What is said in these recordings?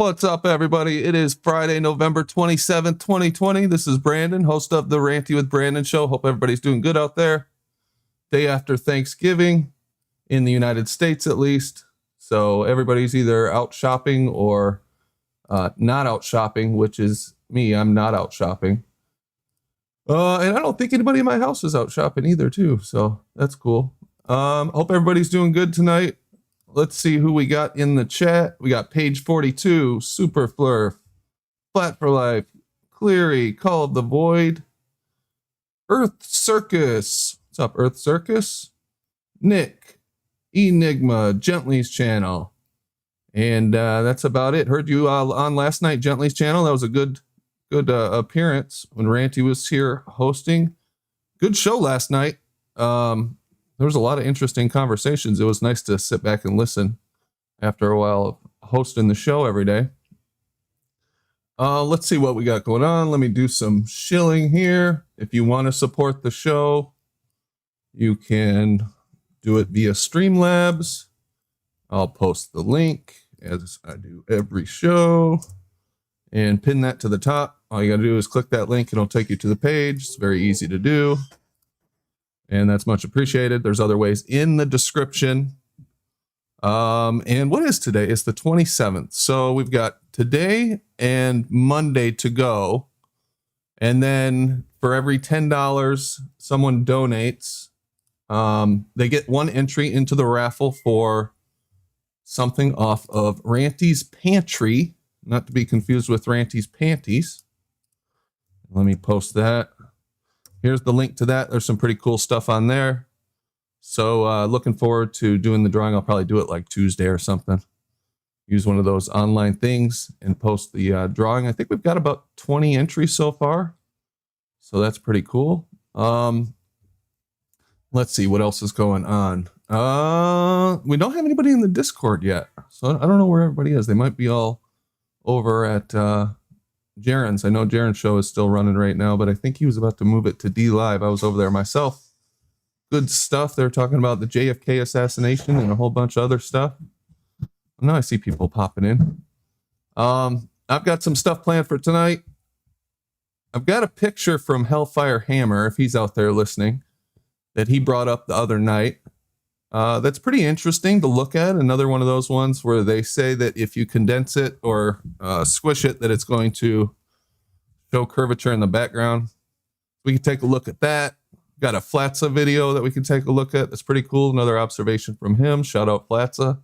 What's up, everybody? It is Friday, November 27th, 2020. This is Brandon, host of the Ranty with Brandon show. Hope everybody's doing good out there. Day after Thanksgiving, in the United States at least. So everybody's either out shopping or not out shopping, which is me. I'm not out shopping. And I don't think anybody in my house is out shopping either, too. So that's cool. Hope everybody's doing good tonight. Let's see who we got in the chat. We got Page 42, Super Flurf, Flat for Life, Cleary, Call of the Void, Earth Circus. What's up, Earth Circus? Nick, Enigma, Gently's channel. And that's about it. Heard you on last night, Gently's channel. That was a good appearance when Ranty was here hosting. Good show last night. There was a lot of interesting conversations. It was nice to sit back and listen after a while of hosting the show every day. Let's see what we got going on. Let me do some shilling here. If you want to support the show, you can do it via Streamlabs. I'll post the link as I do every show and pin that to the top. All you got to do is click that link and it'll take you to the page. It's very easy to do. And that's much appreciated. There's other ways in the description. And what is today? It's the 27th. So we've got today and Monday to go. And then for every $10 someone donates, they get one entry into the raffle for something off of Ranty's Pantry, not to be confused with Ranty's Panties. Let me post that. Here's the link to that. There's some pretty cool stuff on there. So looking forward to doing the drawing. I'll probably do it like Tuesday or something. Use one of those online things and post the drawing. I think we've got about 20 entries so far. So that's pretty cool. Let's see what else is going on. We don't have anybody in the Discord yet. So I don't know where everybody is. They might be all over at Jaren's. I know Jaren's show is still running right now, but I think he was about to move it to D Live. I was over there myself. Good stuff. They're talking about the JFK assassination and a whole bunch of other stuff. Now I see people popping in. I've got some stuff planned for tonight. I've got a picture from Hellfire Hammer, if he's out there listening, that he brought up the other night. That's pretty interesting to look at. Another one of those ones where they say that if you condense it or squish it, that it's going to show curvature in the background. We can take a look at that. Got a Flatza video that we can take a look at. That's pretty cool. Another observation from him. Shout out Flatza.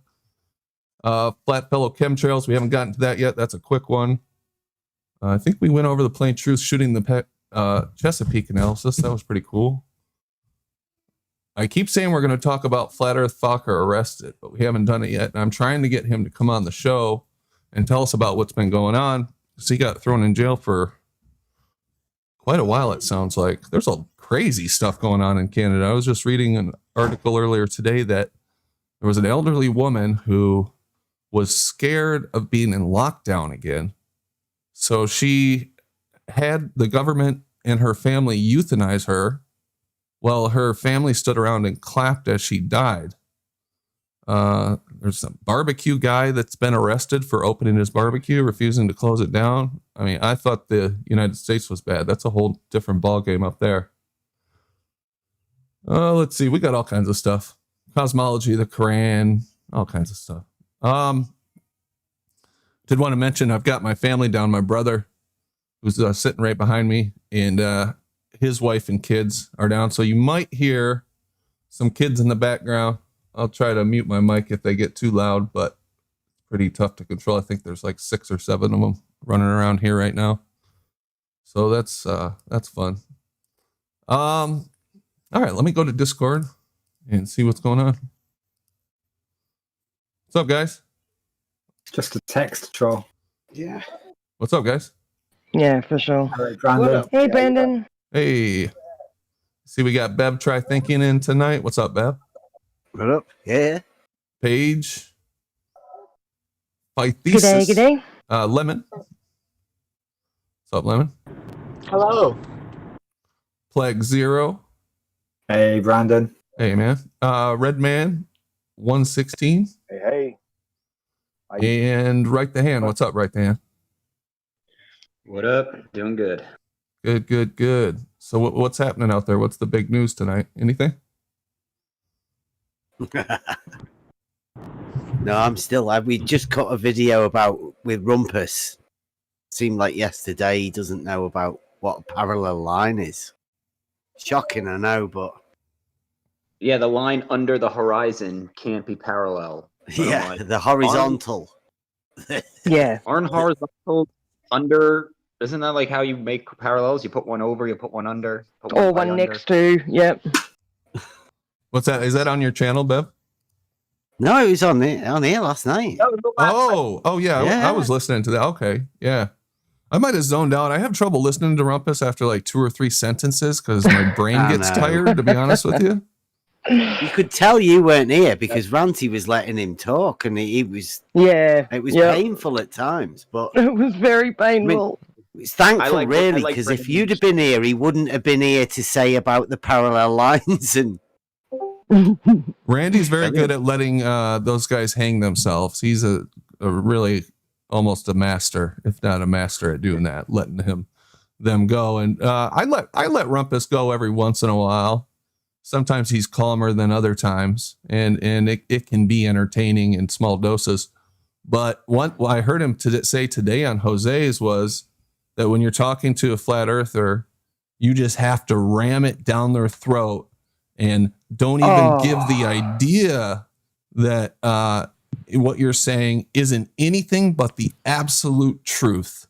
Flat Fellow Chemtrails. We haven't gotten to that yet. That's a quick one. I think we went over the plain truth shooting the Chesapeake analysis. That was pretty cool. I keep saying we're going to talk about Flat Earth Fokker arrested, but we haven't done it yet. And I'm trying to get him to come on the show and tell us about what's been going on. So he got thrown in jail for quite a while, it sounds like. There's a crazy stuff going on in Canada. I was just reading an article earlier today that there was an elderly woman who was scared of being in lockdown again. So she had the government and her family euthanize her. Well, her family stood around and clapped as she died. There's a barbecue guy that's been arrested for opening his barbecue, refusing to close it down. I mean, I thought the United States was bad. That's a whole different ballgame up there. Let's see. We got all kinds of stuff. Cosmology, the Quran, all kinds of stuff. Did want to mention I've got my family down. My brother, who's sitting right behind me, and his wife and kids are down. So you might hear some kids in the background. I'll try to mute my mic if they get too loud, but it's pretty tough to control. I think there's like 6 or 7 of them running around here right now. So that's fun. All right, let me go to Discord and see what's going on. What's up, guys? Just a text troll. Yeah. What's up, guys? Yeah, for sure. Hello, Brandon. Hey, Brandon. Hey. See, we got Bev Try Thinking in tonight. What's up, Bev? What up? Yeah. Paige. Pythesis. Good day. Lemon. What's up, Lemon? Hello. Plague Zero. Hey, Brandon. Hey, man. Red Man 116. Hey, And Right the Hand. What's up, Right the Hand? What up? Doing good. Good. So what's happening out there? What's the big news tonight? Anything? No, I'm still. We just cut a video with Rumpus. Seemed like yesterday he doesn't know about what a parallel line is. Shocking, I know, but Yeah, the line under the horizon can't be parallel. But I'm yeah, like, the horizontal. Yeah. Aren't horizontal under? Isn't that like how you make parallels? You put one over, you put one under, put Or by one under. next to, yep. What's that? Is that on your channel, Bev? No, it was on here last night. Oh yeah. Yeah. I was listening to that. Okay, yeah. I might have zoned out. I have trouble listening to Rumpus after like 2 or 3 sentences because my brain I gets know. tired, to be honest with you. You could tell you weren't here because Ranty was letting him talk, and it was Yeah. painful at times. But It was very painful. it's thankful, I really, like because if bringing you'd have been here, he wouldn't have been here to say about the parallel lines. And Randy's very good at letting those guys hang themselves. He's a really almost a master, if not a master at doing that, letting them go. And I let Rumpus go every once in a while. Sometimes he's calmer than other times, and it can be entertaining in small doses. But what I heard him say today on Jose's was that when you're talking to a flat earther, you just have to ram it down their throat and don't even give the idea that what you're saying isn't anything but the absolute truth.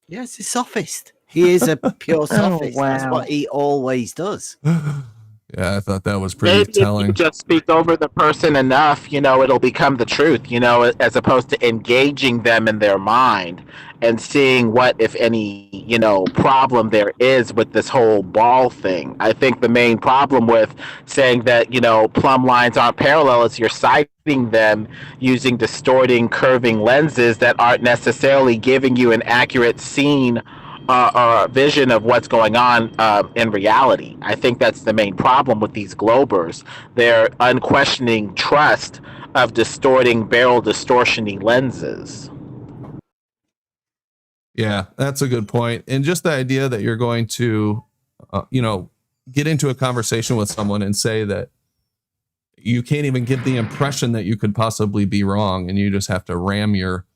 yes, a sophist. He is a pure sophist. wow. That's what he always does. Yeah, I thought that was pretty Maybe telling. if you just speak over the person enough, it'll become the truth, as opposed to engaging them in their mind and seeing what, if any, problem there is with this whole ball thing. I think the main problem with saying that, plumb lines aren't parallel is you're citing them using distorting, curving lenses that aren't necessarily giving you an accurate scene or a vision of what's going on in reality. I think that's the main problem with these globers. Their unquestioning trust of distorting barrel distortion-y lenses. Yeah, that's a good point. And just the idea that you're going to, get into a conversation with someone and say that you can't even give the impression that you could possibly be wrong, and you just have to ram your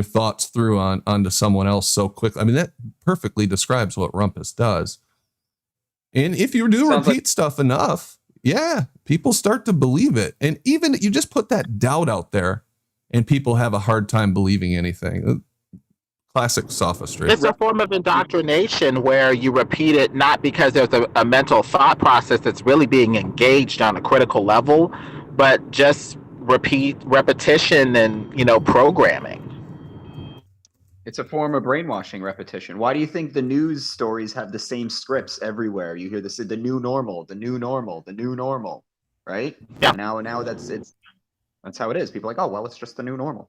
thoughts through onto someone else so quickly. I mean, that perfectly describes what Rumpus does. And if you do repeat stuff enough, yeah, people start to believe it. And even you just put that doubt out there and people have a hard time believing anything. Classic sophistry. It's a form of indoctrination where you repeat it not because there's a mental thought process that's really being engaged on a critical level, but just repetition and, programming. It's a form of brainwashing repetition. Why do you think the news stories have the same scripts everywhere? You hear this, the new normal, the new normal, the new normal, right? Yeah. Now that's how it is. People are like, oh, well, it's just the new normal.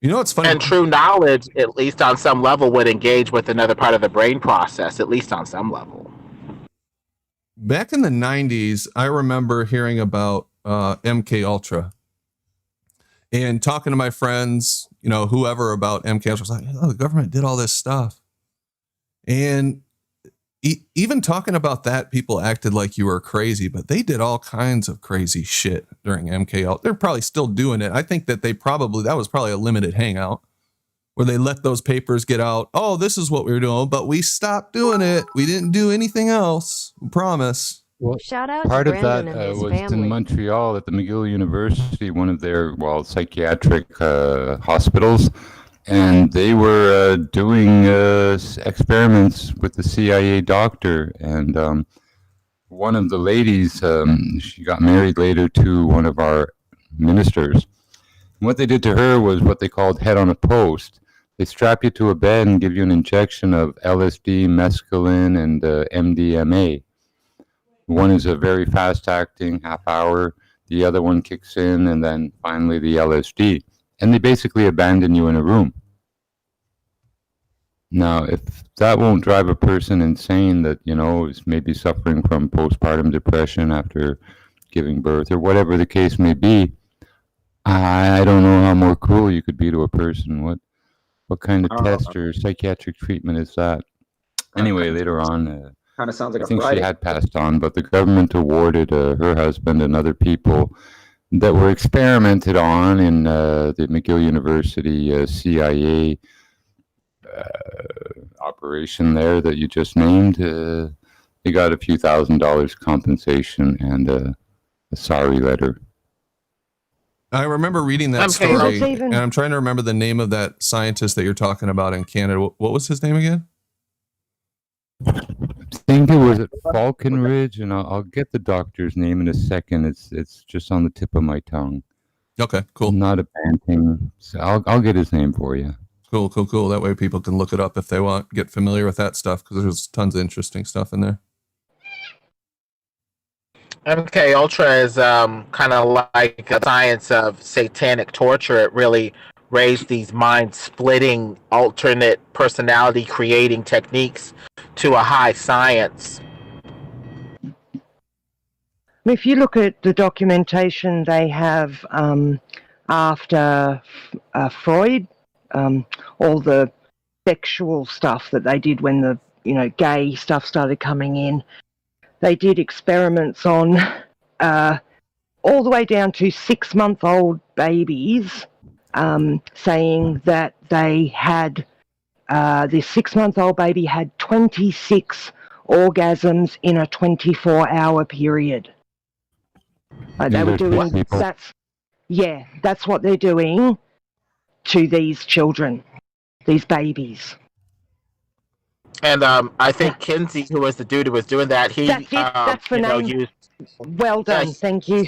It's funny. And true knowledge, at least on some level, would engage with another part of the brain process, at least on some level. Back in the 90s, I remember hearing about MKUltra and talking to my friends, whoever about MKUltra. I was like, the government did all this stuff. And even talking about that, people acted like you were crazy, but they did all kinds of crazy shit during MKUltra. They're probably still doing it. I think that that was probably a limited hangout where they let those papers get out. Oh, this is what we were doing, but we stopped doing it. We didn't do anything else. We promise. Well, Shout out part to of that Brandon and his was family. in Montreal at the McGill University, one of their psychiatric hospitals, and they were doing experiments with the CIA doctor. And one of the ladies, she got married later to one of our ministers. And what they did to her was what they called head on a post. They strap you to a bed and give you an injection of LSD, mescaline, and MDMA. One is a very fast-acting, half-hour. The other one kicks in, and then finally the LSD. And they basically abandon you in a room. Now, if that won't drive a person insane that, is maybe suffering from postpartum depression after giving birth or whatever the case may be, I don't know how more cruel you could be to a person. What kind of I don't know. test or psychiatric treatment is that? Anyway, later on, Kind of sounds like I a think she Friday. had passed on, but the government awarded her husband and other people that were experimented on in the McGill University CIA operation there that you just named. They got a few $1,000s compensation and a sorry letter. I remember reading that Okay, story, that's even- and I'm trying to remember the name of that scientist that you're talking about in Canada. What was his name again? I think it was at Falcon Ridge, and I'll get the doctor's name in a second. It's just on the tip of my tongue. Okay, cool. Not a bad thing. So I'll get his name for you. Cool. That way people can look it up if they want, get familiar with that stuff, because there's tons of interesting stuff in there. MKUltra is kind of like a science of satanic torture. It really raised these mind-splitting, alternate personality creating techniques to a high science. If you look at the documentation they have after Freud, all the sexual stuff that they did when the gay stuff started coming in, they did experiments on all the way down to 6-month-old babies, saying that they had this 6-month-old baby had 26 orgasms in a 24-hour period. They were doing that's what they're doing to these children, these babies. And I think Kinsey, who was the dude who was doing that, he That's it. That's the name. used. Well done, Yes. thank you.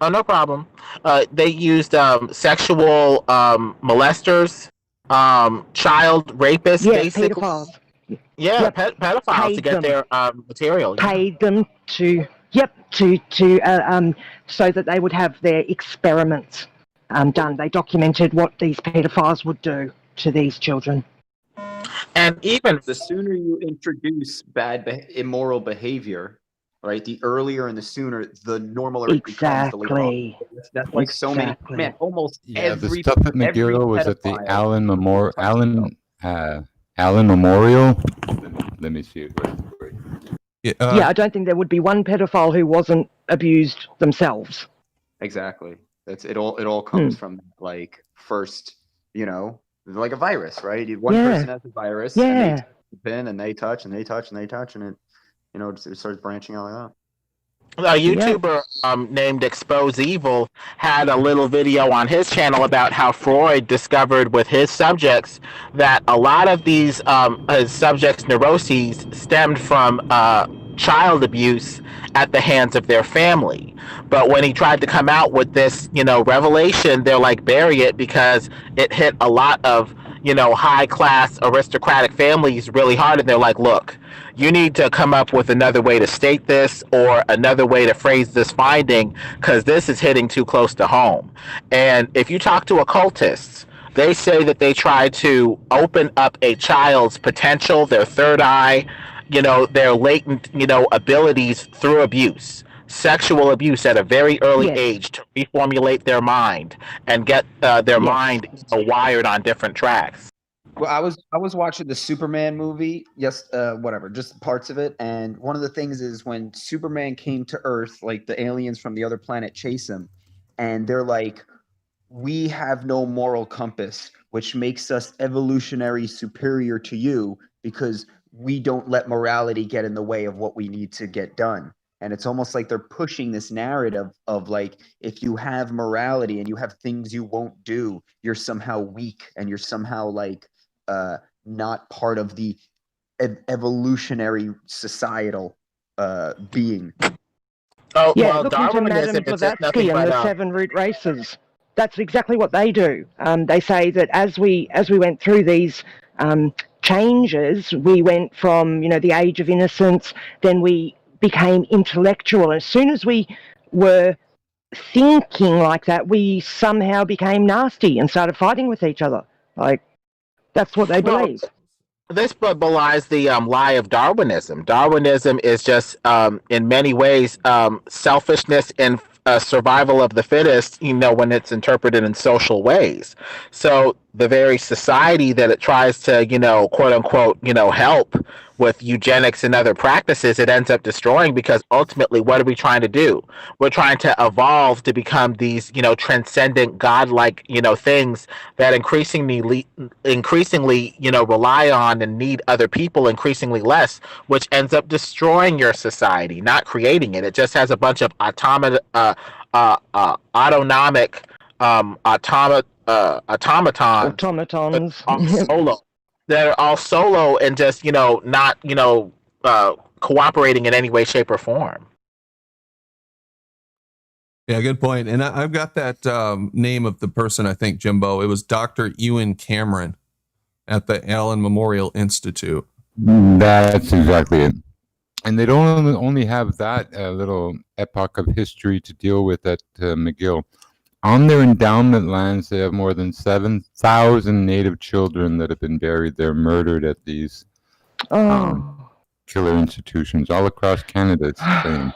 Oh, no problem. They used sexual molesters, child rapists, Yeah, basically. pedophiles. Yeah, Yep. pedophiles to Paid get them. their material. Paid them to so that they would have their experiments done. They documented what these pedophiles would do to these children. And even The sooner you introduce immoral behavior, right? The earlier and the sooner, the normaler it becomes. The later on. Exactly. That's like so many. Exactly. Man, almost Yeah, every. the stuff at every McGill was at the pedophile Allen Memorial. touches himself. Allen Memorial. Let me see it. Wait. Yeah, Yeah, I don't think there would be one pedophile who wasn't abused themselves. Exactly. That's it. All comes from like first, like a virus, right? One Yeah. person has the virus, Yeah. and they pin and they touch and they touch and they touch, and it, it starts branching out like that. a YouTuber named Expose Evil had a little video on his channel about how Freud discovered with his subjects that a lot of these his subjects' neuroses stemmed from child abuse at the hands of their family. But when he tried to come out with this, revelation, they're like, bury it, because it hit a lot of, high-class aristocratic families really hard, and they're like, look, you need to come up with another way to state this or another way to phrase this finding, because this is hitting too close to home. And if you talk to occultists, they say that they try to open up a child's potential, their third eye, their latent, abilities through abuse, sexual abuse at a very early Yes. age, to reformulate their mind and get their mind wired on different tracks. Well, I was watching the Superman movie, just parts of it, and one of the things is when Superman came to Earth, like the aliens from the other planet chase him, and they're like, we have no moral compass, which makes us evolutionary superior to you because we don't let morality get in the way of what we need to get done. And it's almost like they're pushing this narrative of like, if you have morality and you have things you won't do, you're somehow weak and you're somehow like not part of the evolutionary societal being. Oh, Yeah, well, look into Darwinism Madame is just nothing Blavatsky and but the 7 root races. That's exactly what they do. They say that as we went through these changes, we went from the age of innocence, then we became intellectual. As soon as we were thinking like that, we somehow became nasty and started fighting with each other. Like, that's what they believe. This belies the lie of Darwinism. Darwinism is just, in many ways, selfishness survival of the fittest, when it's interpreted in social ways. So the very society that it tries to, quote unquote, help with eugenics and other practices, it ends up destroying, because ultimately, what are we trying to do? We're trying to evolve to become these, transcendent, godlike, things that increasingly, rely on and need other people increasingly less, which ends up destroying your society, not creating it. It just has a bunch of autonomic automatons Automatons. all solo, that are all solo and just not cooperating in any way, shape, or form. Yeah, good point. And I've got that name of the person, I think, Jimbo. It was Dr. Ewan Cameron at the Allen Memorial Institute. That's exactly it. And they don't only have that little epoch of history to deal with at McGill. On their endowment lands, they have more than 7,000 native children that have been buried there, murdered at these killer institutions all across Canada. It's the same.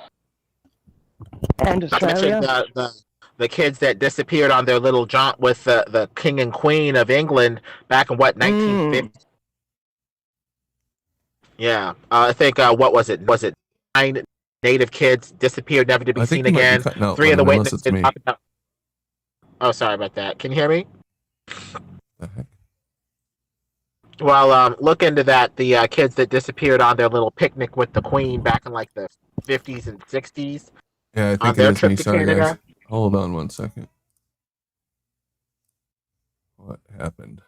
And Australia. The kids that disappeared on their little jaunt with the king and queen of England back in 1950? Yeah, I think what was it? Was it 9 native kids disappeared, never to be seen again? 3 of the witnesses talked about. Oh, sorry about that. Can you hear me? The heck? Well, look into that. The kids that disappeared on their little picnic with the queen back in like the 50s and 60s. Yeah, I think their it is trip me. to Sorry, Canada. guys. Hold on one second. What happened?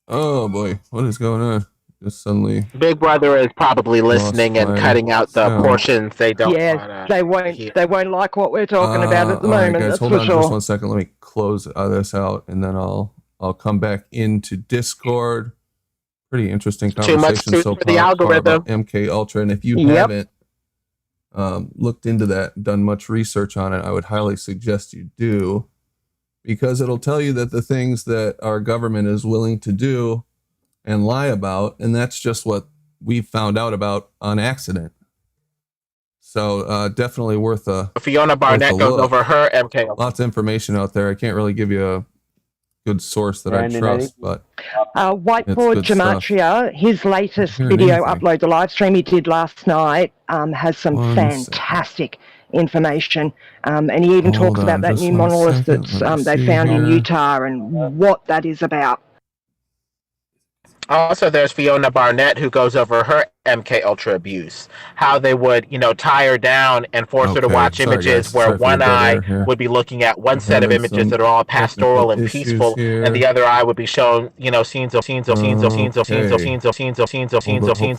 Oh boy, what is going on? Just suddenly. Big Brother is probably listening and cutting out the portions they don't. Yeah, they won't like what we're talking about at the moment. Right, guys, that's hold for on sure. just 1 second. Let me close this out, and then I'll come back into Discord. Pretty interesting Too much conversation truth so for the far algorithm. about MKUltra, and if you haven't looked into that, done much research on it, I would highly suggest you do, because it'll tell you that the things that our government is willing to do and lie about, and that's just what we found out about on accident. So definitely worth a Fiona Barnett goes look. over her MK. Lots of information out there. I can't really give you a good source that Brandon, I trust, but Whiteboard it's good Gematria, his latest Hearing video anything. upload, the live stream he did last night, has some 1 fantastic information. And he even Hold talks about on that just new 1 monolith second. that's Let me they see found in here. Utah and what that is about. Also, there's Fiona Barnett, who goes over her MKUltra abuse, how they would, tie her down and force her to Okay, watch sorry, images guys. where Sorry for the one dead eye air here. would be looking at one We're set of having images some that are all pastoral technical and issues peaceful, here. and the other eye would be shown, scenes of Hopefully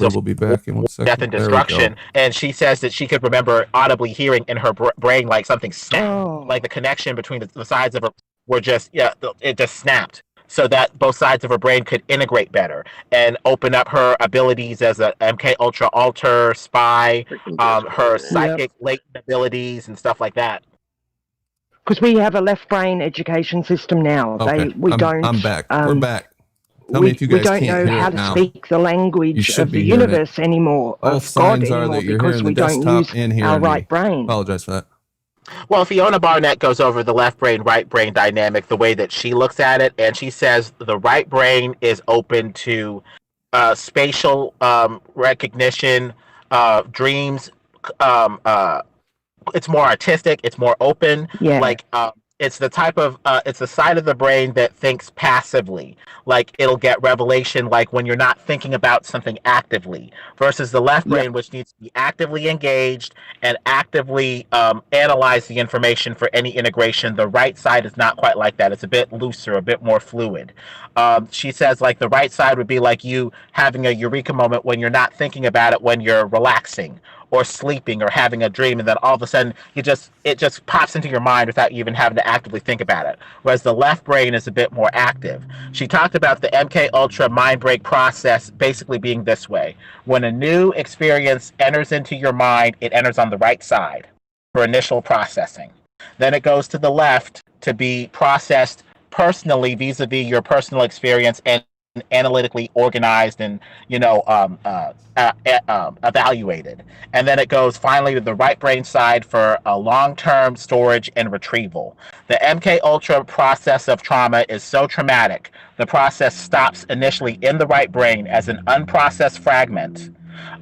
we'll be back in 1 second. death and There we go. destruction. And she says that she could remember audibly hearing in her brain like something snap, like the connection between the sides of her were just it just snapped, so that both sides of her brain could integrate better and open up her abilities as a MKUltra alter spy, her psychic latent abilities and stuff like that. Because we have a left brain education system now. Okay, I'm back. We're back. Tell me if you we guys don't can't know hear how it to now. speak the You language should of be the hearing it. universe anymore, Both of God signs are anymore, that you're because hearing we the don't desktop use and our hearing right me. brain. Apologize for that. Well, Fiona Barnett goes over the left brain, right brain dynamic, the way that she looks at it, and she says the right brain is open to spatial recognition, dreams. It's more artistic. It's more open. Yeah. Like it's the type of it's the side of the brain that thinks passively. Like it'll get revelation like when you're not thinking about something actively, versus the left brain, which needs to be actively engaged and actively analyze the information for any integration. The right side is not quite like that. It's a bit looser, a bit more fluid. She says like the right side would be like you having a eureka moment when you're not thinking about it, when you're relaxing or sleeping or having a dream, and then all of a sudden it just pops into your mind without you even having to actively think about it. Whereas the left brain is a bit more active. She talked about the MKUltra mind break process basically being this way. When a new experience enters into your mind, it enters on the right side for initial processing. Then it goes to the left to be processed personally vis-a-vis your personal experience and analytically organized and evaluated. And then it goes finally to the right brain side for a long-term storage and retrieval. The MKUltra process of trauma is so traumatic. The process stops initially in the right brain as an unprocessed fragment.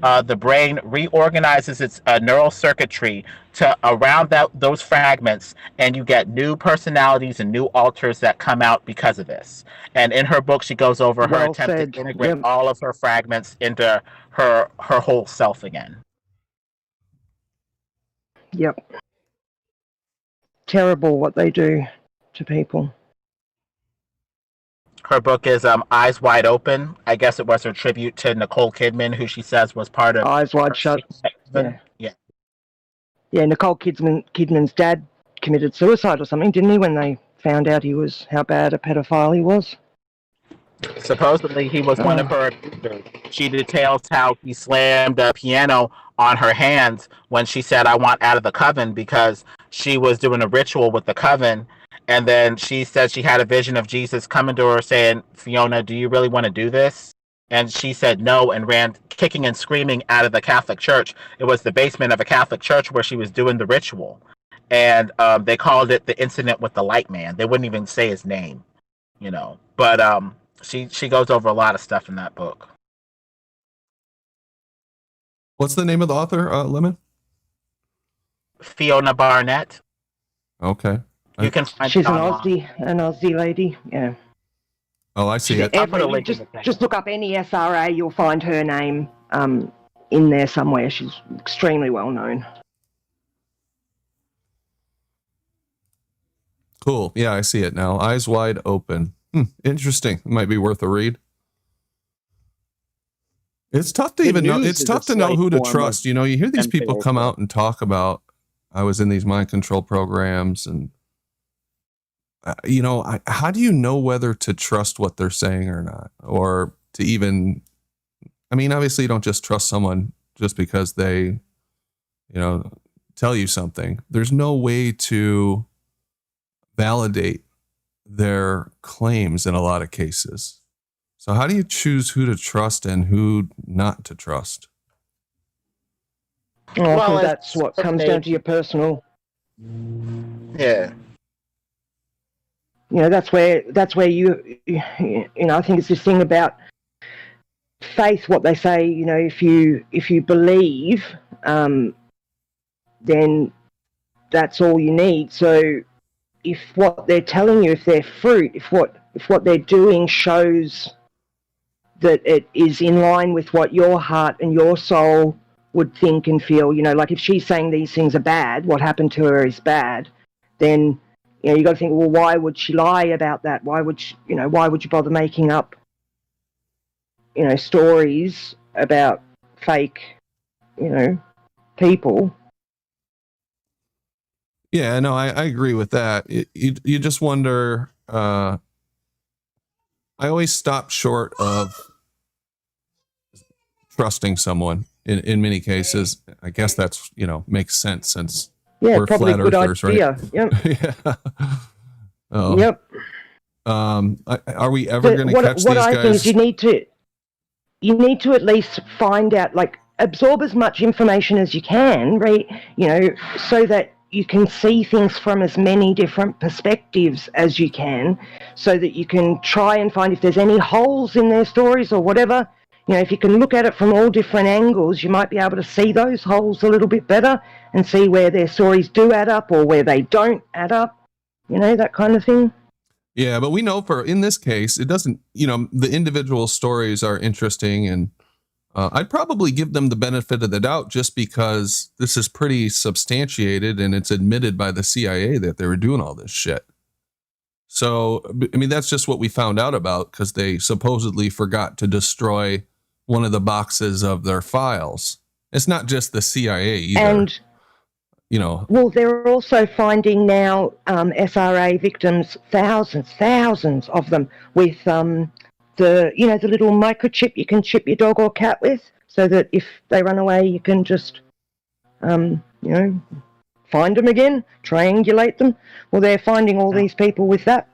The brain reorganizes its neural circuitry to around those fragments, and you get new personalities and new alters that come out because of this. And in her book, she goes over her Well attempt said. to integrate Yep. all of her fragments into her whole self again. Yep. Terrible what they do to people. Her book is Eyes Wide Open. I guess it was her tribute to Nicole Kidman, who she says was part of Eyes wide shut. Yeah. Yeah, Nicole Kidman's dad committed suicide or something, didn't he, when they found out how bad a pedophile he was? Supposedly, he was one of her abusers. She details how he slammed a piano on her hands when she said, "I want out of the coven," because she was doing a ritual with the coven. And then she said she had a vision of Jesus coming to her saying, "Fiona, do you really want to do this?" And she said no and ran kicking and screaming out of the Catholic church. It was the basement of a Catholic church where she was doing the ritual. And they called it the incident with the light man. They wouldn't even say his name, But she goes over a lot of stuff in that book. What's the name of the author, Lemon? Fiona Barnett. Okay. You can find She's it an online. Aussie lady. Yeah. Oh, I see it. I'll put a link in the thing. Just look up any SRA, you'll find her name in there somewhere. She's extremely well known. Cool. Yeah, I see it now. Eyes Wide Open. Interesting. Might be worth a read. It's tough to even know. It's tough to know who to trust. You hear these people come out and talk about, I was in these mind control programs, and how do you know whether to trust what they're saying or not, or to even? I mean, obviously, you don't just trust someone just because they, tell you something. There's no way to validate their claims in a lot of cases. So how do you choose who to trust and who not to trust? Well, that's what comes down to your personal. Yeah. That's where you I think it's this thing about faith. What they say, if you believe, then that's all you need. So if what they're telling you, if they're fruit, if what they're doing shows that it is in line with what your heart and your soul would think and feel, like if she's saying these things are bad, what happened to her is bad, then you got to think, well, why would she lie about that? Why would you bother making up stories about fake people? Yeah, no, I agree with that. You just wonder. I always stop short of trusting someone in many cases. I guess that's makes sense since we're probably flat a good earthers, idea. right? Yep. Yeah. Oh. Yep. Are we ever going to catch these guys? What I think is you need to at least find out, absorb as much information as you can, right? So that you can see things from as many different perspectives as you can, so that you can try and find if there's any holes in their stories or whatever. If you can look at it from all different angles, you might be able to see those holes a little bit better and see where their stories do add up or where they don't add up, that kind of thing. Yeah, but we know in this case, it doesn't, the individual stories are interesting, and I'd probably give them the benefit of the doubt just because this is pretty substantiated and it's admitted by the CIA that they were doing all this shit. So, I mean, that's just what we found out about because they supposedly forgot to destroy one of the boxes of their files. It's not just the CIA either. And, well, they're also finding now SRA victims, thousands of them, with the little microchip you can chip your dog or cat with, so that if they run away, you can just, find them again, triangulate them. Well, they're finding all these people with that.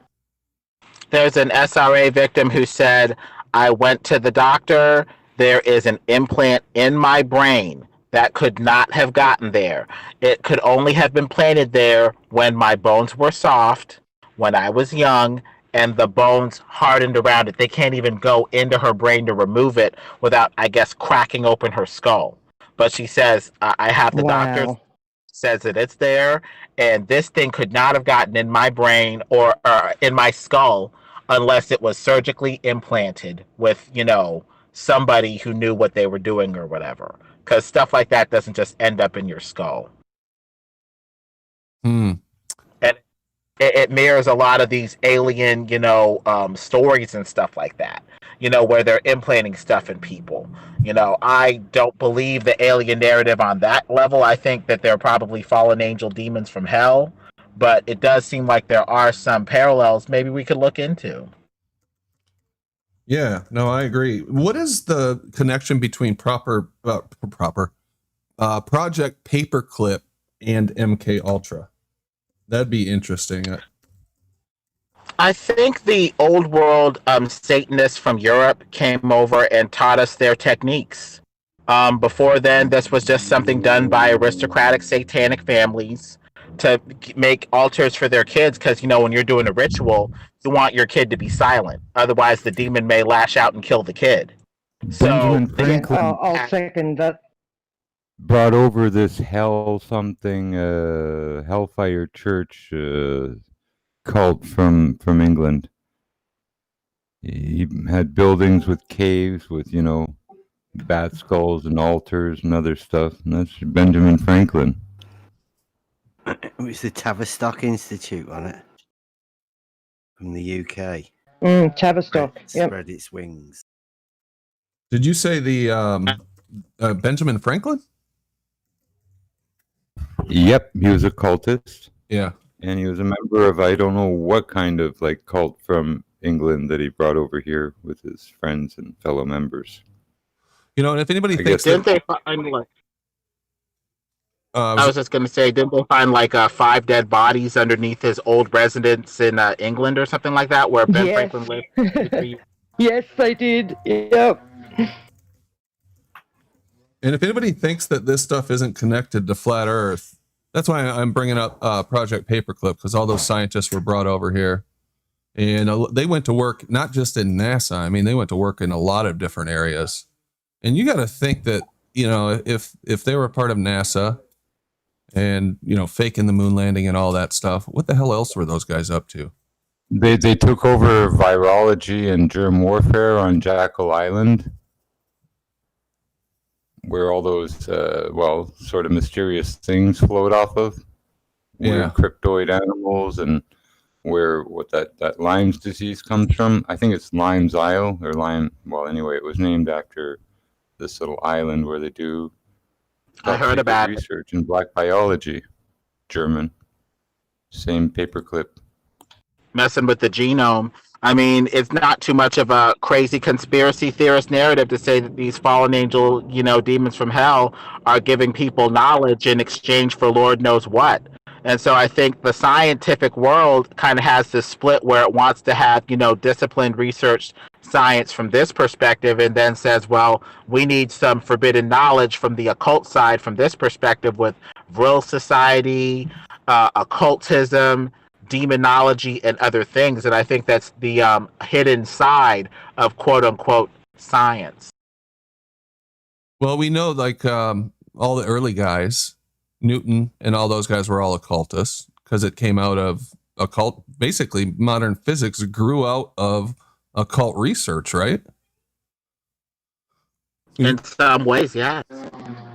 There's an SRA victim who said, I went to the doctor. There is an implant in my brain that could not have gotten there. It could only have been planted there when my bones were soft, when I was young, and the bones hardened around it. They can't even go into her brain to remove it without, I guess, cracking open her skull. But she says, I have the doctor Wow. says that it's there, and this thing could not have gotten in my brain or in my skull unless it was surgically implanted with, somebody who knew what they were doing or whatever. Because stuff like that doesn't just end up in your skull. Hmm. And it mirrors a lot of these alien, stories and stuff like that, where they're implanting stuff in people. I don't believe the alien narrative on that level. I think that they're probably fallen angel demons from hell, but it does seem like there are some parallels maybe we could look into. Yeah, no, I agree. What is the connection between Project Paperclip and MKUltra? That'd be interesting. I think the old world Satanists from Europe came over and taught us their techniques. Before then, this was just something done by aristocratic satanic families to make altars for their kids because, when you're doing a ritual, you want your kid to be silent. Otherwise, the demon may lash out and kill the kid. Benjamin So, Franklin I'll second that. brought over this Hellfire Church cult from England. He had buildings with caves with, bat skulls and altars and other stuff. And that's Benjamin Franklin. It was the Tavistock Institute on it from the UK. Tavistock. Yep. Spread its wings. Did you say the Benjamin Franklin? Yep, he was a cultist. Yeah. And he was a member of, I don't know what kind of cult from England that he brought over here with his friends and fellow members. And if anybody thinks didn't that, they find I was just going to say, didn't they find 5 dead bodies underneath his old residence in England or something like that, where Ben Yes. Franklin lived? Yes, they did. Yep. and if anybody thinks that this stuff isn't connected to flat Earth, that's why I'm bringing up Project Paperclip, because all those scientists were brought over here, and they went to work not just in NASA. I mean, they went to work in a lot of different areas. And you got to think that if they were a part of NASA, and faking the moon landing and all that stuff, what the hell else were those guys up to? They took over virology and germ warfare on Jackal Island, where all those sort of mysterious things float off of. Yeah. Cryptoid animals, and what that Lyme's disease comes from. I think it's Lyme's Isle or Lyme. Well, anyway, it was named after this little island where they do. I heard about research in black biology. German. Same Paperclip. Messing with the genome. I mean, it's not too much of a crazy conspiracy theorist narrative to say that these fallen angel, demons from hell are giving people knowledge in exchange for Lord knows what. And so I think the scientific world kind of has this split where it wants to have, disciplined research science from this perspective, and then says, well, we need some forbidden knowledge from the occult side from this perspective with Vril Society, occultism, demonology, and other things. And I think that's the hidden side of quote unquote science. Well, we know all the early guys, Newton and all those guys were all occultists, because it came out of occult. Basically, modern physics grew out of occult research, right? In some ways, yeah.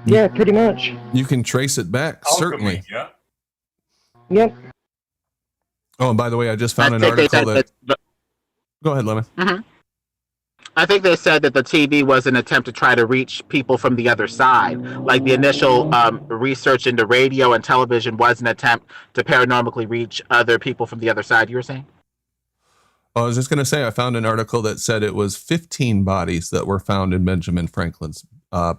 Yeah, pretty much. You can trace it back, certainly. Yeah. Yep. Oh, and by the way, I just found an article that... Go ahead, Lemon. Mm-hmm. I think they said that the TV was an attempt to try to reach people from the other side. Like the initial research into radio and television was an attempt to paranormally reach other people from the other side, you were saying? I was just going to say, I found an article that said it was 15 bodies that were found in Benjamin Franklin's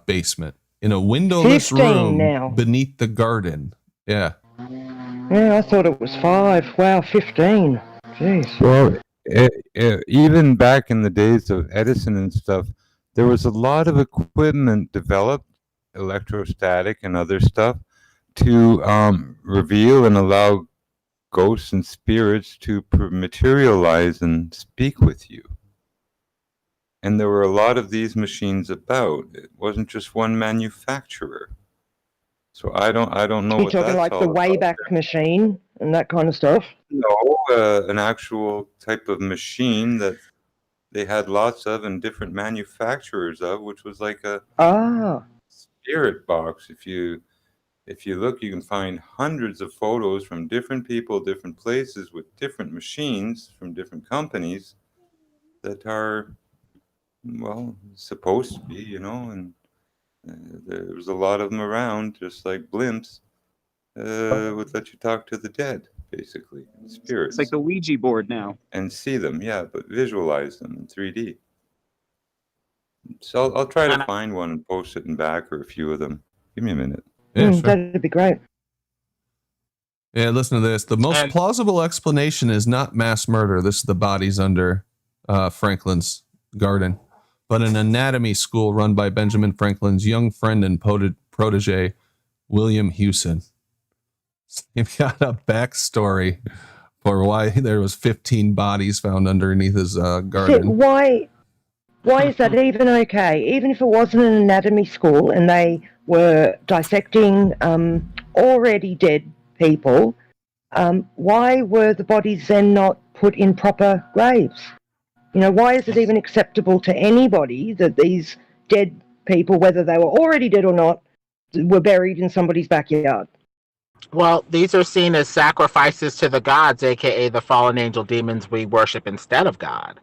basement in a windowless room now. beneath the garden. Yeah. Yeah, I thought it was 5. Wow, 15. Jeez. Well, even back in the days of Edison and stuff, there was a lot of equipment developed, electrostatic and other stuff, to reveal and allow ghosts and spirits to materialize and speak with you. And there were a lot of these machines about. It wasn't just one manufacturer. So I don't know You're what talking that's like all the about. Wayback Machine and that kind of stuff? No, an actual type of machine that they had lots of and different manufacturers of, which was like a spirit box. If you look, you can find hundreds of photos from different people, different places, with different machines from different companies that are, well, supposed to be, and there was a lot of them around, just like blimps, would let you talk to the dead, basically, spirits. It's like the Ouija board now. And see them, yeah, but visualize them in 3D. So I'll try to find one and post it in back, or a few of them. Give me a minute. Yeah, sure. That'd be great. Yeah, listen to this. The most plausible explanation is not mass murder. This is the bodies under Franklin's garden, but an anatomy school run by Benjamin Franklin's young friend and protege, William Hewson. He's got a backstory for why there was 15 bodies found underneath his garden. See, why is that even okay? Even if it wasn't an anatomy school and they were dissecting already dead people, why were the bodies then not put in proper graves? Why is it even acceptable to anybody that these dead people, whether they were already dead or not, were buried in somebody's backyard? Well, these are seen as sacrifices to the gods, aka the fallen angel demons we worship instead of God.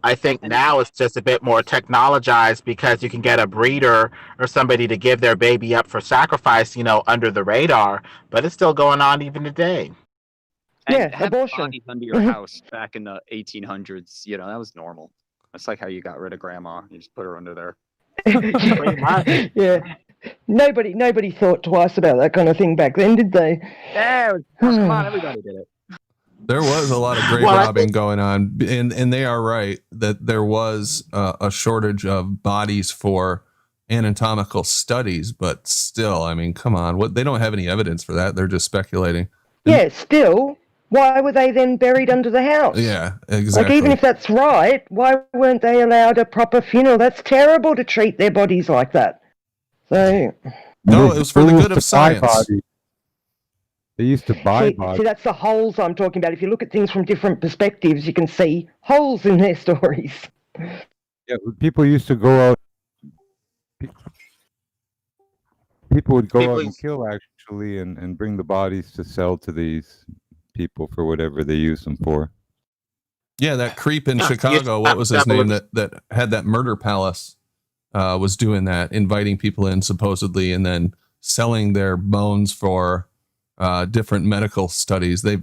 I think now it's just a bit more technologized because you can get a breeder or somebody to give their baby up for sacrifice, under the radar, but it's still going on even today. And Yeah, abortion. Bodies under your house back in the 1800s, that was normal. That's like how you got rid of grandma. You just put her under there. Yeah. Nobody thought twice about that kind of thing back then, did they? Yeah, come on, everybody did it. There was a lot of grave robbing going on, and they are right that there was a shortage of bodies for anatomical studies, but still, I mean, come on, they don't have any evidence for that. They're just speculating. Yeah, still, why were they then buried under the house? Yeah, exactly. Like, even if that's right, why weren't they allowed a proper funeral? That's terrible to treat their bodies like that. So no, it was for the good of science. They used to buy bodies. See, that's the holes I'm talking about. If you look at things from different perspectives, you can see holes in their stories. Yeah, people used to go out. People would go out and kill, actually, and bring the bodies to sell to these people for whatever they use them for. Yeah, that creep in Chicago, what was his name, that had that murder palace, was doing that, inviting people in supposedly, and then selling their bones for different medical studies. They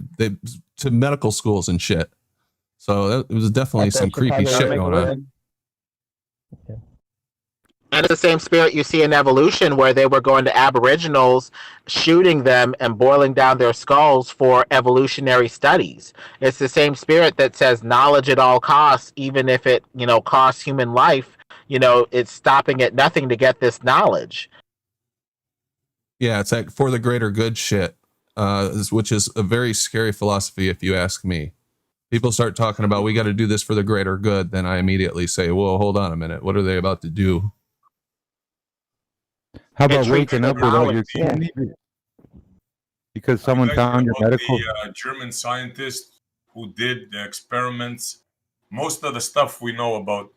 to medical schools and shit. So it was definitely some creepy shit going on. Okay. And it's the same spirit you see in evolution, where they were going to Aboriginals, shooting them and boiling down their skulls for evolutionary studies. It's the same spirit that says knowledge at all costs, even if it, costs human life. It's stopping at nothing to get this knowledge. Yeah, it's like for the greater good shit, which is a very scary philosophy, if you ask me. People start talking about, we got to do this for the greater good, then I immediately say, whoa, hold on a minute. What are they about to do? How about waking up without your kidney? Because someone found your medical... The German scientist who did the experiments, most of the stuff we know about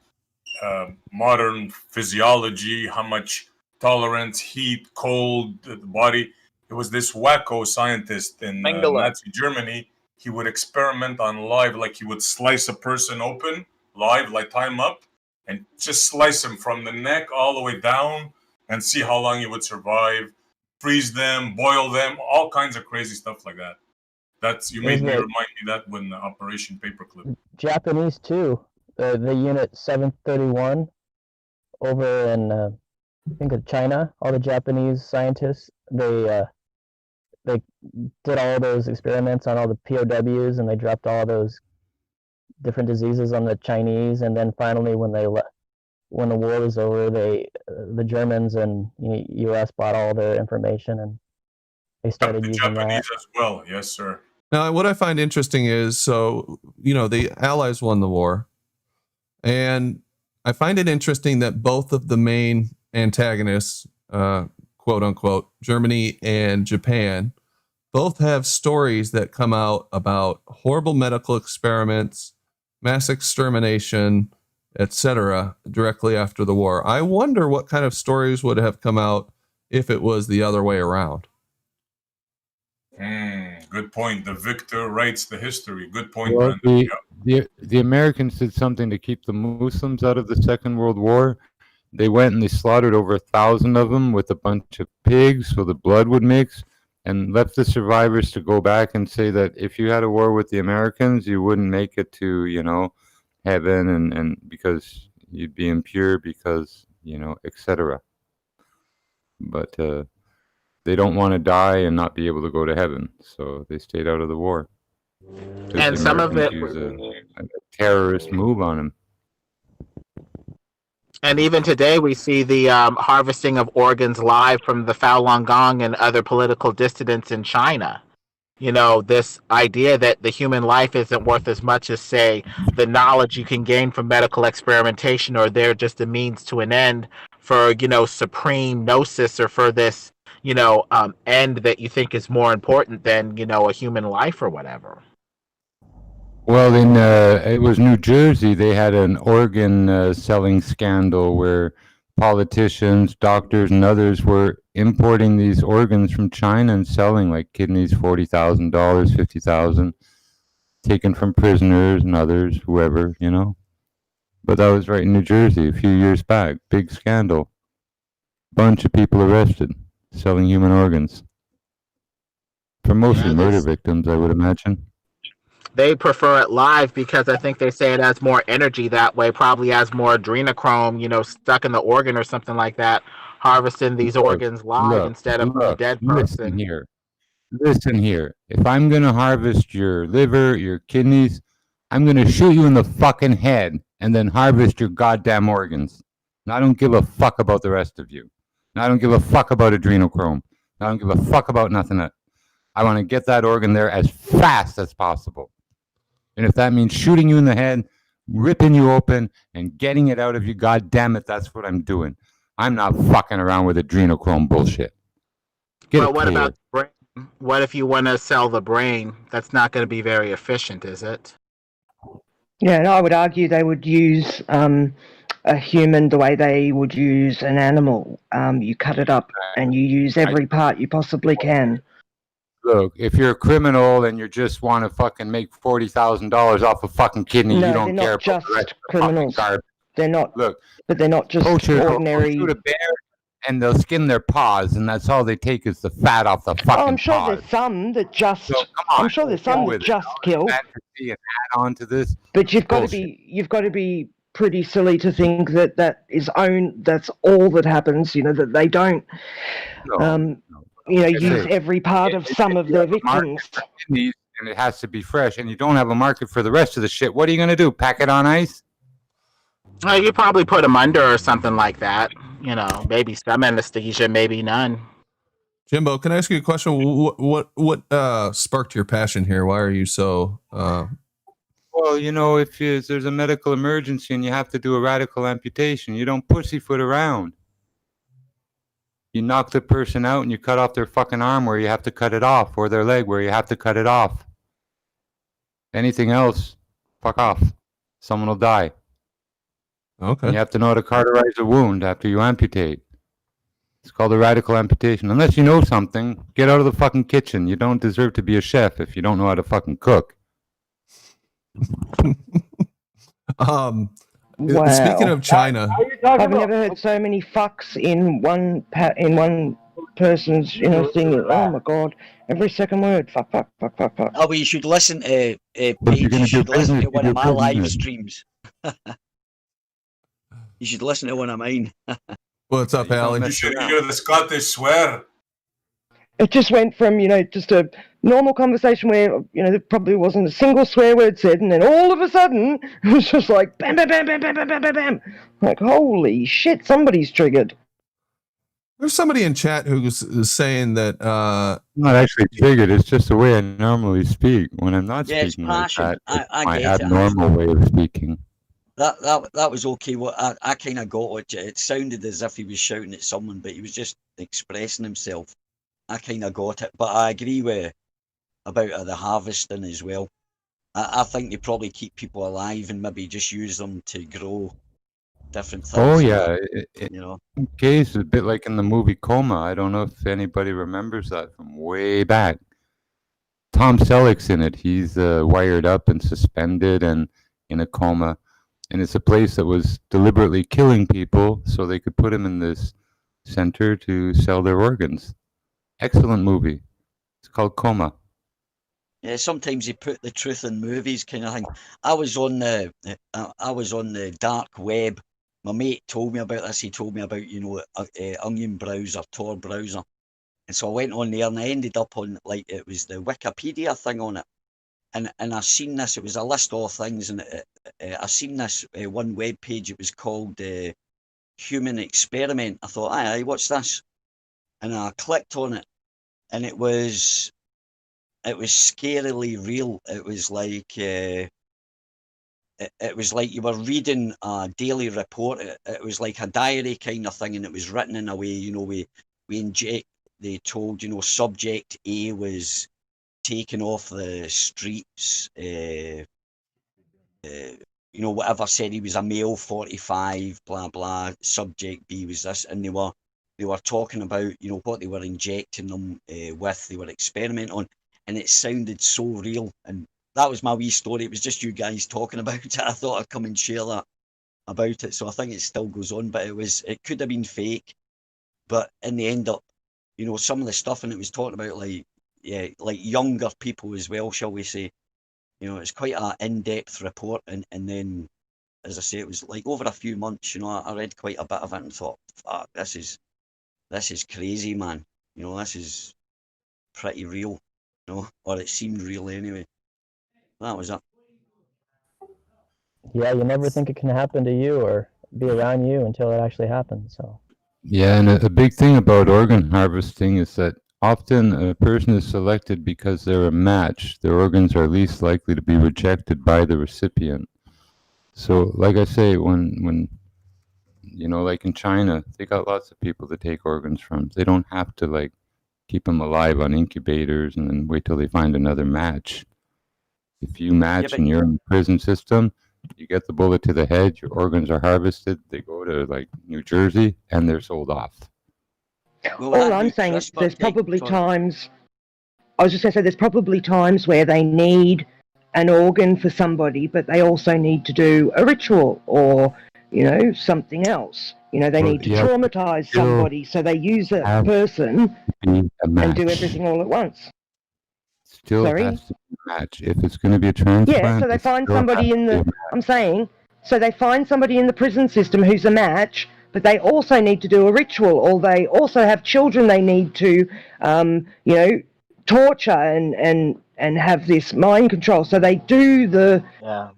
modern physiology, how much tolerance, heat, cold, the body. It was this wacko scientist in Nazi Germany. He would experiment on live, like he would slice a person open live, like tie him up, and just slice him from the neck all the way down and see how long he would survive, freeze them, boil them, all kinds of crazy stuff like that. You made me remind me that when Operation Paperclip. Japanese too. The unit 731 over in I think of China. All the Japanese scientists, they did all those experiments on all the POWs, and they dropped all those different diseases on the Chinese, and then finally when when the war was over, the Germans and U.S. bought all their information and they started The using that. Japanese as well. Yes, sir. Now, what I find interesting is, so, the Allies won the war, and I find it interesting that both of the main antagonists, quote unquote, Germany and Japan, both have stories that come out about horrible medical experiments, mass extermination, etc., directly after the war. I wonder what kind of stories would have come out if it was the other way around. Good point. The victor writes the history. Good point, Well, Brandon. the Americans did something to keep the Muslims out of the Second World War. They went and they slaughtered over 1,000 of them with a bunch of pigs so the blood would mix, and left the survivors to go back and say that if you had a war with the Americans, you wouldn't make it to, heaven, and because you'd be impure because, etc. But they don't want to die and not be able to go to heaven, so they stayed out of the war. And some of it use a terrorist move on them. And even today, we see the harvesting of organs live from the Falun Gong and other political dissidents in China. This idea that the human life isn't worth as much as, say, the knowledge you can gain from medical experimentation, or they're just a means to an end for, supreme gnosis, or for this, end that you think is more important than, a human life or whatever. Well, it was New Jersey. They had an organ selling scandal where politicians, doctors, and others were importing these organs from China and selling, like kidneys, $40,000, $50,000, taken from prisoners and others, whoever, But that was right in New Jersey a few years back. Big scandal. Bunch of people arrested selling human organs. For mostly murder victims, I would imagine. They prefer it live because I think they say it has more energy that way, probably has more adrenochrome, stuck in the organ or something like that, harvesting these organs live instead of the dead person. Listen here. If I'm going to harvest your liver, your kidneys, I'm going to shoot you in the fucking head and then harvest your goddamn organs. And I don't give a fuck about the rest of you. And I don't give a fuck about adrenochrome. I don't give a fuck about nothing. I want to get that organ there as fast as possible. And if that means shooting you in the head, ripping you open, and getting it out of you, God damn it, that's what I'm doing. I'm not fucking around with adrenochrome bullshit. Well, what about the brain? What if you want to sell the brain? That's not going to be very efficient, is it? Yeah, and I would argue they would use a human the way they would use an animal. You cut it up and you use every part you possibly can. Look, if you're a criminal and you just want to fucking make $40,000 off a fucking kidney, you don't care about the rest of the fucking garbage. They're not. Look, but they're not just ordinary. Shoot a bear and they'll skin their paws, and that's all they take is the fat off the fucking paws. I'm sure there's some that just. I'm sure there's some that just kill. And add on to this. But you've got to be pretty silly to think that that's all that happens. That they don't. Use every part of some of their victims. And it has to be fresh, and you don't have a market for the rest of the shit. What are you going to do? Pack it on ice? You probably put them under or something like that. Maybe some anesthesia, maybe none. Jimbo, can I ask you a question? What sparked your passion here? Why are you so? Well, if there's a medical emergency and you have to do a radical amputation, you don't pussyfoot around. You knock the person out and you cut off their fucking arm where you have to cut it off, or their leg where you have to cut it off. Anything else, fuck off. Someone will die. Okay. And you have to know how to cauterize a wound after you amputate. It's called a radical amputation. Unless you know something, get out of the fucking kitchen. You don't deserve to be a chef if you don't know how to fucking cook. Wow. Speaking of China, I've never heard so many fucks in one person's thing. Oh my god! Every second word, fuck. Oh, well, you should listen to you should listen to one of my live streams. You should listen to one of mine. What's up, Alan? You should hear the Scottish swear. It just went from, just a normal conversation where, there probably wasn't a single swear word said, and then all of a sudden, it was just like bam, bam, bam, bam, bam, bam, bam, bam, bam. Like, holy shit, somebody's triggered. There's somebody in chat who's saying that I'm not actually triggered. It's just the way I normally speak. When I'm not Yeah, it's speaking like passion. that, it's I my get it. abnormal way of speaking. That was okay. What I kind of got it. It sounded as if he was shouting at someone, but he was just expressing himself. I kind of got it, but I agree with about the harvesting as well. I think they probably keep people alive and maybe just use them to grow different things. Oh yeah, case is a bit like in the movie Coma. I don't know if anybody remembers that from way back. Tom Selleck's in it. He's wired up and suspended and in a coma, and it's a place that was deliberately killing people so they could put him in this center to sell their organs. Excellent movie. It's called Coma. Yeah, sometimes they put the truth in movies, kind of thing. I was on the dark web. My mate told me about this. He told me about Onion browser, Tor browser, and so I went on there and I ended up on it was the Wikipedia thing on it, and I seen this. It was a list of things, and I seen this one web page. It was called Human Experiment. I thought, aye, what's this? And I clicked on it, and it was scarily real. It was like you were reading a daily report. It was like a diary kind of thing, and it was written in a way, they told, subject A was taken off the streets, whatever, said he was a male, 45, blah blah. Subject B was this, and they were talking about what they were injecting them with. They were experimenting on, and it sounded so real. And that was my wee story. It was just you guys talking about it. I thought I'd come and share that about it. So I think it still goes on, but it could have been fake. But in the end up, some of the stuff, and it was talking about like younger people as well, shall we say. It's quite an in-depth report, and then, as I say, it was like over a few months. I read quite a bit of it and thought, fuck, this is crazy, man. This is pretty real, or it seemed real anyway. That was it. Yeah, you never think it can happen to you or be around you until it actually happens. So. Yeah, and a big thing about organ harvesting is that often a person is selected because they're a match. Their organs are least likely to be rejected by the recipient. So, like I say, when like in China, they got lots of people to take organs from. They don't have to keep them alive on incubators and then wait till they find another match. If you match and you're in the prison system, you get the bullet to the head, your organs are harvested, they go to New Jersey, and they're sold off. All I'm saying is there's probably times, I was just going to say, there's probably times where they need an organ for somebody, but they also need to do a ritual or, something else. They need to traumatize somebody, so they use a person and do everything all at once. Still has to be a match. If it's going to be a transplant, yeah, so they find somebody they find somebody in the prison system who's a match, but they also need to do a ritual, or they also have children they need to, torture and have this mind control. So they do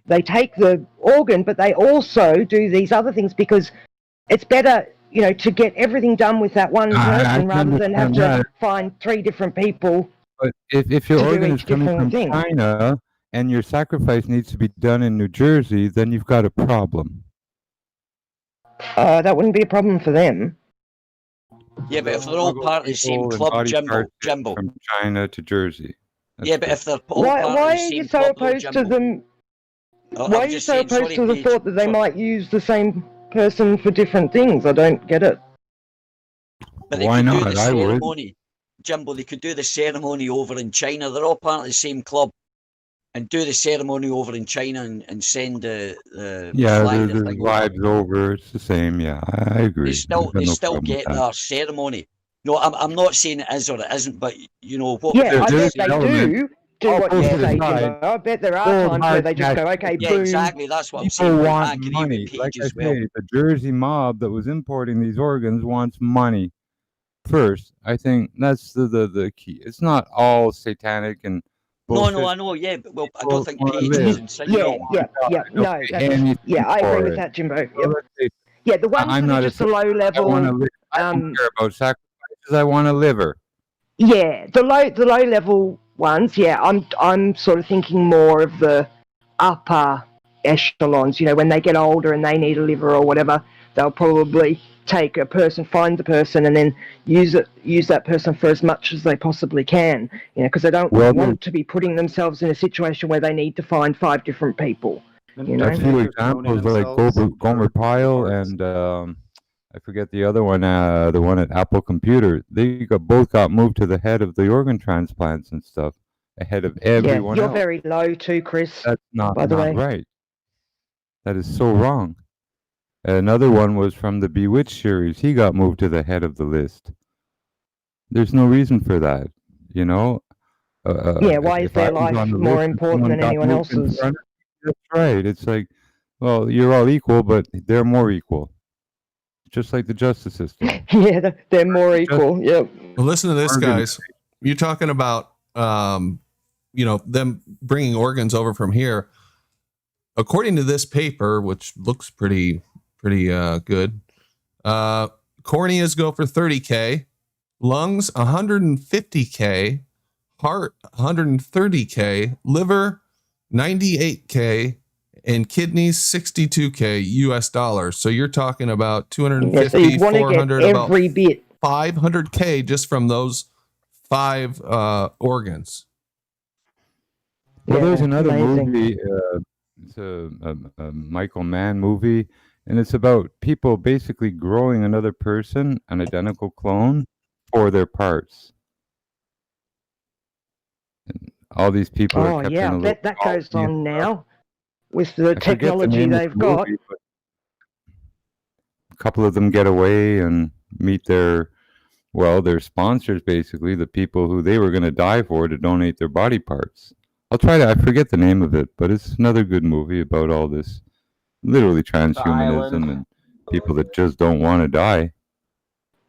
they take the organ, but they also do these other things because it's better, to get everything done with that one person rather than have to find 3 different people. But if your organ is coming from China and your sacrifice needs to be done in New Jersey, then you've got a problem. That wouldn't be a problem for them. Yeah, but if they're all part of the same club, Jimbo. From China to Jersey. Yeah, but if they're all part of the same club, why are you so opposed to them? Why are you so opposed to the thought that they might use the same person for different things? I don't get it. But why not? I would. Jimbo, they could do the ceremony over in China. They're all part of the same club, and do the ceremony over in China and send the the vibes over. It's the same. Yeah, I agree. They still get their ceremony. No, I'm not saying it is or it isn't, but what? Yeah, I bet they do what you say, Jimbo. I bet there are times where they just go, okay, yeah, boom. exactly. That's what I'm saying. People want money. Like I say, the Jersey mob that was importing these organs wants money. first. I think that's the key. It's not all satanic and bullshit. No, I know, yeah, but well, I People don't think wanna Paige live. is Yeah, insinuating. yeah, yeah. They'll No, pay that's anything yeah. I agree for with it. that, Jimbo. So Yep. let's say, Yeah, the ones I'm that not are a just the low I level. want to live. I don't care about sacrifices. I want a liver. Yeah, the low level ones. Yeah, I'm sort of thinking more of the upper echelons. You know, when they get older and they need a liver or whatever, they'll probably take a person, find the person, and then use that person for as much as they possibly can. You know, because they don't want to be putting themselves in a situation where they need to find 5 different people. You know, A few examples like Gomer Pyle and I forget the other one, the one at Apple Computer. They both got moved to the head of the organ transplants and stuff, ahead of everyone you're else. very low too, Chris. That's not by the way. right. That is so wrong. Another one was from the Bewitched series. He got moved to the head of the list. There's no reason for that, you know. Yeah, why is their life more important than anyone else's? That's right. It's like, well, you're all equal, but they're more equal. Just like the justice system. Yeah, they're more equal. Yep. Well, listen to this, guys. You're talking about, you know, them bringing organs over from here. According to this paper, which looks pretty good, corneas go for $30K, lungs $150K, heart $130K, liver $98K, and kidneys $62K US dollars. So you're talking about 250, so you want to 400, get about every bit. 500K just from those 5 organs. Well, there's Yeah, another amazing. movie. It's a Michael Mann movie, and it's about people basically growing another person, an identical clone, for their parts. And all these people are Oh kept in yeah, a little that goes colony and on stuff. now with the I forget the technology name of they've the got. movie, but a couple of them get away and meet their sponsors, basically the people who they were going to die for to donate their body parts. I forget the name of it, but it's another good movie about all this, literally transhumanism and people that just don't want to die.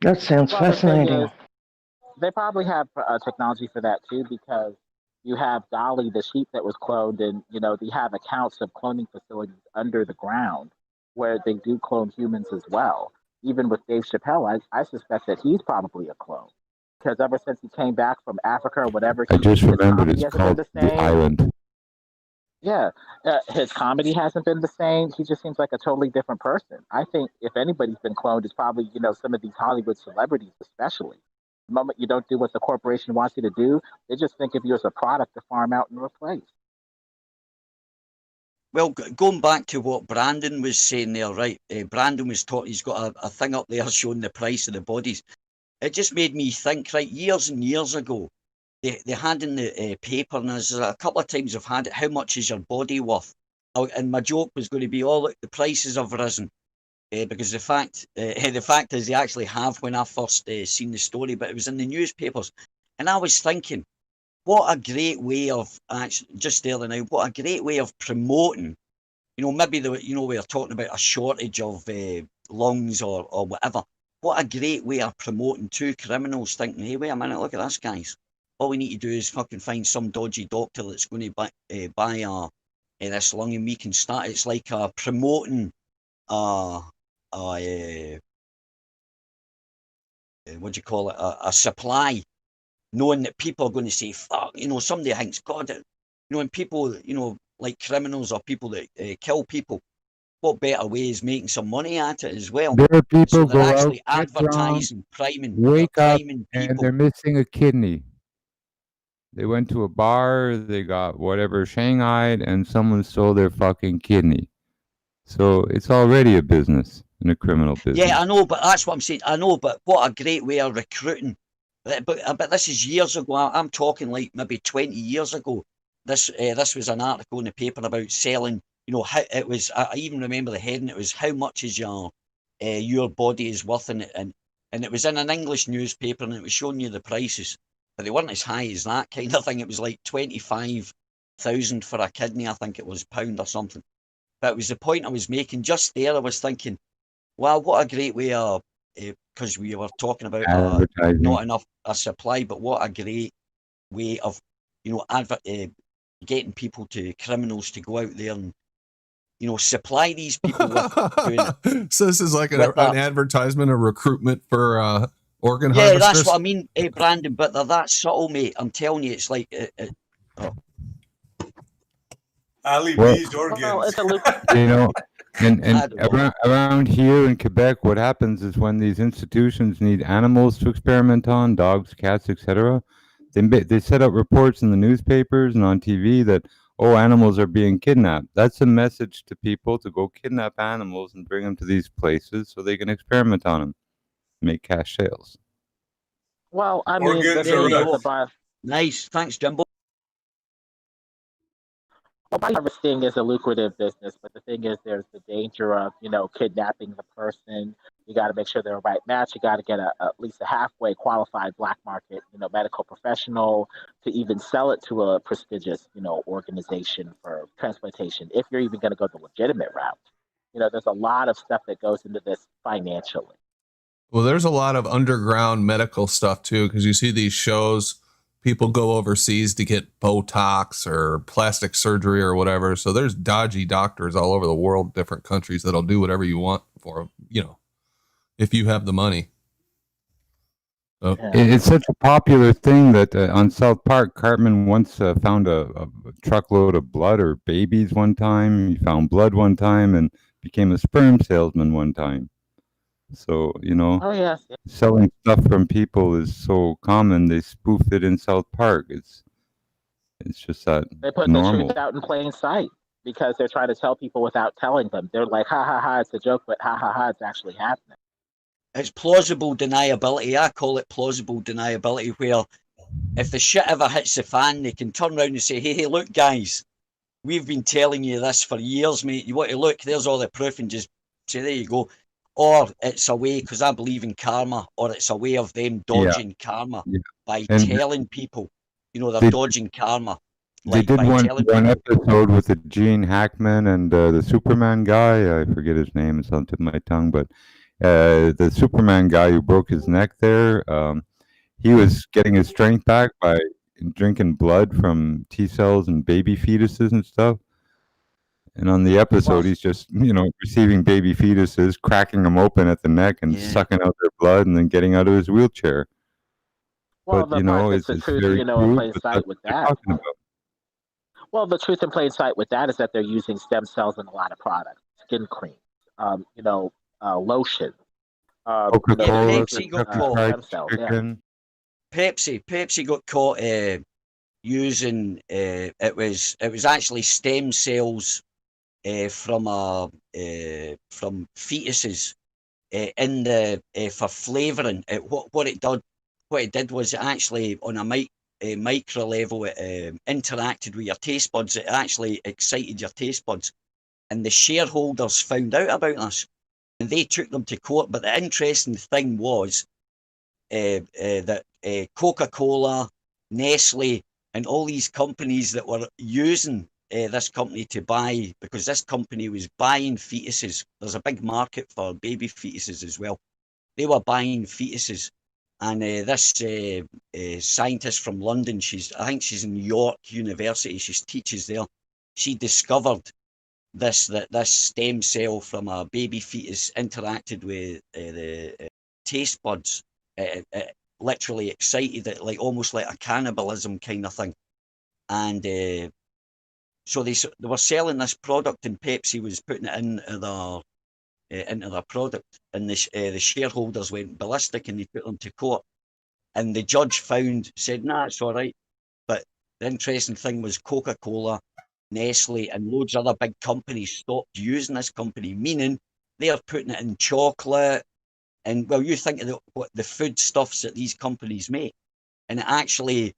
That sounds Well, the thing fascinating. is, they probably have technology for that too, because you have Dolly, the sheep that was cloned, and you know they have accounts of cloning facilities under the ground where they do clone humans as well. Even with Dave Chappelle, I suspect that he's probably a clone, because ever since he came back from Africa or whatever, I just his remembered comedy it's hasn't been called the The same. Island. Yeah, his comedy hasn't been the same. He just seems like a totally different person. I think if anybody's been cloned, it's probably some of these Hollywood celebrities, especially. The moment you don't do what the corporation wants you to do, they just think of you as a product to farm out and replace. Well, going back to what Brandon was saying there, right? Brandon was talking. He's got a thing up there showing the price of the bodies. It just made me think. Right, years and years ago, they had in the paper, and there's a couple of times I've had it. How much is your body worth? And my joke was going to be, oh look, the prices have risen. Because the fact is they actually have when I first seen the story, but it was in the newspapers, and I was thinking, what a great way of actually just there now. What a great way of promoting. Maybe we are talking about a shortage of lungs or whatever. What a great way of promoting two criminals, thinking, hey, wait a minute, look at this, guys. All we need to do is fucking find some dodgy doctor that's going to buy this lung, and we can start. It's like promoting what do you call it? A supply, knowing that people are going to say, fuck, somebody thinks, God, and people, like criminals or people that kill people, what better way is making some money at it as well? There are people So go they're out, actually get drunk, advertising, priming wake up, people. and they're missing a kidney. They went to a bar, they got whatever shanghaied, and someone stole their fucking kidney. So it's already a business, and a criminal business. Yeah, I know, but that's what I'm saying. I know, but what a great way of recruiting. But this is years ago. I'm talking like maybe 20 years ago. This was an article in the paper about selling. How it was. I even remember the heading. It was how much is your body is worth, and it was in an English newspaper, and it was showing you the prices, but they weren't as high as that kind of thing. It was like 25,000 for a kidney, I think it was, pound or something. But it was the point I was making just there. I was thinking, wow, what a great way of because we were talking about Advertising. not enough a supply. But what a great way of, you know, getting people criminals to go out there and, you know, supply these people with doing it. So this is like an With advertisement, a recruitment for organ Yeah, harvesters. that's what I mean, Brandon. But they're that subtle, mate. I'm telling you, it's like Ali Well- B's organs. Well, it's a You know, and I don't know. around here in Quebec, what happens is when these institutions need animals to experiment on, dogs, cats, etc., they set up reports in the newspapers and on TV that, oh, animals are being kidnapped. That's a message to people to go kidnap animals and bring them to these places so they can experiment on them, make cash sales. well, I mean, Organs the are thing is rough. about Nice, thanks, Jimbo. body harvesting is a lucrative business, but the thing is, there's the danger of, you know, kidnapping the person. You got to make sure they're a right match. You got to get at least a halfway qualified black market, you know, medical professional to even sell it to a prestigious, you know, organization for transplantation. If you're even going to go the legitimate route, you know, there's a lot of stuff that goes into this financially. Well, there's a lot of underground medical stuff too, because you see these shows, people go overseas to get Botox or plastic surgery or whatever. So there's dodgy doctors all over the world, different countries, that'll do whatever you want for, you know, if you have the money. So, It's such a popular thing that on South Park, Cartman once found a truckload of blood or babies one time. He found blood one time and became a sperm salesman one time. So, you know, Oh, yes. selling stuff from people is so common. They spoof it in South Park. It's just that They put normal. the truth out in plain sight because they're trying to tell people without telling them. They're like, ha, ha, ha, it's a joke, but ha, ha, ha, it's actually happening. It's plausible deniability. I call it plausible deniability, where if the shit ever hits the fan, they can turn around and say, hey, look, guys, we've been telling you this for years, mate. You want to look, there's all the proof, and just say, there you go. Or it's a way, because I believe in karma, or it's a way of them dodging karma by And- telling people, you know, they're They- dodging karma. They Like did by one telling people, episode with the Gene Hackman and the Superman guy. I forget his name; it's on the tip of my tongue. But the Superman guy who broke his neck there, he was getting his strength back by drinking blood from T cells and baby fetuses and stuff. And on the episode, he's just, you know, receiving baby fetuses, cracking them open at the neck and Yeah. sucking out their blood, and then getting out of his wheelchair. Well, But the you know, part it's that's the truth, very you know, in true. plain But sight that's with what they're that. talking about. Well, the truth in plain sight with that is that they're using stem cells in a lot of products, skin creams, you know, lotion. Coca-Cola, Yeah, Pepsi got Kentucky caught. Fried Stem cells, yeah. Chicken. Pepsi got caught using it was actually stem cells from fetuses in the for flavoring. What it did was it actually on a micro level it interacted with your taste buds. It actually excited your taste buds, and the shareholders found out about this, and they took them to court. But the interesting thing was that Coca-Cola, Nestle, and all these companies that were using this company to buy, because this company was buying fetuses. There's a big market for baby fetuses as well. They were buying fetuses, and this scientist from London, I think she's in York University, she teaches there. She discovered that this stem cell from a baby fetus interacted with the taste buds. It literally excited it, like almost like a cannibalism kind of thing. And so they were selling this product, and Pepsi was putting it into their product, and the shareholders went ballistic, and they took them to court. And the judge said, nah, it's all right. But the interesting thing was Coca-Cola, Nestle, and loads of other big companies stopped using this company, meaning they're putting it in chocolate. And well, you think of what the foodstuffs that these companies make, and it actually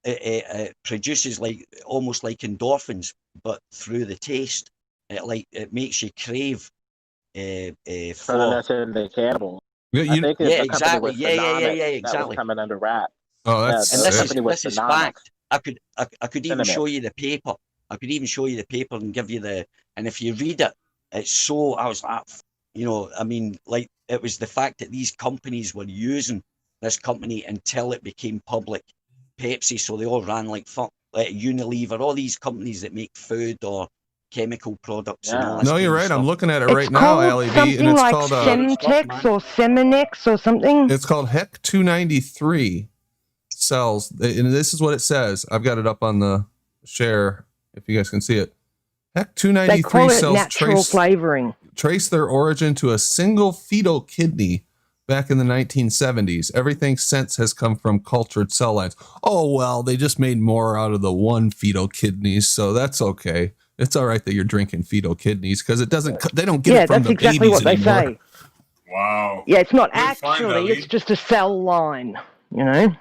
it produces almost like endorphins, but through the taste. It makes you crave So for. that's in the cannibal. Yeah, I think yeah, the exactly. company was Yeah, Phenomics exactly. that was coming under wraps. oh, Yeah, that's And the this company was is Phenomics. fact. I could even Cinnamon. show you the paper. I could even show you the paper and give you and if you read it, it's so, I was like, you know, I mean, like it was the fact that these companies were using this company until it became public. Pepsi, so they all ran like fuck, like Unilever, all these companies that make food or chemical products and all this. No, you're kind of right. I'm stuff. looking at it It's right now, called Ali B, something and it's like called Semtex or Seminex or something. it's called HEC 293 cells, and this is what it says. I've got it up on the share if you guys can see it. HEC They 293 call it cells natural flavoring. trace their origin to a single fetal kidney back in the 1970s. Everything since has come from cultured cell lines. Oh, well, they just made more out of the one fetal kidneys, so that's okay. It's all right that you're drinking fetal kidneys because it doesn't. They don't get it from that's the exactly babies what they anymore. say. Wow. Yeah, it's not Good find, actually. Ali. It's just a cell line. You know,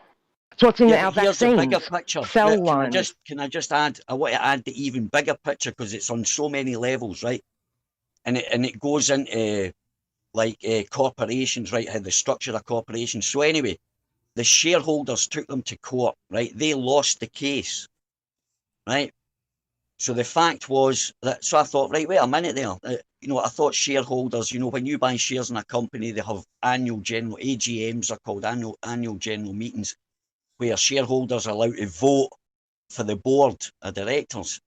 it's what's in our but here's the bigger vaccines. picture. Cell Can I lines. just add? I want to add the even bigger picture because it's on so many levels, right? And it goes into like corporations, right? How the structure of corporations. So anyway, the shareholders took them to court, right? They lost the case, right? So the fact was that, so I thought, right, wait a minute there. I thought shareholders, when you buy shares in a company, they have annual general, AGMs are called annual general meetings, where shareholders are allowed to vote for the board of directors.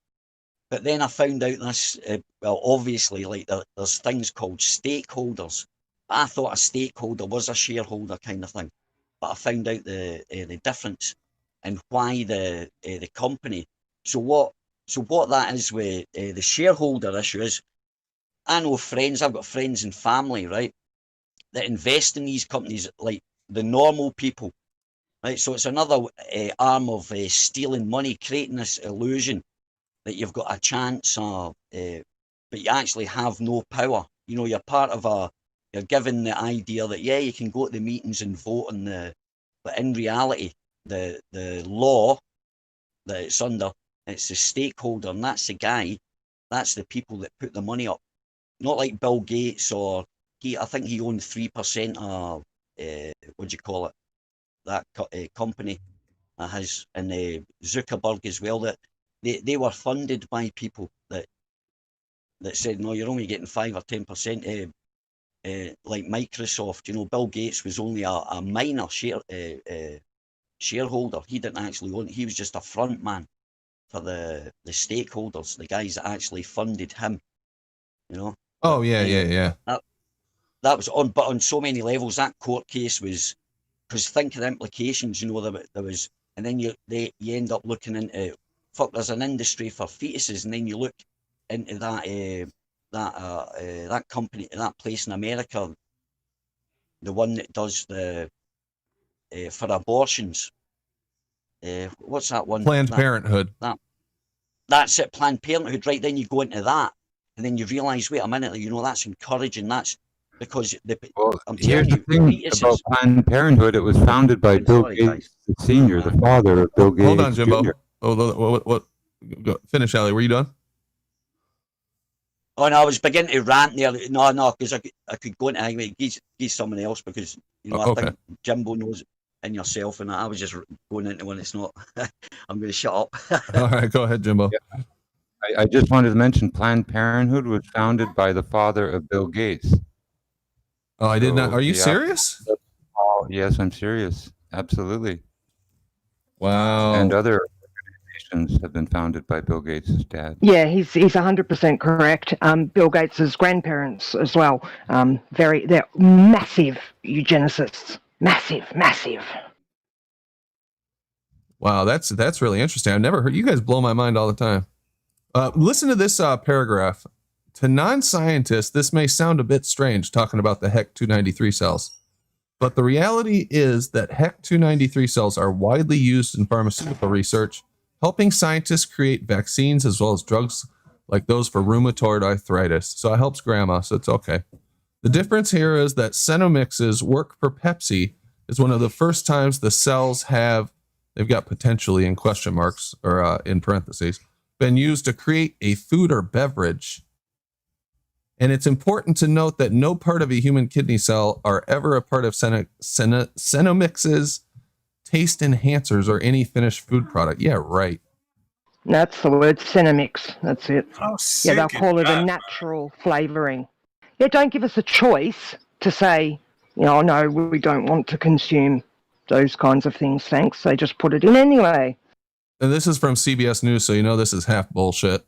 But then I found out this, obviously, like there's things called stakeholders. I thought a stakeholder was a shareholder kind of thing. But I found out the difference and why the company. So what that is with the shareholder issue is, I know I've got friends and family, right, that invest in these companies like the normal people, right? So it's another arm of stealing money, creating this illusion that you've got a chance of, but you actually have no power. You're part of you're given the idea that, yeah, you can go to the meetings and vote on but in reality, the law that it's under, it's the stakeholder, and that's the people that put the money up. Not like Bill Gates I think he owned 3% of, what do you call it, that company has, and Zuckerberg as well, that they were funded by people that said, no, you're only getting 5 or 10%, like Microsoft. Bill Gates was only a minor shareholder. He didn't actually own it. He was just a front man for the stakeholders, the guys that actually funded him. Oh, yeah. That was but on so many levels. That court case was, because think of the implications. There was, and then you end up looking into, there's an industry for fetuses, and then you look into that company, that place in America, the one that does the for abortions. What's that one? Planned Parenthood. That's it, Planned Parenthood, right? Then you go into that, and then you realise, wait a minute, that's encouraging. That's because I'm Here's telling the you, thing about Planned Parenthood. It was founded by Bill Gates Sr., the father of Bill Gates. Hold on, Jimbo. Jr. Oh, what? Go, finish, Ali. Were you done? Oh, no, I was beginning to rant there. No, because I could go into anyway, give someone else, because I think Jimbo knows it, and yourself, and I was just going into when it's not. I'm going to shut up. All right, go ahead, Jimbo. Yeah. I just wanted to mention Planned Parenthood was founded by the father of Bill Gates. Oh, I did not. Are you serious? Oh, yes, I'm serious. Absolutely. Wow. And other organizations have been founded by Bill Gates' dad. Yeah, he's 100% correct. Bill Gates' grandparents as well. They're massive eugenicists. Massive. Wow, that's really interesting. I've never heard. You guys blow my mind all the time. Listen to this paragraph. To non-scientists, this may sound a bit strange talking about the HEC 293 cells, but the reality is that HEC 293 cells are widely used in pharmaceutical research, helping scientists create vaccines as well as drugs like those for rheumatoid arthritis. So it helps grandma, so it's okay. The difference here is that Cenomix's work for Pepsi is one of the first times the cells they've got potentially in question marks or in parentheses, been used to create a food or beverage. And it's important to note that no part of a human kidney cell are ever a part of Cenomix's taste enhancers or any finished food product. Yeah, right. That's the word, Cenomix. That's it. How sick Yeah, they'll call is it a that? natural flavoring. Yeah, don't give us a choice. to say, oh no, we don't want to consume those kinds of things, thanks. They just put it in anyway. And this is from CBS News, so you know this is half bullshit.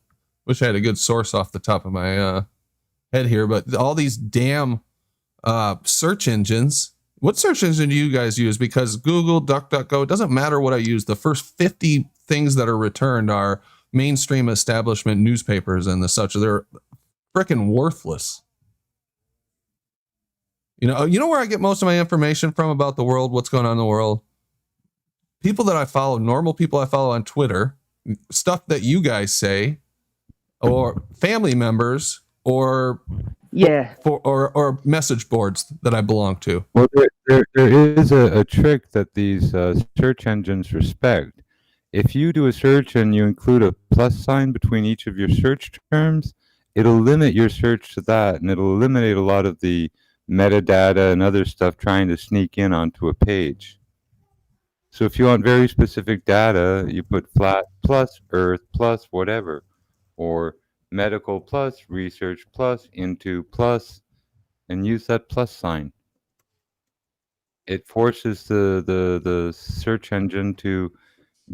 Wish I had a good source off the top of my head here, but all these damn search engines. What search engine do you guys use? Because Google, DuckDuckGo, it doesn't matter what I use. The first 50 things that are returned are mainstream establishment newspapers and the such. They're freaking worthless. You know where I get most of my information from about the world, what's going on in the world? People that I follow, normal people I follow on Twitter, stuff that you guys say, or family members, or or message boards that I belong to. Well, there is a trick that these search engines respect. If you do a search and you include a plus sign between each of your search terms, it'll limit your search to that, and it'll eliminate a lot of the metadata and other stuff trying to sneak in onto a page. So if you want very specific data, you put flat plus earth plus whatever, or medical plus research plus into plus, and use that plus sign. It forces the search engine to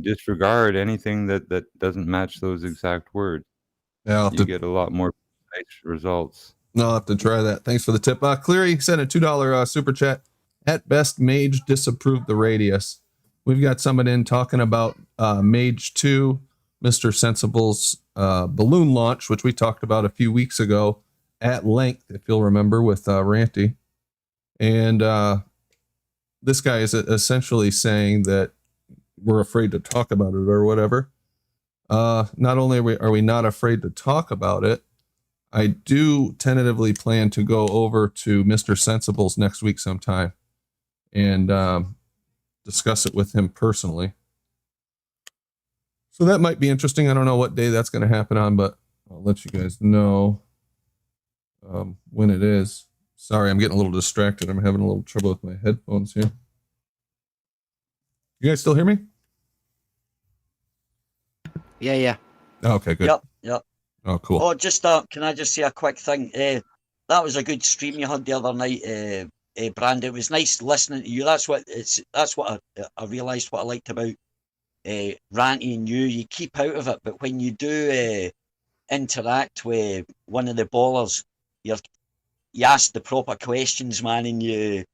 disregard anything that doesn't match those exact words. Yeah, you get a lot more precise results. No, I'll have to try that. Thanks for the tip. Cleary sent a $2 super chat. At best, Mage disapproved the radius. We've got someone in talking about Mage 2, Mr. Sensible's balloon launch, which we talked about a few weeks ago at length, if you'll remember, with Ranty. And this guy is essentially saying that we're afraid to talk about it or whatever. Not only are we not afraid to talk about it, I do tentatively plan to go over to Mr. Sensible's next week sometime and discuss it with him personally. So that might be interesting. I don't know what day that's going to happen on, but I'll let you guys know when it is. Sorry, I'm getting a little distracted. I'm having a little trouble with my headphones here. You guys still hear me? Yeah. Okay, good. Yep. Oh, cool. Oh, just can I just say a quick thing? That was a good stream you had the other night, Brandon. It was nice listening to you. That's what I realised what I liked about Ranty and you. You keep out of it, but when you do interact with one of the ballers, you ask the proper questions, man, and you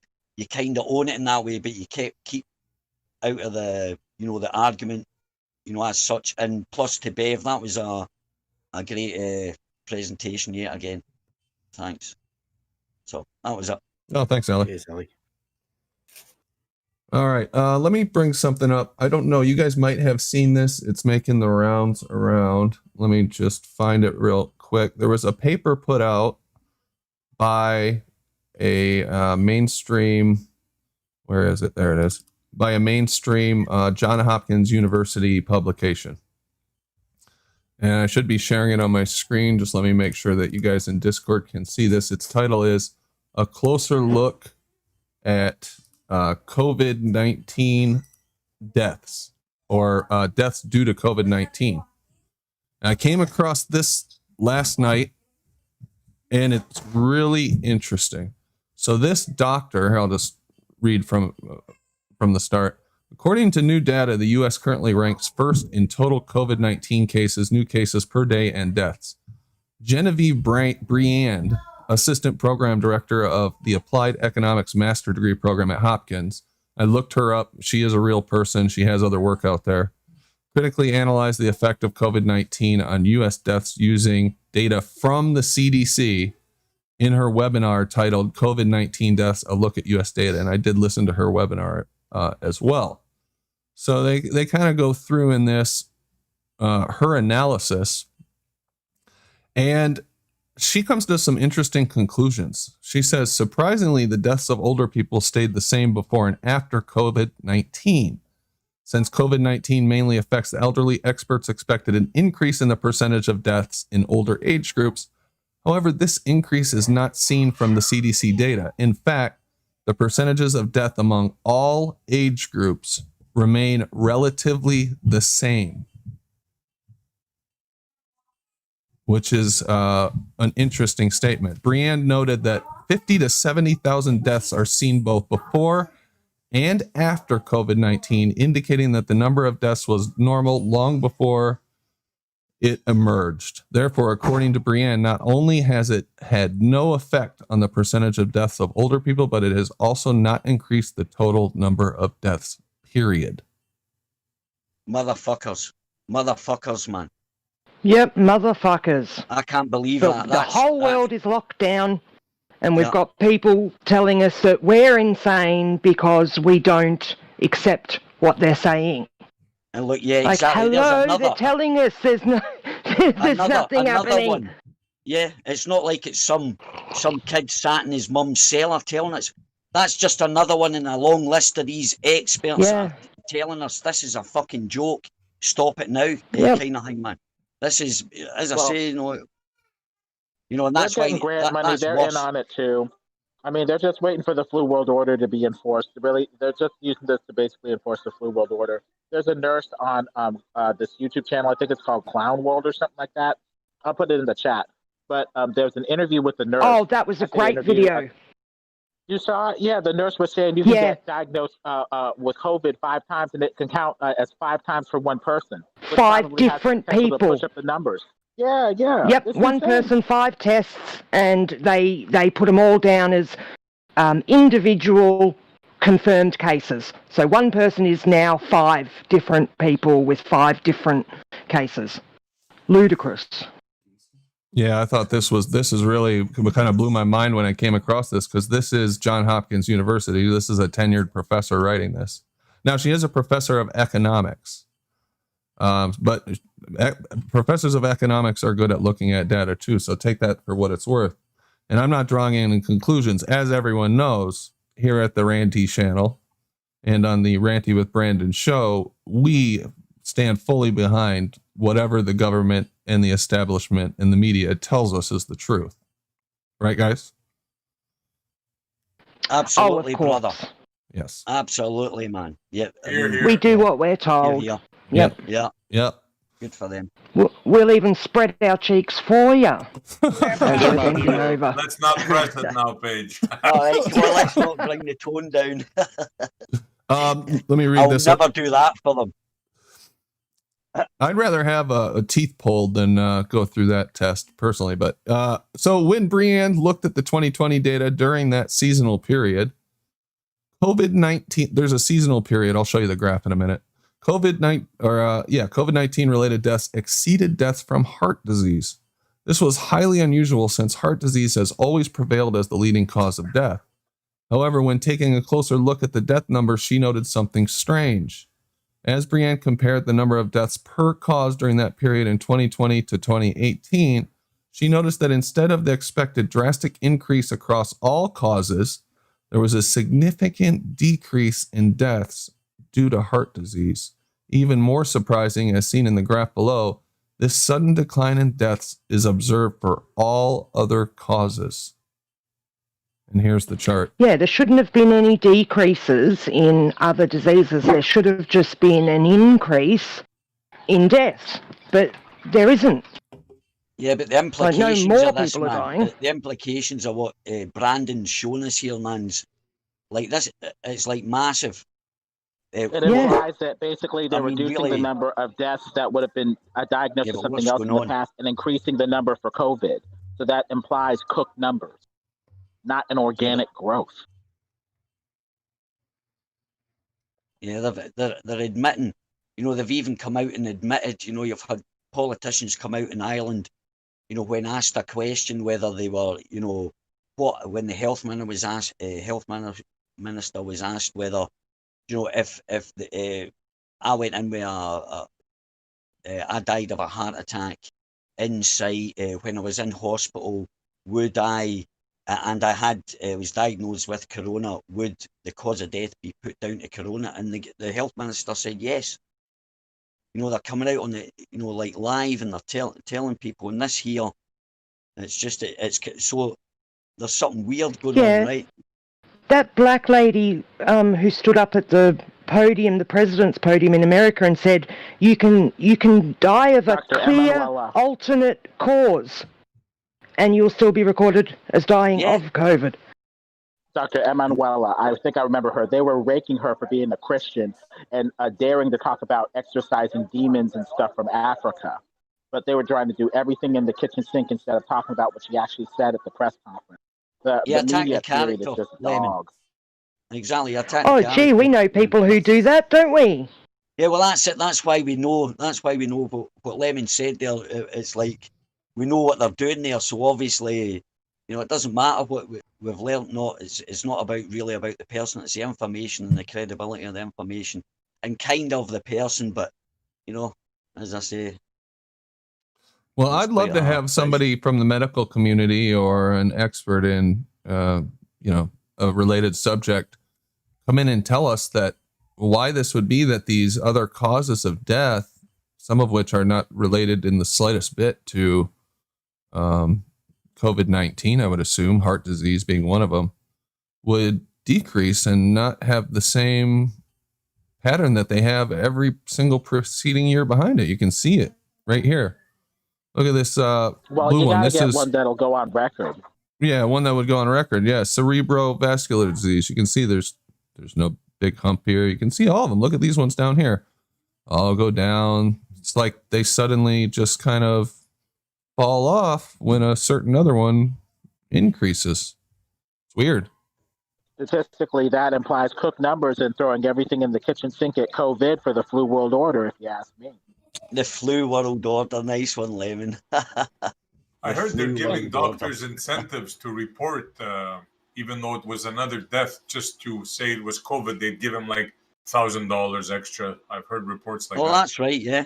kind of own it in that way. But you keep out of the the argument, as such. And plus to Bev, that was a great presentation yet again. Thanks. So that was it. Oh, thanks, Ali. Cheers, Ali. All right. Let me bring something up. I don't know. You guys might have seen this. It's making the rounds around. Let me just find it real quick. There was a paper put out by a mainstream. Where is it? There it is. By a mainstream Johns Hopkins University publication. And I should be sharing it on my screen. Just let me make sure that you guys in Discord can see this. Its title is A Closer Look at COVID-19 Deaths, or Deaths Due to COVID-19. I came across this last night, and it's really interesting. So this doctor, I'll just read from the start. According to new data, the U.S. currently ranks first in total COVID-19 cases, new cases per day, and deaths. Genevieve Briand, Assistant Program Director of the Applied Economics Master Degree Program at Hopkins. I looked her up. She is a real person. She has other work out there. Critically analyzed the effect of COVID-19 on U.S. deaths using data from the CDC in her webinar titled COVID-19 Deaths, A Look at U.S. Data. And I did listen to her webinar as well. So they kind of go through in this, her analysis, and she comes to some interesting conclusions. She says, surprisingly, the deaths of older people stayed the same before and after COVID-19. Since COVID-19 mainly affects the elderly, experts expected an increase in the percentage of deaths in older age groups. However, this increase is not seen from the CDC data. In fact, the percentages of death among all age groups remain relatively the same, which is an interesting statement. Briand noted that 50 to 70,000 deaths are seen both before and after COVID-19, indicating that the number of deaths was normal long before it emerged. Therefore, according to Brienne, not only has it had no effect on the percentage of deaths of older people, but it has also not increased the total number of deaths, period. Motherfuckers, man. Yep, motherfuckers. I can't believe The, that. the whole world is locked down, and we've Yeah. got people telling us that we're insane because we don't accept what they're saying. And look, yeah, Like, exactly. There's hello, another, they're telling us there's nothing happening. one. Yeah, it's not like it's some kid sat in his mum's cellar telling us. That's just another one in a long list of these experts that are telling us this is a fucking joke. Stop it now, kind of thing, man. This is, as I say, you know, and that's they're why getting grant money. that's They're worse. in on it too. I mean, they're just waiting for the flu world order to be enforced. Really, they're just using this to basically enforce the flu world order. There's a nurse on this YouTube channel. I think it's called Clown World or something like that. I'll put it in the chat. But there's an interview with the nurse. Oh, that was a great video. You saw it? Yeah, the nurse was saying you can get diagnosed with COVID 5 times, and it can count as 5 times for one person. 5 different people. To push up the numbers. Yeah. Yep, It's one insane. person, 5 tests, and they put them all down as individual confirmed cases. So one person is now 5 different people with 5 different cases. Ludicrous. Yeah, I thought this is really kind of blew my mind when I came across this, because this is Johns Hopkins University. This is a tenured professor writing this. Now, she is a professor of economics, but professors of economics are good at looking at data too. So take that for what it's worth. And I'm not drawing any conclusions, as everyone knows here at the Ranty channel and on the Ranty with Brandon show. We stand fully behind whatever the government and the establishment and the media tells us is the truth. Right, guys? Absolutely, brother. Yes. Absolutely, man. Yep. We do what we're told. Yep. Yep. Good for them. We'll even spread our cheeks for you. Let's not press it now, Paige. All right, well, let's not bring the tone down. Let me read I'll this. never do that for them. I'd rather have a teeth pulled than go through that test personally. But so when Brienne looked at the 2020 data during that seasonal period, COVID-19, there's a seasonal period. I'll show you the graph in a minute. COVID-19 related deaths exceeded deaths from heart disease. This was highly unusual since heart disease has always prevailed as the leading cause of death. However, when taking a closer look at the death numbers, she noted something strange. As Brienne compared the number of deaths per cause during that period in 2020 to 2018, she noticed that instead of the expected drastic increase across all causes, there was a significant decrease in deaths due to heart disease. Even more surprising, as seen in the graph below, this sudden decline in deaths is observed for all other causes. And here's the chart. Yeah, there shouldn't have been any decreases in other diseases. There should have just been an increase in deaths, but there isn't. Yeah, but the implications more of this, people are man, dying. the implications of what Brandon's shown us here, man's like this. It's like massive. It implies that basically they're reducing the number of deaths that would have been diagnosed with something else in the past and increasing the number for COVID. So that implies cooked numbers, not an organic growth. Yeah, they're admitting, they've even come out and admitted, you've had politicians come out in Ireland, when asked a question whether they were, when the health minister was asked, whether, if I went in with I died of a heart attack inside when I was in hospital, would I, and I was diagnosed with corona, would the cause of death be put down to corona? And the health minister said yes. They're coming out on the, like live, and they're telling people, and this here, it's just, it's so, there's something weird going on, right? That black lady who stood up at the podium, the president's podium in America, and said, you can die of a clear alternate cause. and you'll still be recorded as dying Yeah. of COVID. Dr. Emanuela, I think I remember her. They were raking her for being a Christian and daring to talk about exorcising demons and stuff from Africa. But they were trying to do everything in the kitchen sink instead of talking about what she actually said at the press conference. The attack media the period is character, just Lemon. dogs. Exactly, attack Oh, the gee, character. we know people who do that, don't we? Yeah, well, that's it. That's why we know. That's why we know what Lemon said there. It's like we know what they're doing there. So obviously, you know, it doesn't matter what we've learned. Not it's not really about the person. It's the information and the credibility of the information and kind of the person. But you know, as I say, Well, it's I'd love quite to a- have somebody from the medical community or an expert in, a related subject come in and tell us that why this would be that these other causes of death, some of which are not related in the slightest bit to COVID-19, I would assume, heart disease being one of them, would decrease and not have the same pattern that they have every single preceding year behind it. You can see it right here. Look at this Well, blue you one. gotta This get is one that'll go on record. yeah, one that would go on record. Yeah, cerebrovascular disease. You can see there's no big hump here. You can see all of them. Look at these ones down here. All go down. It's like they suddenly just kind of fall off when a certain other one increases. It's weird. Statistically, that implies cook numbers and throwing everything in the kitchen sink at COVID for the flu world order, if you ask me. the flu world order. Nice one, Lemon. I heard they're flu giving world order. doctors incentives to report, even though it was another death, just to say it was COVID. They'd give them like $1,000 extra. I've heard reports like Oh, that. that's right. Yeah.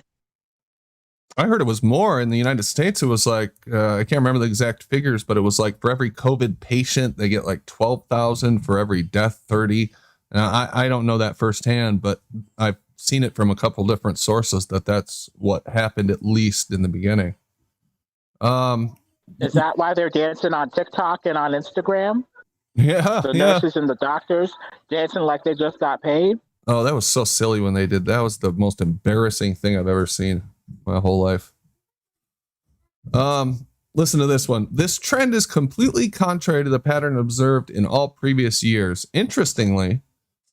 I heard it was more in the United States. It was like I can't remember the exact figures, but it was like for every COVID patient, they get like 12,000. For every death, 30. Now, I don't know that firsthand, but I've seen it from a couple different sources that that's what happened, at least in the beginning. Is that why they're dancing on TikTok and on Instagram? Yeah, The yeah. nurses and the doctors dancing like they just got paid? Oh, that was so silly when they did that. Was the most embarrassing thing I've ever seen my whole life. Listen to this one. This trend is completely contrary to the pattern observed in all previous years. Interestingly,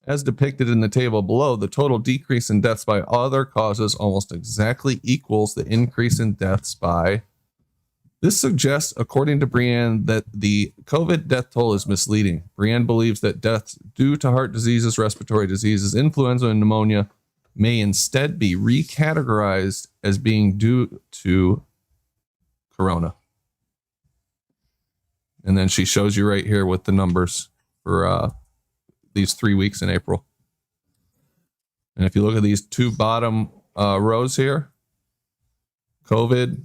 as depicted in the table below, the total decrease in deaths by other causes almost exactly equals the increase in deaths by. This suggests, according to Brienne, that the COVID death toll is misleading. Brienne believes that deaths due to heart diseases, respiratory diseases, influenza, and pneumonia may instead be recategorized as being due to corona. And then she shows you right here with the numbers for these 3 weeks in April. And if you look at these two bottom rows here, COVID,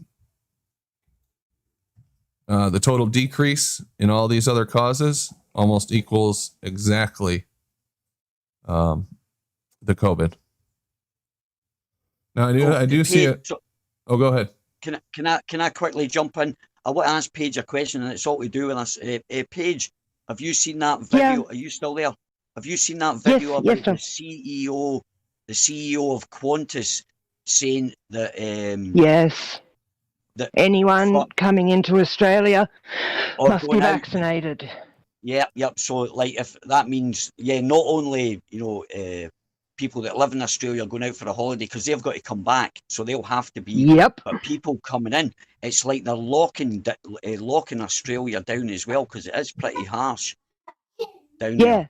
the total decrease in all these other causes almost equals exactly the COVID. Now I do see it. So, Oh, go ahead. Can I quickly jump in? I want to ask Paige a question, and it's all to do with us. Paige, have you seen that video? Yeah. Are you still there? Have you seen that video Yes, about sir. the CEO of Qantas saying that Yes. that Anyone Fuck. coming into Australia or must be going out? vaccinated. Yep. So, like, if that means, not only people that live in Australia are going out for a holiday because they've got to come back, so they'll have to be. Yep. But people coming in, it's like they're locking Australia down as well because it is pretty harsh down there. Yeah.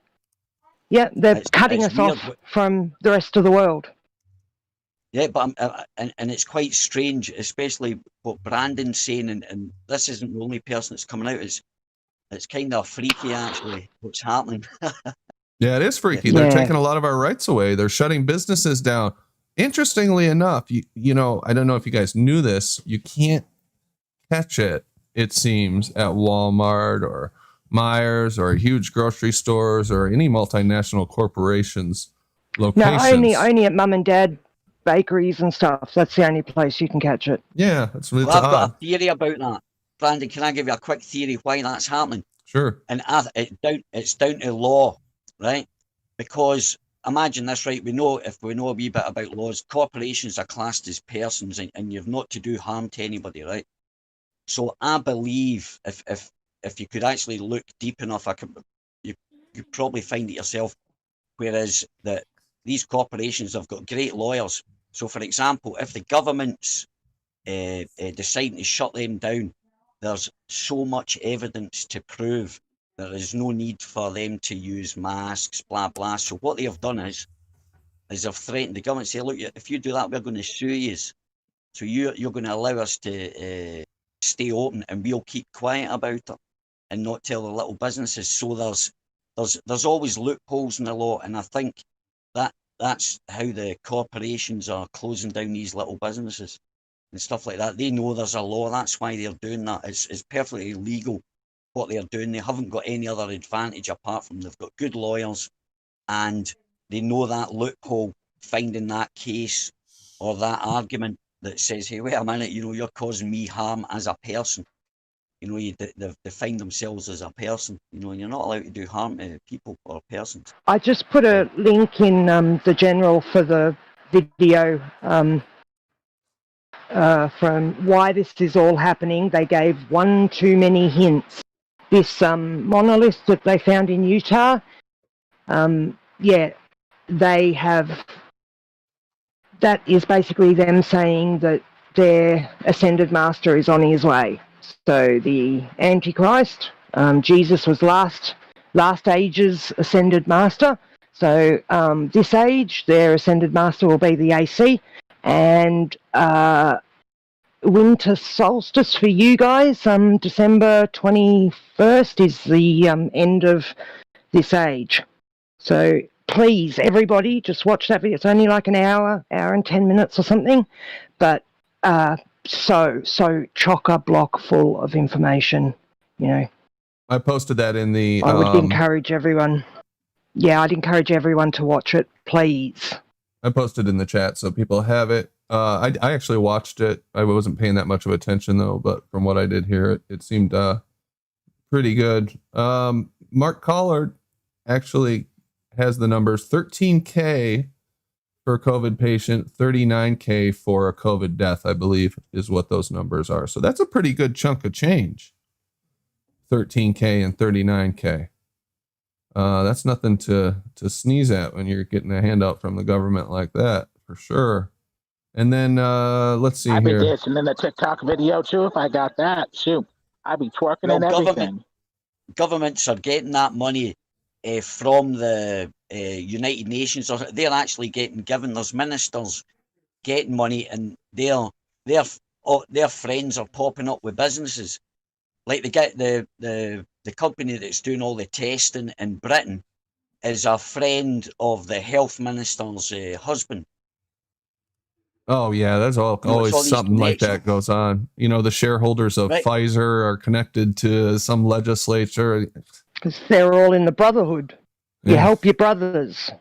Yeah, they're It's cutting us weird. off from the rest of the world. Yeah, but and it's quite strange, especially what Brandon's saying, and this isn't the only person that's coming out. It's kind of freaky actually what's happening. Yeah, it is freaky. Yeah. They're taking a lot of our rights away. They're shutting businesses down. Interestingly enough, you know, I don't know if you guys knew this, you can't catch it, it seems, at Walmart or Myers or huge grocery stores or any multinational corporations locations. No, only at mum and dad bakeries and stuff. That's the only place you can catch it. Yeah, it's Well, I've got odd. a theory about that. Brandon, can I give you a quick theory why that's happening? Sure. And it's down to law, right? Because imagine this, right? If we know a wee bit about laws, corporations are classed as persons and you've not to do harm to anybody, right? So I believe if you could actually look deep enough, you probably find it yourself. Whereas that these corporations have got great lawyers. So, for example, if the government's deciding to shut them down, there's so much evidence to prove there is no need for them to use masks, blah blah. So what they have done is they've threatened the government, say, look, if you do that, we're going to sue you. So you're going to allow us to stay open, and we'll keep quiet about it and not tell the little businesses. So there's always loopholes in the law, and I think that's how the corporations are closing down these little businesses and stuff like that. They know there's a law. That's why they're doing that. It's perfectly legal what they're doing. They haven't got any other advantage apart from they've got good lawyers, and they know that loophole, finding that case or that argument that says, hey, wait a minute, you're causing me harm as a person. They've defined themselves as a person, and you're not allowed to do harm to people or persons. I just put a link in the general for the video from why this is all happening. They gave one too many hints. This monolith that they found in Utah, they have, that is basically them saying that their ascended master is on his way. So the Antichrist, Jesus was last age's ascended master. So this age, their ascended master will be the AC, and winter solstice for you guys, December 21st is the end of this age. So please, everybody, just watch that video. It's only like an hour and 10 minutes or something, but so chock-a-block full of information, I posted that in the. I would encourage everyone. Yeah, I'd encourage everyone to watch it, please. I posted in the chat so people have it. I actually watched it. I wasn't paying that much of attention though, but from what I did hear, it seemed pretty good. Mark Collard actually has the numbers 13K for a COVID patient, 39K for a COVID death, I believe is what those numbers are. So that's a pretty good chunk of change. 13K and 39K. That's nothing to sneeze at when you're getting a handout from the government like that, for sure. And then let's see I be here. dishing in the TikTok video too. If I got that, shoot, I'd be twerking and everything. Governments are getting that money from the United Nations. They're actually given. There's ministers getting money, and their friends are popping up with businesses. Like the company that's doing all the testing in Britain is a friend of the health minister's husband. Oh yeah, that's always something like that goes on. The shareholders of Pfizer are connected to some legislature. Because they're all in the brotherhood. You help your brothers.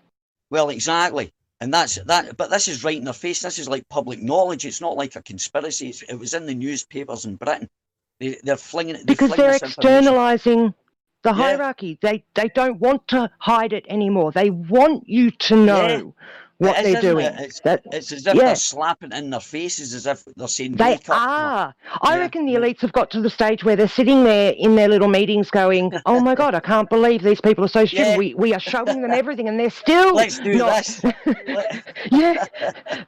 Well, exactly. And that's that. But this is right in their face. This is like public knowledge. It's not like a conspiracy. It was in the newspapers in Britain. They're flinging it. Because they're externalizing the hierarchy. They don't want to hide it anymore. They want you to know what they're doing. It's as if they're slapping in their faces, as if they're saying they are. I reckon the elites have got to the stage where they're sitting there in their little meetings going, oh my God, I can't believe these people are so stupid. We are showing them everything and they're still Let's do this.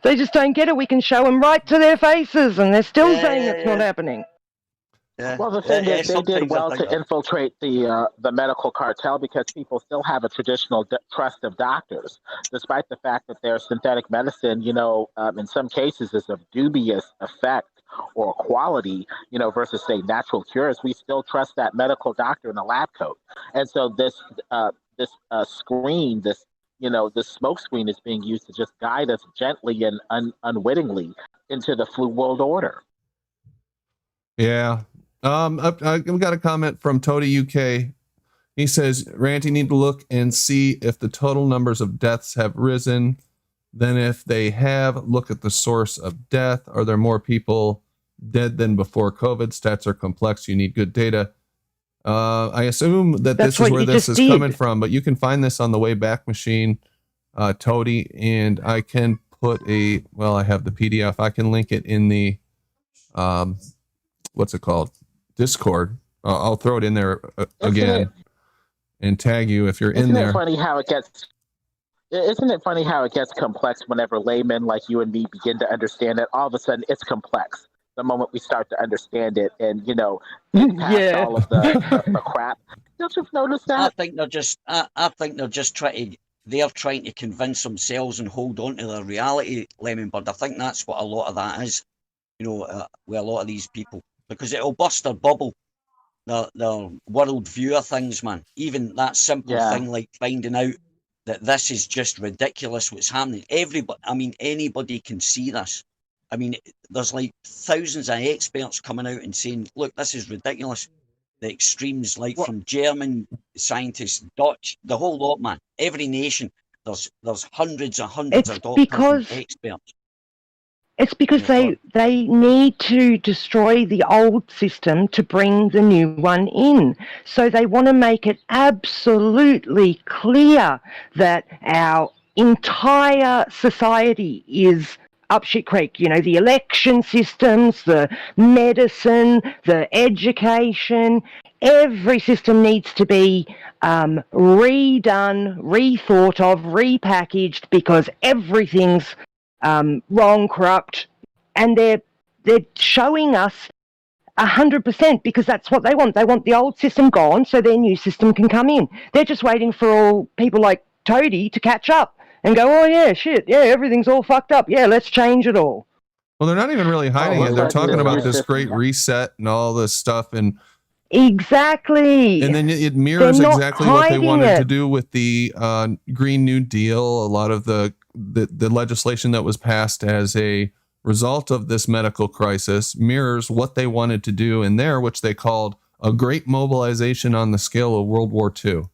They just don't get it. We can show them right to their faces and they're still saying it's not happening. Yeah. Well, the thing is, they did well to infiltrate the medical cartel because people still have a traditional trust of doctors, despite the fact that their synthetic medicine, in some cases is of dubious effect or quality, versus say natural cures. We still trust that medical doctor in a lab coat, and so this screen, this smoke screen is being used to just guide us gently and unwittingly into the flu world order. Yeah. We got a comment from Toady UK. He says, Ranty, need to look and see if the total numbers of deaths have risen. Then if they have, look at the source of death. Are there more people dead than before COVID? Stats are complex. You need good data. I assume that this is where this is coming from, but you can find this on the Wayback Machine, Toady, and I can put I have the PDF. I can link it in the what's it called? Discord. I'll throw it in there again and tag you if you're in there. Isn't it funny how it gets complex whenever laymen like you and me begin to understand it? All of a sudden, it's complex. The moment we start to understand it, and past all of the crap. Don't you notice that? I think they're just trying to convince themselves and hold on to their reality, Lemon Bird. I think that's what a lot of that is. With a lot of these people, because it'll bust their bubble, their world view of things, man. Even that simple thing like finding out that this is just ridiculous what's happening. Anybody can see this. I mean, there's like thousands of experts coming out and saying, look, this is ridiculous. The extremes, from German scientists, Dutch, the whole lot, man. Every nation, there's hundreds and hundreds of doctors and experts. It's because they need to destroy the old system to bring the new one in. So they want to make it absolutely clear that our entire society is up shit creek. The election systems, the medicine, the education, every system needs to be redone, rethought of, repackaged, because everything's wrong, corrupt, and they're showing us 100% because that's what they want. They want the old system gone so their new system can come in. They're just waiting for all people like Toady to catch up and go, oh yeah, shit, yeah, everything's all fucked up. Yeah, let's change it all. Well, they're not even really hiding it. They're talking about this great reset and all this stuff, and exactly. And then it mirrors exactly what they wanted to do with the Green New Deal. A lot of the legislation that was passed as a result of this medical crisis mirrors what they wanted to do in there, which they called a great mobilization on the scale of World War II.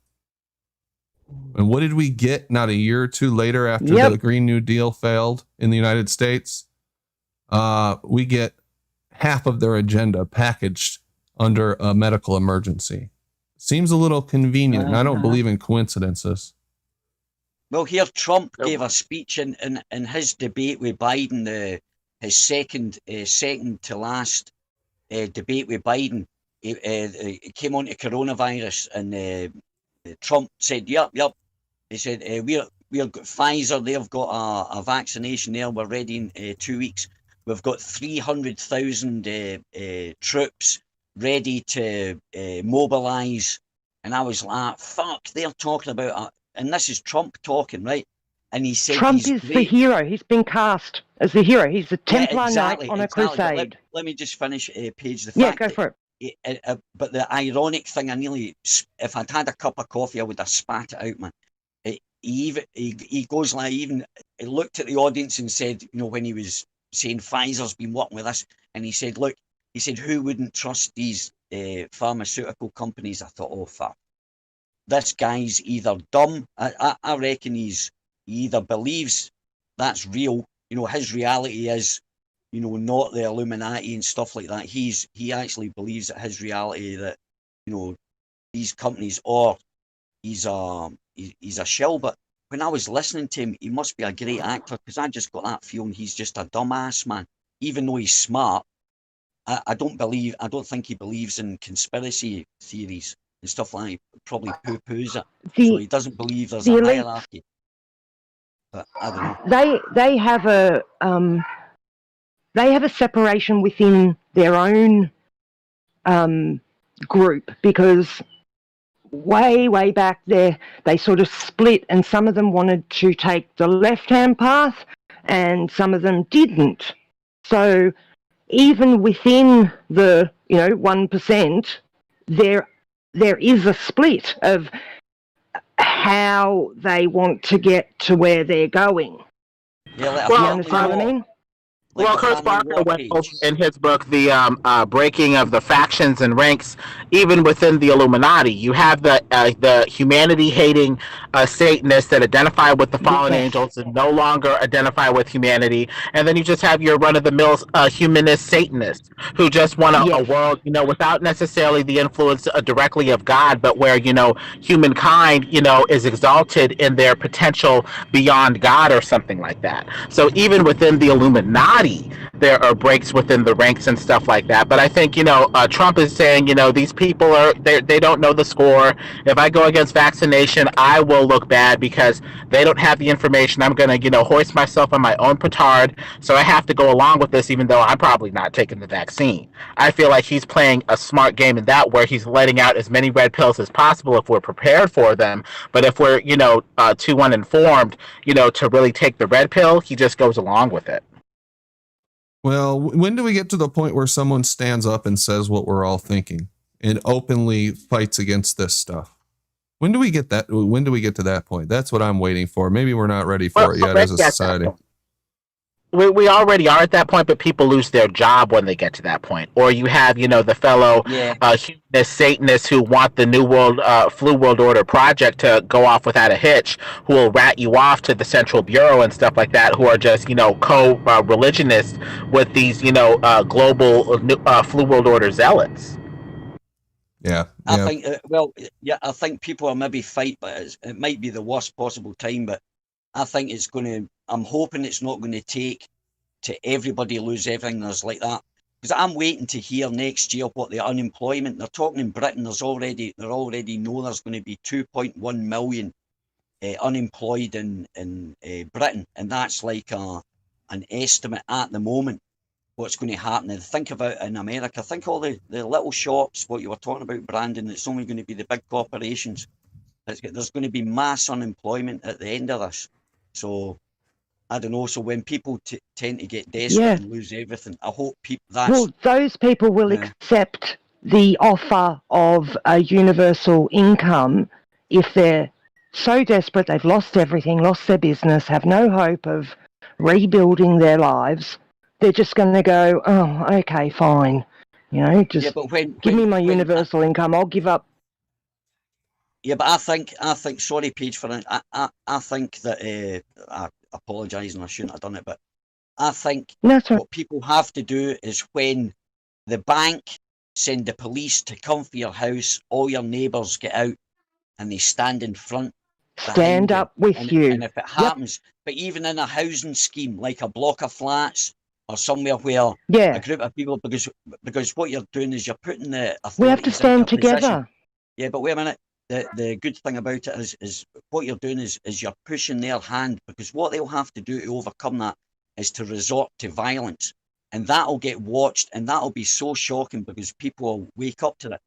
And what did we get not a year or two later after the Green New Deal failed in the United States? We get half of their agenda packaged under a medical emergency. Seems a little convenient, and I don't believe in coincidences. Well, here Trump gave a speech in his debate with Biden, his second to last debate with Biden. It came on to coronavirus, and Trump said, "Yep." He said, "We're Pfizer. They've got a vaccination there. We're ready in 2 weeks. We've got 300,000 troops ready to mobilize." And I was like, "Fuck!" They're talking about and this is Trump talking, right? And he said Trump is the hero. He's been cast as the hero. He's a Templar knight on a crusade. Let me just finish, Paige. The fact go for it. But the ironic thing, if I'd had a cup of coffee, I would have spat it out, man. He goes like, he looked at the audience and said, when he was saying Pfizer's been working with us, and he said, look, who wouldn't trust these pharmaceutical companies? I thought, oh, fuck. This guy's either dumb. I reckon he either believes that's real. His reality is, not the Illuminati and stuff like that. He actually believes that his reality that, these companies, or he's a shill. But when I was listening to him, he must be a great actor, because I just got that feeling he's just a dumbass, man. Even though he's smart, I don't think he believes in conspiracy theories and stuff like that. He probably poo-poos it. So he doesn't believe there's a hierarchy. But I don't know. They have a separation within their own group, because way back there they sort of split, and some of them wanted to take the left-hand path and some of them didn't. So even within the 1%, there is a split of how they want to get to where they're going. Yeah, you understand what I mean? Well, Kurt Barker went over in his book the breaking of the factions and ranks, even within the Illuminati. You have the humanity-hating Satanists that identify with the fallen angels and no longer identify with humanity, and then you just have your run-of-the-mill humanist Satanists who just want a world, without necessarily the influence directly of God, but where humankind, is exalted in their potential beyond God or something like that. So even within the Illuminati, already there are breaks within the ranks and stuff like that. But I think, Trump is saying, these people they don't know the score. If I go against vaccination, I will look bad because they don't have the information. I'm going to, hoist myself on my own petard. So I have to go along with this, even though I'm probably not taking the vaccine. I feel like he's playing a smart game in that, where he's letting out as many red pills as possible if we're prepared for them. But if we're, too uninformed, to really take the red pill, he just goes along with it. Well, when do we get to the point where someone stands up and says what we're all thinking and openly fights against this stuff? When do we get that? When do we get to that point? That's what I'm waiting for. Maybe we're not ready for it yet as a society. We already are at that point, but people lose their job when they get to that point. Or you have, the fellow humanist Satanists who want the New World Flu World Order project to go off without a hitch, who will rat you off to the Central Bureau and stuff like that, who are just, co-religionists with these, global Flu World Order zealots. Yeah. I think, I think people are maybe fight, but it might be the worst possible time, but I think I'm hoping it's not going to take to everybody lose everything there's like that. Because I'm waiting to hear next year what the unemployment, they're talking in Britain, they already know there's going to be 2.1 million unemployed in Britain. And that's like an estimate at the moment, what's going to happen. And think about in America, think all the little shops, what you were talking about, Brandon, it's only going to be the big corporations. There's going to be mass unemployment at the end of this. So, I don't know. So when people tend to get desperate and lose everything, I hope those people will accept the offer of a universal income if they're so desperate they've lost everything, lost their business, have no hope of rebuilding their lives. They're just going to go, oh, okay, fine. Just give me my universal income. I'll give up. Yeah, but I think, sorry, Paige, I think that, I apologise and I shouldn't have done it, but I think what people have to do is when the bank send the police to come for your house, all your neighbours get out and they stand in front. Stand up with you. And if it happens, but even in a housing scheme, like a block of flats or somewhere where a group of people, because what you're doing is you're putting the authorities we have to stand together. Position. Yeah, but wait a minute. The good thing about it is what you're doing is you're pushing their hand, because what they'll have to do to overcome that is to resort to violence, and that'll get watched, and that'll be so shocking because people will wake up to it.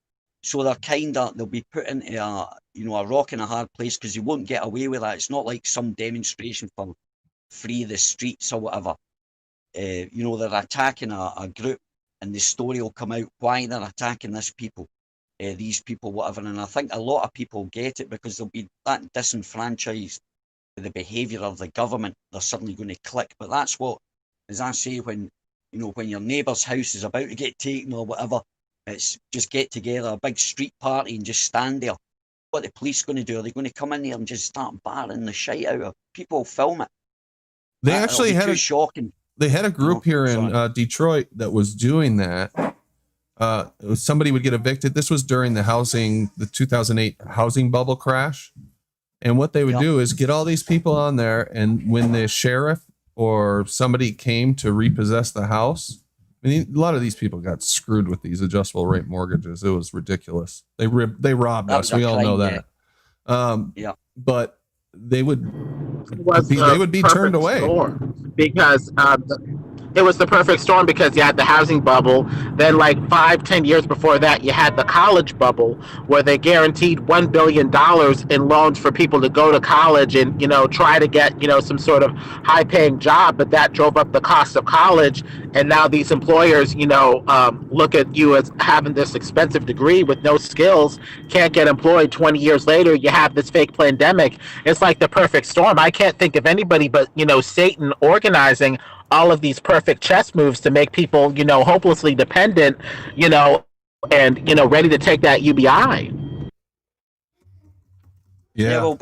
So they'll be put into a rock and a hard place, because you won't get away with that. It's not like some demonstration for free the streets or whatever. They're attacking a group, and the story will come out why they're attacking these people, whatever. And I think a lot of people get it because they'll be that disenfranchised with the behaviour of the government. They're suddenly going to click. But that's what, as I say, when your neighbour's house is about to get taken or whatever, it's just get together, a big street party, and just stand there. What are the police going to do? Are they going to come in there and just start barring the shite out of people? Film it. They actually had shocking. They had a group here in Detroit that was doing that. Somebody would get evicted. This was during the 2008 housing bubble crash. And what they would do is get all these people on there. And when the sheriff or somebody came to repossess the house, a lot of these people got screwed with these adjustable rate mortgages. It was ridiculous. They robbed us. We all know that. But they would be turned away because it was the perfect storm, because you had the housing bubble. Then like 5-10 years before that, you had the college bubble, where they guaranteed $1 billion in loans for people to go to college and, try to get, some sort of high paying job. But that drove up the cost of college. And now these employers, look at you as having this expensive degree with no skills, can't get employed. 20 years later, you have this fake pandemic. It's like the perfect storm. I can't think of anybody but, Satan organizing all of these perfect chess moves to make people, hopelessly dependent, and, ready to take that UBI. Yeah.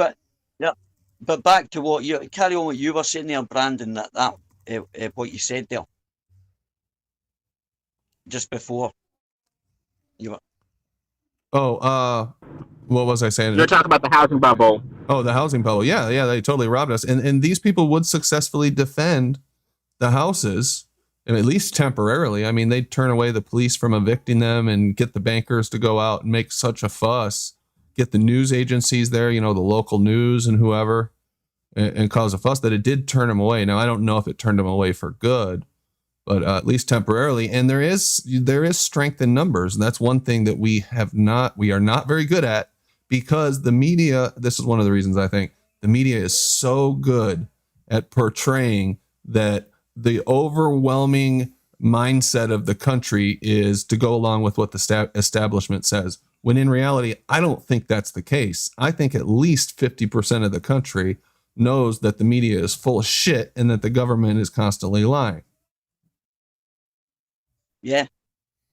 But back to what carry on what you were saying there, Brandon, that what you said there just before you were. What was I saying? You're talking about the housing bubble. Oh, the housing bubble. Yeah, they totally robbed us. And these people would successfully defend the houses at least temporarily. I mean, they'd turn away the police from evicting them and get the bankers to go out and make such a fuss, get the news agencies there, the local news and whoever, and cause a fuss, that it did turn them away. Now, I don't know if it turned them away for good, but at least temporarily. And there is strength in numbers. And that's one thing that we are not very good at, because the media, this is one of the reasons I think the media is so good at portraying that the overwhelming mindset of the country is to go along with what the establishment says. When in reality, I don't think that's the case. I think at least 50% of the country knows that the media is full of shit and that the government is constantly lying. Yeah,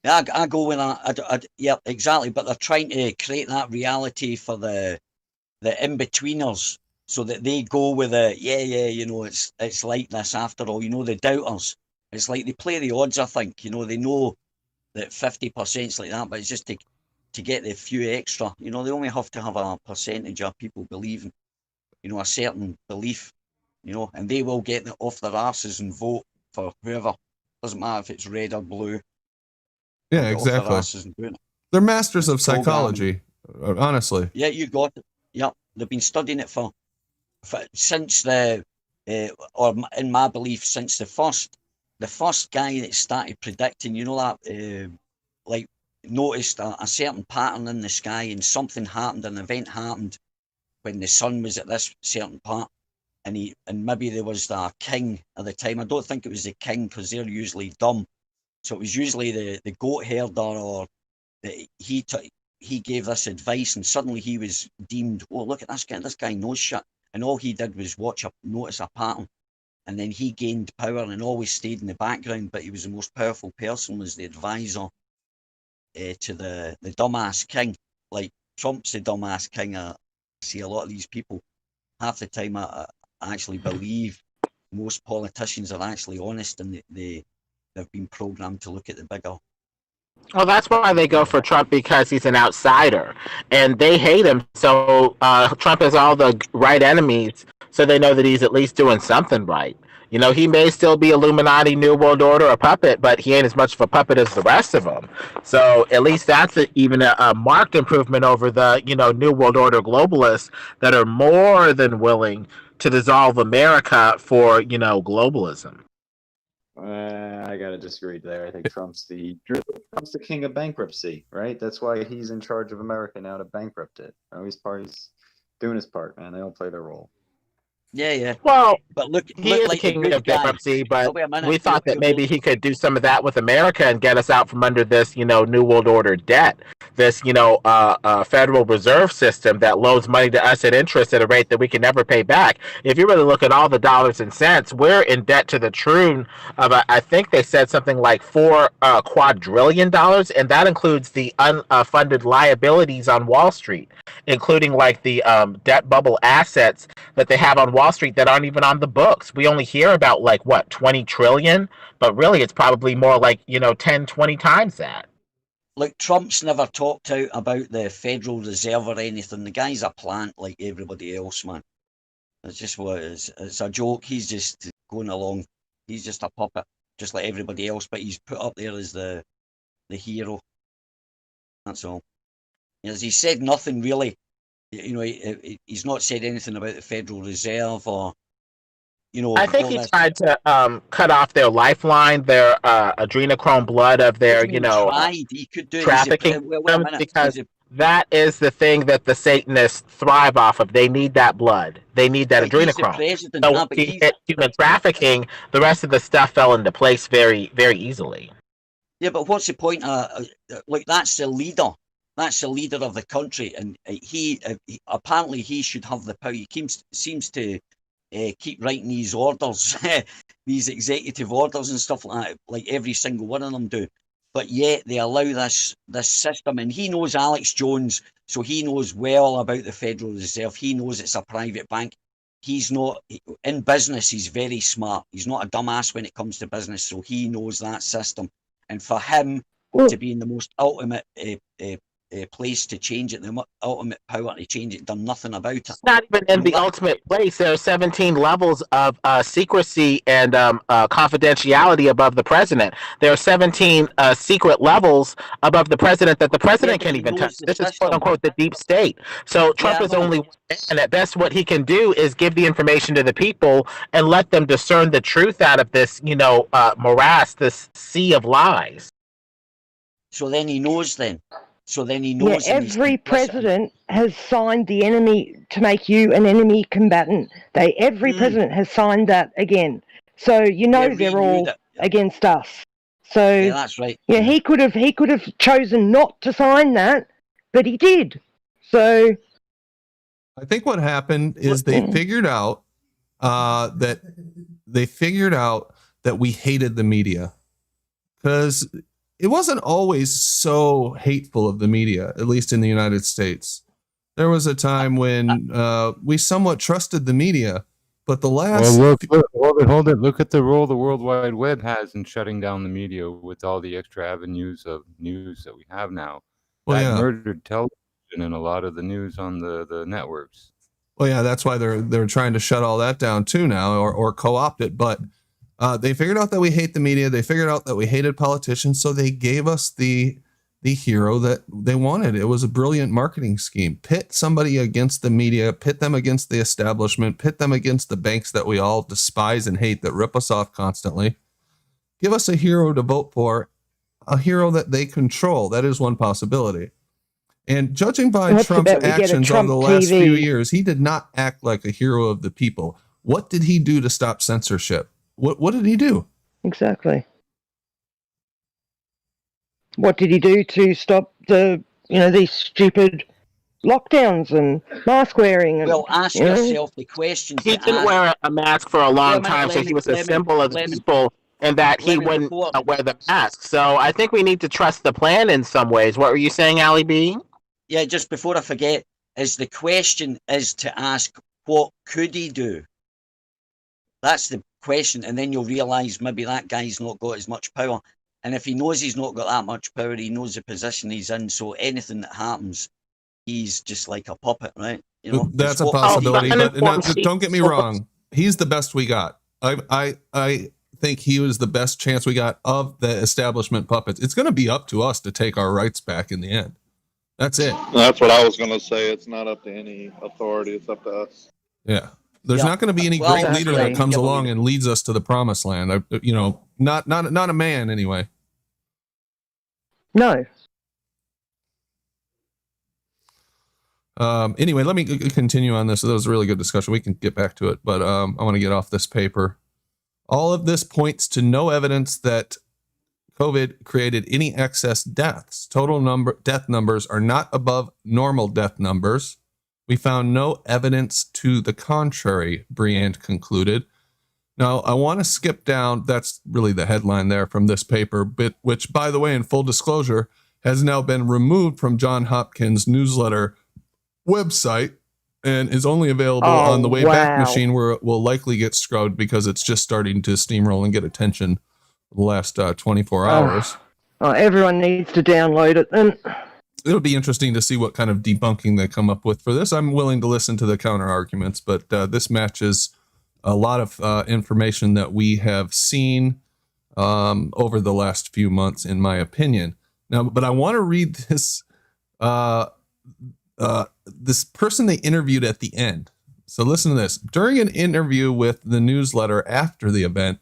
I go with that. Yeah, exactly. But they're trying to create that reality for the in-betweeners, so that they go with it's like this after all. The doubters. It's like they play the odds. I think they know that 50% is like that, but it's just to get the few extra. They only have to have a percentage of people believing, a certain belief, and they will get off their asses and vote for whoever. Doesn't matter if it's red or blue. Yeah, exactly. They're masters of psychology, honestly. Yeah, you got it. Yeah, they've been studying it for since or in my belief, since the first guy that started predicting, like noticed a certain pattern in the sky, and something happened, an event happened when the sun was at this certain part, and maybe there was the king at the time. I don't think it was the king, because they're usually dumb. So it was usually the goat herder, or he gave this advice, and suddenly he was deemed, oh, look at this guy. This guy knows shit. And all he did was notice a pattern. And then he gained power and always stayed in the background, but he was the most powerful person, was the advisor to the dumbass king. Like Trump's the dumbass king. I see a lot of these people. Half the time I actually believe most politicians are actually honest, and they've been programmed to look at the bigger. Well, that's why they go for Trump, because he's an outsider, and they hate him. So Trump has all the right enemies, so they know that he's at least doing something right. He may still be Illuminati, New World Order, a puppet, but he ain't as much of a puppet as the rest of them. So at least that's even a marked improvement over the New World Order globalists that are more than willing to dissolve America for globalism. I gotta disagree there. I think Trump's the king of bankruptcy, right? That's why he's in charge of America now, to bankrupt it. He's doing his part, man. They all play their role. Yeah. Well, but look, he is like king of bankruptcy, but we thought that maybe look. he could do some of that with America and get us out from under this, New World Order debt, this, Federal Reserve System that loans money to us at interest at a rate that we can never pay back. If you really look at all the dollars and cents, we're in debt to the tune of, I think they said something like $4 quadrillion, and that includes the unfunded liabilities on Wall Street, including like the debt bubble assets that they have on Wall Street that aren't even on the books. We only hear about 20 trillion, but really it's probably more like 10, 20 times that. Look, Trump's never talked out about the Federal Reserve or anything. The guy's a plant like everybody else, man. It's just what it is. It's a joke. He's just going along. He's just a puppet, just like everybody else, but he's put up there as the hero. That's all. As he said nothing really. He's not said anything about the Federal Reserve or, I think he tried to cut off their lifeline, their adrenochrome blood of their, he could do trafficking, because that is the thing that the Satanists thrive off of. They need that blood. They need that adrenochrome. So when he hit human trafficking, the rest of the stuff fell into place very, very easily. Yeah, but what's the point? That's the leader. That's the leader of the country, and he apparently he should have the power. He seems to keep writing these orders, these executive orders and stuff like that, like every single one of them do. But yet they allow this system, and he knows Alex Jones, so he knows well about the Federal Reserve. He knows it's a private bank. He's not in business. He's very smart. He's not a dumbass when it comes to business, so he knows that system. And for him to be in the most ultimate place to change it, the ultimate power to change it, done nothing about it. It's not even in the ultimate place. There are 17 levels of secrecy and confidentiality above the president. There are 17 secret levels above the president that the president can't even touch. This is quote unquote the deep state. So Trump is only one man, and at best what he can do is give the information to the people and let them discern the truth out of this, morass, this sea of lies. So then he knows then. Yeah, every president has signed the enemy to make you an enemy combatant. Every president has signed that again. So they're all against us. So yeah, that's right. Yeah, he could have chosen not to sign that, but he did. So I think what happened is they figured out that we hated the media, because it wasn't always so hateful of the media, at least in the United States. There was a time when we somewhat trusted the media, but the last... Well, hold it. Look at the role the World Wide Web has in shutting down the media with all the extra avenues of news that we have now. That murdered television and a lot of the news on the networks. Well, yeah, that's why they're trying to shut all that down too now, or co-opt it. But they figured out that we hate the media. They figured out that we hated politicians, so they gave us the hero that they wanted. It was a brilliant marketing scheme. Pit somebody against the media, pit them against the establishment, pit them against the banks that we all despise and hate that rip us off constantly. Give us a hero to vote for, a hero that they control. That is one possibility. And judging by Trump's actions over the last few years, he did not act like a hero of the people. What did he do to stop censorship? What did he do? Exactly. What did he do to stop these stupid lockdowns and mask wearing? And, well, ask yourself the question. He didn't wear a mask for a long time, so he was a symbol of the people, and that he wouldn't wear the mask. So I think we need to trust the plan in some ways. What were you saying, Ali B? Yeah, just before I forget, the question is to ask, what could he do? That's the question, and then you'll realise maybe that guy's not got as much power. And if he knows he's not got that much power, he knows the position he's in, so anything that happens, he's just like a puppet, right? That's a possibility, but don't get me wrong. He's the best we got. I think he was the best chance we got of the establishment puppets. It's going to be up to us to take our rights back in the end. That's it. That's what I was going to say. It's not up to any authority. It's up to us. Yeah. There's not going to be any great leader that comes along and leads us to the promised land. Not a man anyway. No. Anyway, let me continue on this. That was a really good discussion. We can get back to it, but I want to get off this paper. All of this points to no evidence that COVID created any excess deaths. Total death numbers are not above normal death numbers. We found no evidence to the contrary, Briand concluded. Now, I want to skip down. That's really the headline there from this paper, which, by the way, in full disclosure, has now been removed from John Hopkins' newsletter website and is only available on the Wayback Machine, where it will likely get scrubbed because it's just starting to steamroll and get attention the last 24 hours. Everyone needs to download it then. It'll be interesting to see what kind of debunking they come up with for this. I'm willing to listen to the counter arguments, but this matches a lot of information that we have seen over the last few months, in my opinion. Now, but I want to read this this person they interviewed at the end. So listen to this. During an interview with the newsletter after the event,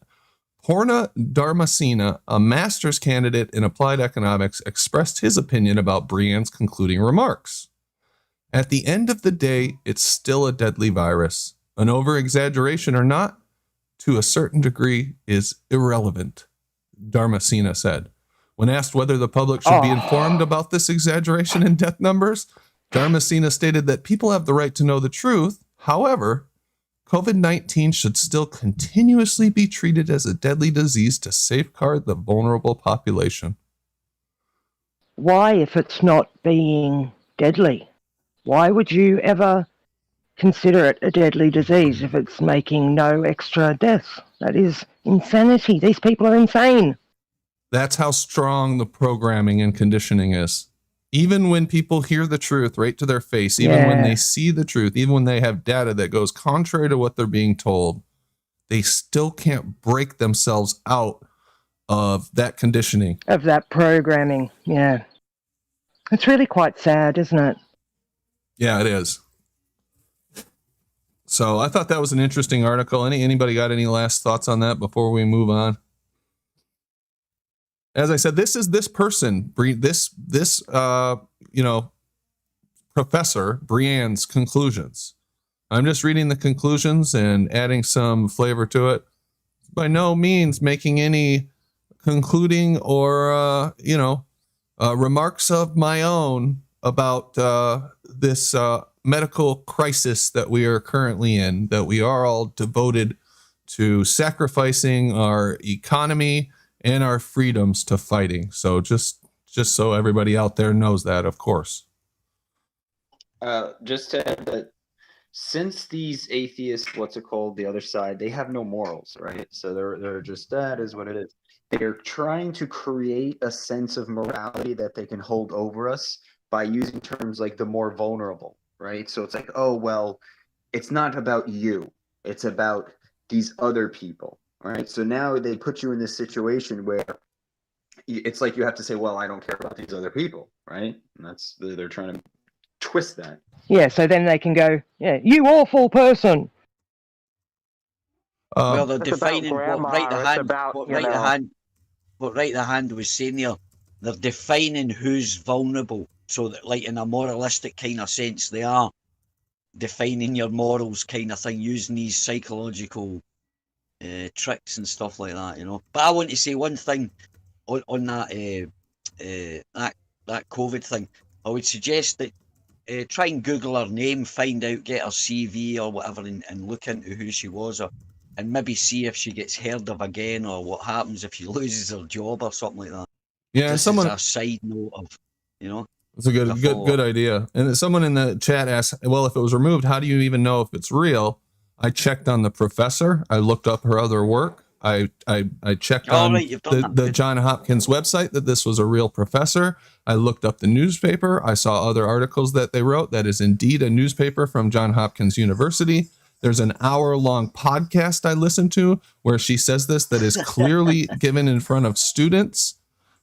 Purna Dharmasena, a master's candidate in applied economics, expressed his opinion about Briand's concluding remarks. At the end of the day, it's still a deadly virus. An over-exaggeration or not, to a certain degree, is irrelevant, Dharmasena said. When asked whether the public should be informed about this exaggeration in death numbers, Dharmasena stated that people have the right to know the truth. However, COVID-19 should still continuously be treated as a deadly disease to safeguard the vulnerable population. Why, if it's not being deadly? Why would you ever consider it a deadly disease if it's making no extra deaths? That is insanity. These people are insane. That's how strong the programming and conditioning is. Even when people hear the truth right to their face, even when they see the truth, even when they have data that goes contrary to what they're being told, they still can't break themselves out of that conditioning. Of that programming. Yeah. It's really quite sad, isn't it? Yeah, it is. So I thought that was an interesting article. Anybody got any last thoughts on that before we move on? As I said, this is this person, this Professor Brienne's conclusions. I'm just reading the conclusions and adding some flavor to it. By no means making any concluding or remarks of my own about this medical crisis that we are currently in, that we are all devoted to sacrificing our economy and our freedoms to fighting. So just so everybody out there knows that, of course. Just to add that since these atheists, the other side, they have no morals, right? So they're just, that is what it is. They're trying to create a sense of morality that they can hold over us by using terms like the more vulnerable, right? So it's like, oh, well, it's not about you. It's about these other people, right? So now they put you in this situation where it's like you have to say, well, I don't care about these other people, right? And they're trying to twist that. Yeah, so then they can go, yeah, you awful person. Well, they're defining what right the hand was saying there. They're defining who's vulnerable. So that, like, in a moralistic kind of sense, they are defining your morals kind of thing, using these psychological tricks and stuff like that, you know. But I want to say one thing on that COVID thing. I would suggest that try and Google her name, find out, get her CV or whatever, and look into who she was, and maybe see if she gets heard of again, or what happens if she loses her job or something like that. Yeah, Just as a side note of, you know. It's a good idea. And someone in the chat asked, well, if it was removed, how do you even know if it's real? I checked on the professor. I looked up her other work. I checked on the Johns Hopkins website that this was a real professor. I looked up the newspaper. I saw other articles that they wrote. That is indeed a newspaper from Johns Hopkins University. There's an hour-long podcast I listened to where she says this, that is clearly given in front of students.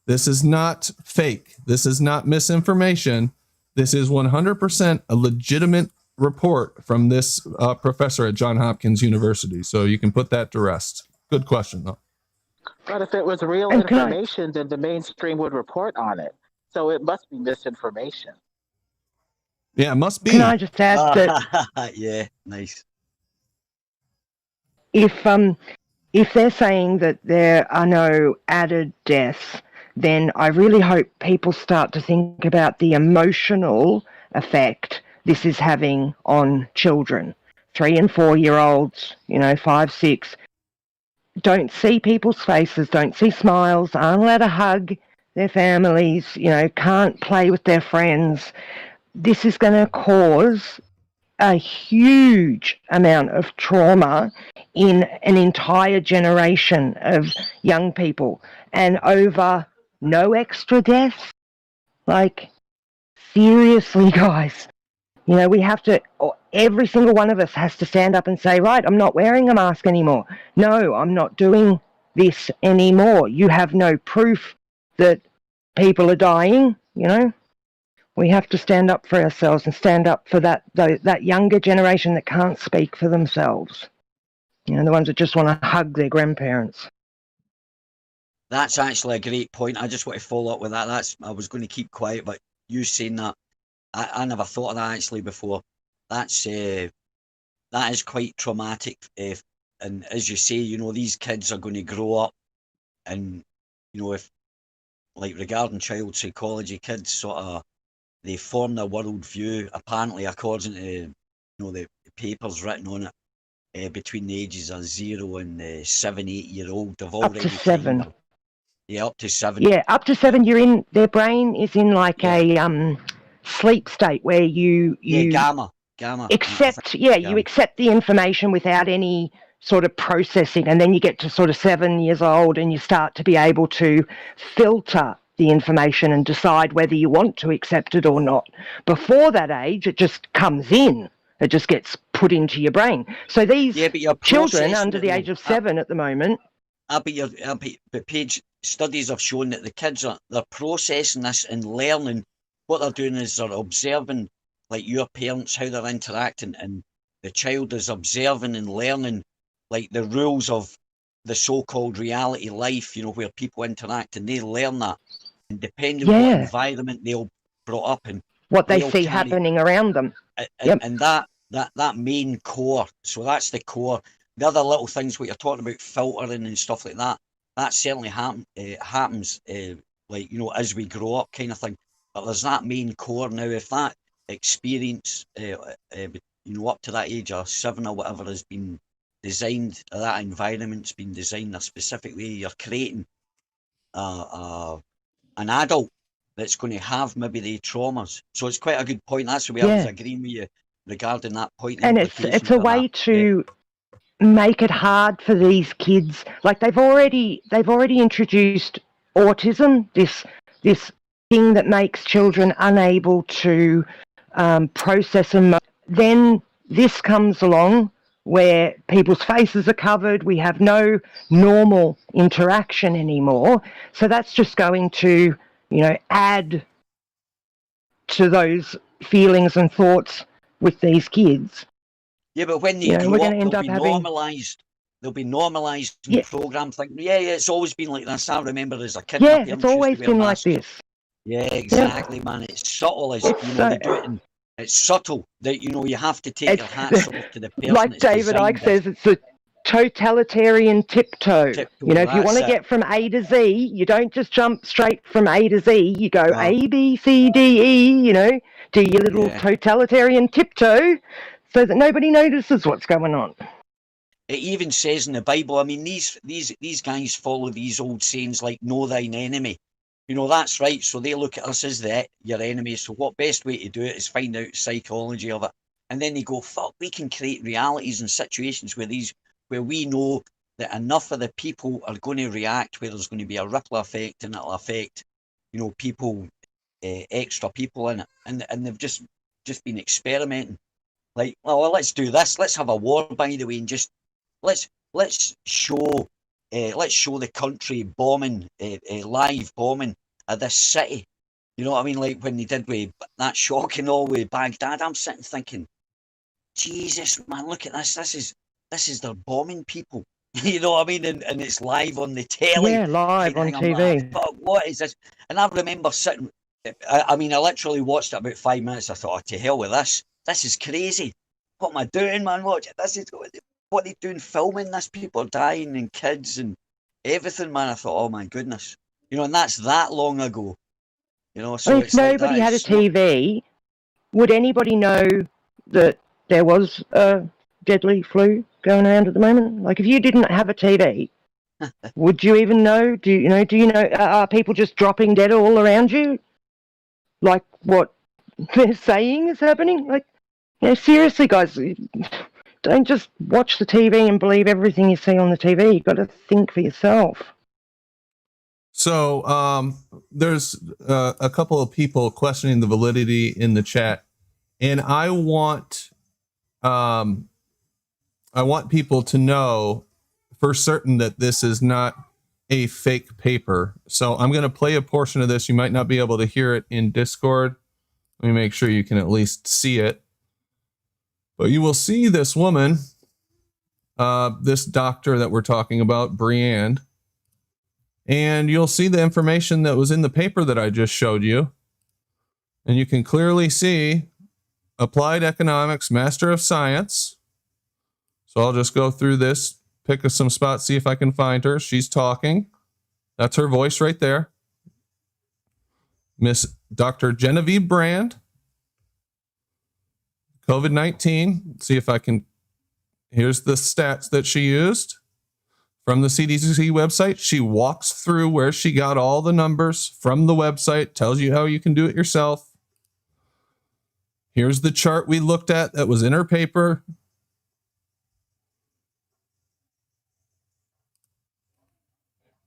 This is not fake. This is not misinformation. This is 100% a legitimate report from this professor at Johns Hopkins University. So you can put that to rest. Good question, though. But if it was real information, then the mainstream would report on it. So it must be misinformation. Yeah, it must be. Can I just ask that? Yeah, nice. If they're saying that there are no added deaths, then I really hope people start to think about the emotional effect this is having on children. 3- and 4-year-olds, 5, 6, don't see people's faces, don't see smiles, aren't allowed to hug their families, can't play with their friends. This is going to cause a huge amount of trauma in an entire generation of young people, and over no extra deaths. Like, seriously, guys, we have to, every single one of us has to stand up and say, right, I'm not wearing a mask anymore. No, I'm not doing this anymore. You have no proof that people are dying, We have to stand up for ourselves and stand up for that younger generation that can't speak for themselves. The ones that just want to hug their grandparents. That's actually a great point. I just want to follow up with that. I was going to keep quiet, but you saying that, I never thought of that actually before. That is quite traumatic. And as you say, these kids are going to grow up, and if, like, regarding child psychology, kids sort of, they form their worldview, apparently, according to the papers written on it, between the ages of 0 and 7, 8-year-old. They've already up to 7. Up to 7. Yeah, up to 7. Their brain is in like a sleep state where you gamma accept. You accept the information without any sort of processing, and then you get to sort of 7 years old, and you start to be able to filter the information and decide whether you want to accept it or not. Before that age, it just comes in. It just gets put into your brain. So these but you're children processing under it, the though. age of 7 at the moment. But Paige, studies have shown that the kids they're processing this and learning. What they're doing is they're observing, like your parents, how they're interacting, and the child is observing and learning, like the rules of the so-called reality life, where people interact, and they learn that. And depending what environment they'll brought up in, what they see happening around them. And that main core, so that's the core. The other little things what you're talking about, filtering and stuff like that, that certainly happens, as we grow up, kind of thing. But there's that main core now. If that experience, up to that age of 7 or whatever has been designed, that environment's been designed a specific way, you're creating an adult that's going to have maybe the traumas. So it's quite a good point. That's the way I was agreeing with you regarding that point. And it's a way to make it hard for these kids. Like they've already introduced autism, this thing that makes children unable to process emotion. Then this comes along where people's faces are covered. We have no normal interaction anymore. So that's just going to, add to those feelings and thoughts with these kids. Yeah, but when they grow up, they'll be normalised. They'll be normalised and programmed thinking, it's always been like this. I remember as a kid, yeah, it's always been like this. Yeah, exactly, man. It's subtle as they do it, and it's subtle that you have to take your hats off to the person. Like David Icke says, it's a totalitarian tiptoe. If you want to get from A to Z, you don't just jump straight from A to Z. You go A, B, C, D, E. Do your little totalitarian tiptoe, so that nobody notices what's going on. It even says in the Bible. I mean, these guys follow these old sayings like "Know thine enemy." That's right. So they look at us as your enemy. So what best way to do it is find out psychology of it, and then they go, "Fuck, we can create realities and situations where we know that enough of the people are going to react, where there's going to be a ripple effect, and it'll affect, people, extra people in it, and they've just been experimenting. Like, well, let's do this. Let's have a war, by the way, and just let's show the country bombing, live bombing of this city. You know what I mean? Like when they did with that shock and all with Baghdad, I'm sitting thinking, Jesus, man, look at this. This is their bombing people. You know what I mean? And it's live on the telly. Yeah, live on TV. Like, what is this? And I remember sitting. I literally watched it about 5 minutes. I thought, to hell with this. This is crazy. What am I doing, man? This is what they doing, filming this. People are dying and kids and everything, man. I thought, oh my goodness. And that's that long ago. So if nobody had a TV, would anybody know that there was a deadly flu going around at the moment? Like, if you didn't have a TV, would you even know? Do you know? Are people just dropping dead all around you? Like what they're saying is happening? Like, seriously, guys, don't just watch the TV and believe everything you see on the TV. You've got to think for yourself. So there's a couple of people questioning the validity in the chat, and I want people to know for certain that this is not a fake paper. So I'm going to play a portion of this. You might not be able to hear it in Discord. Let me make sure you can at least see it. But you will see this woman, this doctor that we're talking about, Brienne, and you'll see the information that was in the paper that I just showed you. And you can clearly see Applied Economics, Master of Science. So I'll just go through this, pick some spots, see if I can find her. She's talking. That's her voice right there. Miss Dr. Genevieve Brand. COVID-19. See if I can. Here's the stats that she used from the CDC website. She walks through where she got all the numbers from the website, tells you how you can do it yourself. Here's the chart we looked at that was in her paper.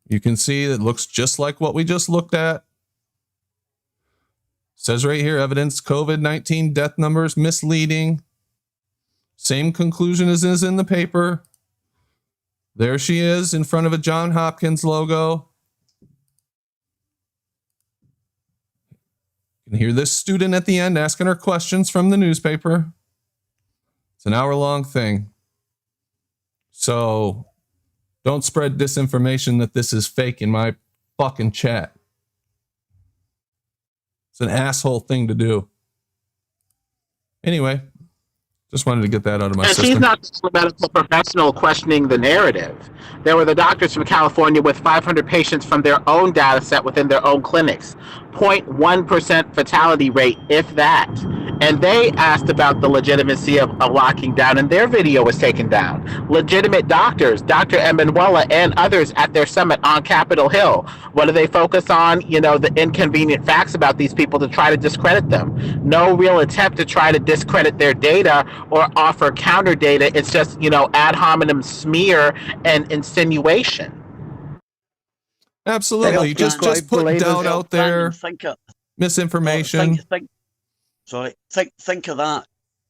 You can see it looks just like what we just looked at. Says right here, evidence COVID-19 death numbers misleading. Same conclusion as is in the paper. There she is in front of a Johns Hopkins logo. You can hear this student at the end asking her questions from the newspaper. It's an hour-long thing. So don't spread disinformation that this is fake in my fucking chat. It's an asshole thing to do. Anyway, just wanted to get that out of my And system. she's not just a medical professional questioning the narrative. There were the doctors from California with 500 patients from their own data set within their own clinics. 0.1% fatality rate, if that. And they asked about the legitimacy of locking down, and their video was taken down. Legitimate doctors, Dr. Emanuela and others at their summit on Capitol Hill. What do they focus on? You know, the inconvenient facts about these people to try to discredit them. No real attempt to try to discredit their data or offer counter data. It's just, you know, ad hominem smear and insinuation. Absolutely. Just put doubt out there. Misinformation. Think of that.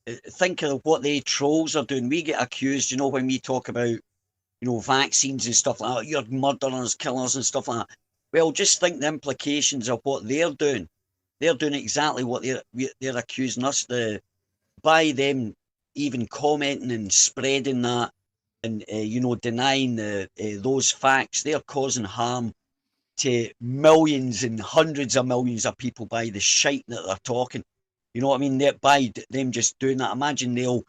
Think of what the trolls are doing. We get accused, you know, when we talk about, you know, vaccines and stuff like that, you're murderers, killers and stuff like that. Well, just think the implications of what they're doing. They're doing exactly what they're accusing us to, by them even commenting and spreading that and, you know, denying those facts. They're causing harm to millions and hundreds of millions of people by the shite that they're talking. You know what I mean? By them just doing that, imagine they'll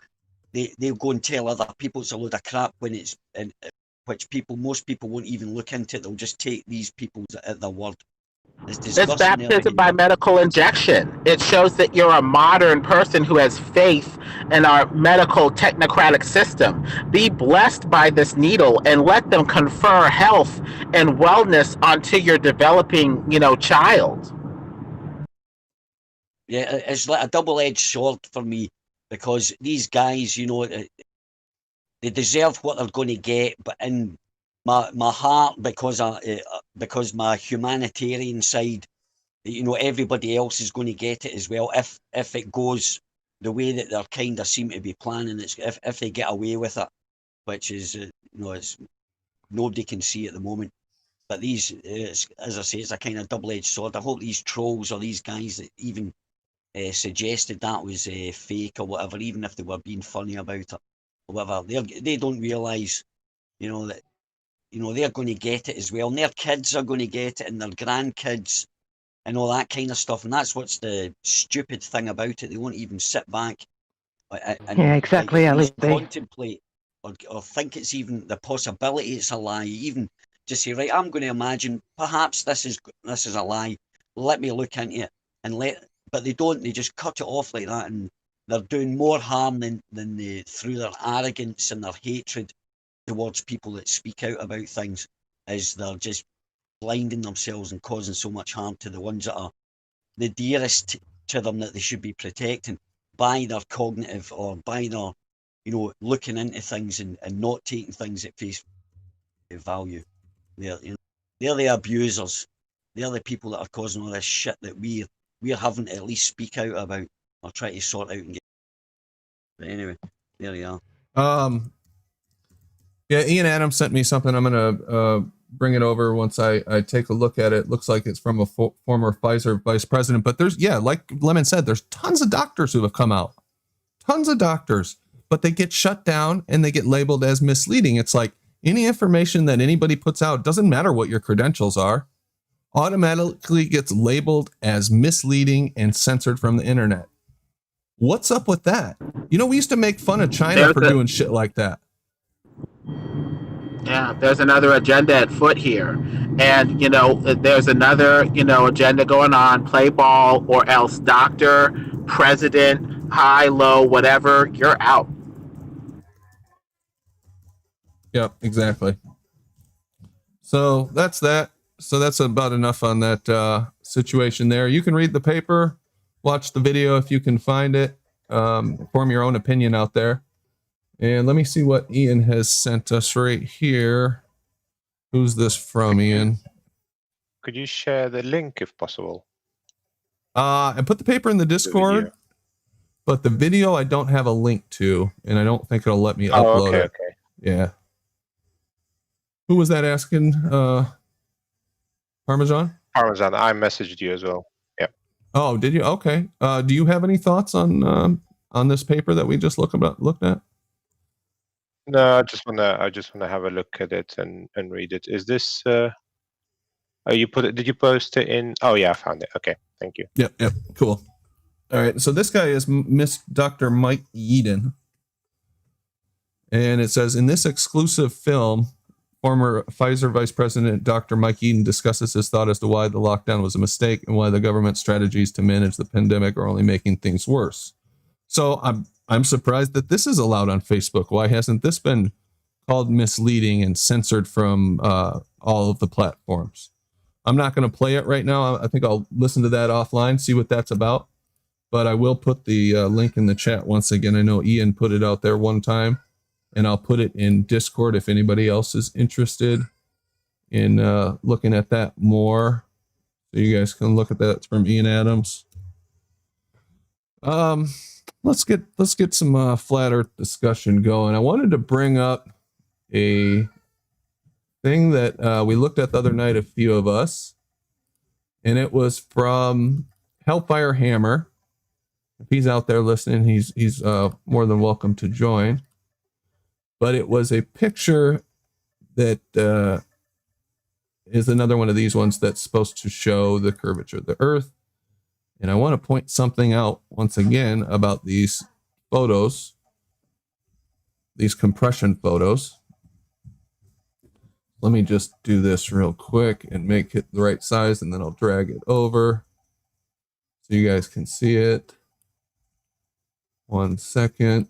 go and tell other people it's a load of crap when it's, which most people won't even look into it. They'll just take these people at their word. It's baptism by medical injection. It shows that you're a modern person who has faith in our medical technocratic system. Be blessed by this needle and let them confer health and wellness onto your developing, you know, child. Yeah, it's like a double-edged sword for me, because these guys, you know, they deserve what they're going to get, but in my heart, because my humanitarian side, you know, everybody else is going to get it as well if it goes the way that they're kind of seem to be planning. It's if they get away with it, which is you know, it's nobody can see at the moment. But these, as I say, it's a kind of double-edged sword. I hope these trolls or these guys that even suggested that was fake or whatever, even if they were being funny about it or whatever, they don't realise, you know, that, you know, they're going to get it as well, and their kids are going to get it, and their grandkids, and all that kind of stuff. And that's what's the stupid thing about it. They won't even sit back and yeah, exactly, like, contemplate or think it's even the possibility it's a lie. Even just say, right, I'm going to imagine perhaps this is a lie. Let me look into it but they don't. They just cut it off like that, and they're doing more harm than they, through their arrogance and their hatred towards people that speak out about things, as they're just blinding themselves and causing so much harm to the ones that are the dearest to them, that they should be protecting, by their cognitive or by their, you know, looking into things and not taking things at face value. They're the abusers. They're the people that are causing all this shit that we're having to at least speak out about or try to sort out and get. But anyway, there you are. Yeah, Ian Adams sent me something. I'm gonna bring it over once I take a look at it. Looks like it's from a former Pfizer vice president. But there's, yeah, like Lemon said, there's tons of doctors who have come out, tons of doctors, but they get shut down and they get labeled as misleading. It's like any information that anybody puts out, doesn't matter what your credentials are, automatically gets labeled as misleading and censored from the internet. What's up with that? You know, we used to make fun of China for doing shit like that. Yeah, there's another agenda at foot here. And, you know, there's another, you know, agenda going on. Play ball or else doctor, president, high, low, whatever, you're out. Yep, exactly. So that's that. So that's about enough on that situation there. You can read the paper, watch the video if you can find it, form your own opinion out there. And let me see what Ian has sent us right here. Who's this from, Ian? Could you share the link if possible? I put the paper in the Discord, but the video I don't have a link to, and I don't think it'll let me upload it. Okay. Yeah. Who was that asking? Parmesan? Parmesan, I messaged you as well. Yep. Oh, did you? Okay. Do you have any thoughts on this paper that we just looked at? No, I just wanna have a look at it and read it. Is this? Oh, you put it? Did you post it in? Oh yeah, I found it. Okay, thank you. Yep. Cool. All right. So this guy is Miss Dr. Mike Yeadon, and it says in this exclusive film, former Pfizer Vice President Dr. Mike Yeadon discusses his thought as to why the lockdown was a mistake and why the government strategies to manage the pandemic are only making things worse. So I'm surprised that this is allowed on Facebook. Why hasn't this been called misleading and censored from all of the platforms? I'm not going to play it right now. I think I'll listen to that offline, see what that's about. But I will put the link in the chat once again. I know Ian put it out there one time, and I'll put it in Discord if anybody else is interested in looking at that more. So you guys can look at that. It's from Ian Adams. Let's get some flat Earth discussion going. I wanted to bring up a thing that we looked at the other night, a few of us, and it was from Hellfire Hammer. If he's out there listening, he's more than welcome to join. But it was a picture that is another one of these ones that's supposed to show the curvature of the Earth. And I want to point something out once again about these photos, these compression photos. Let me just do this real quick and make it the right size, and then I'll drag it over so you guys can see it. 1 second.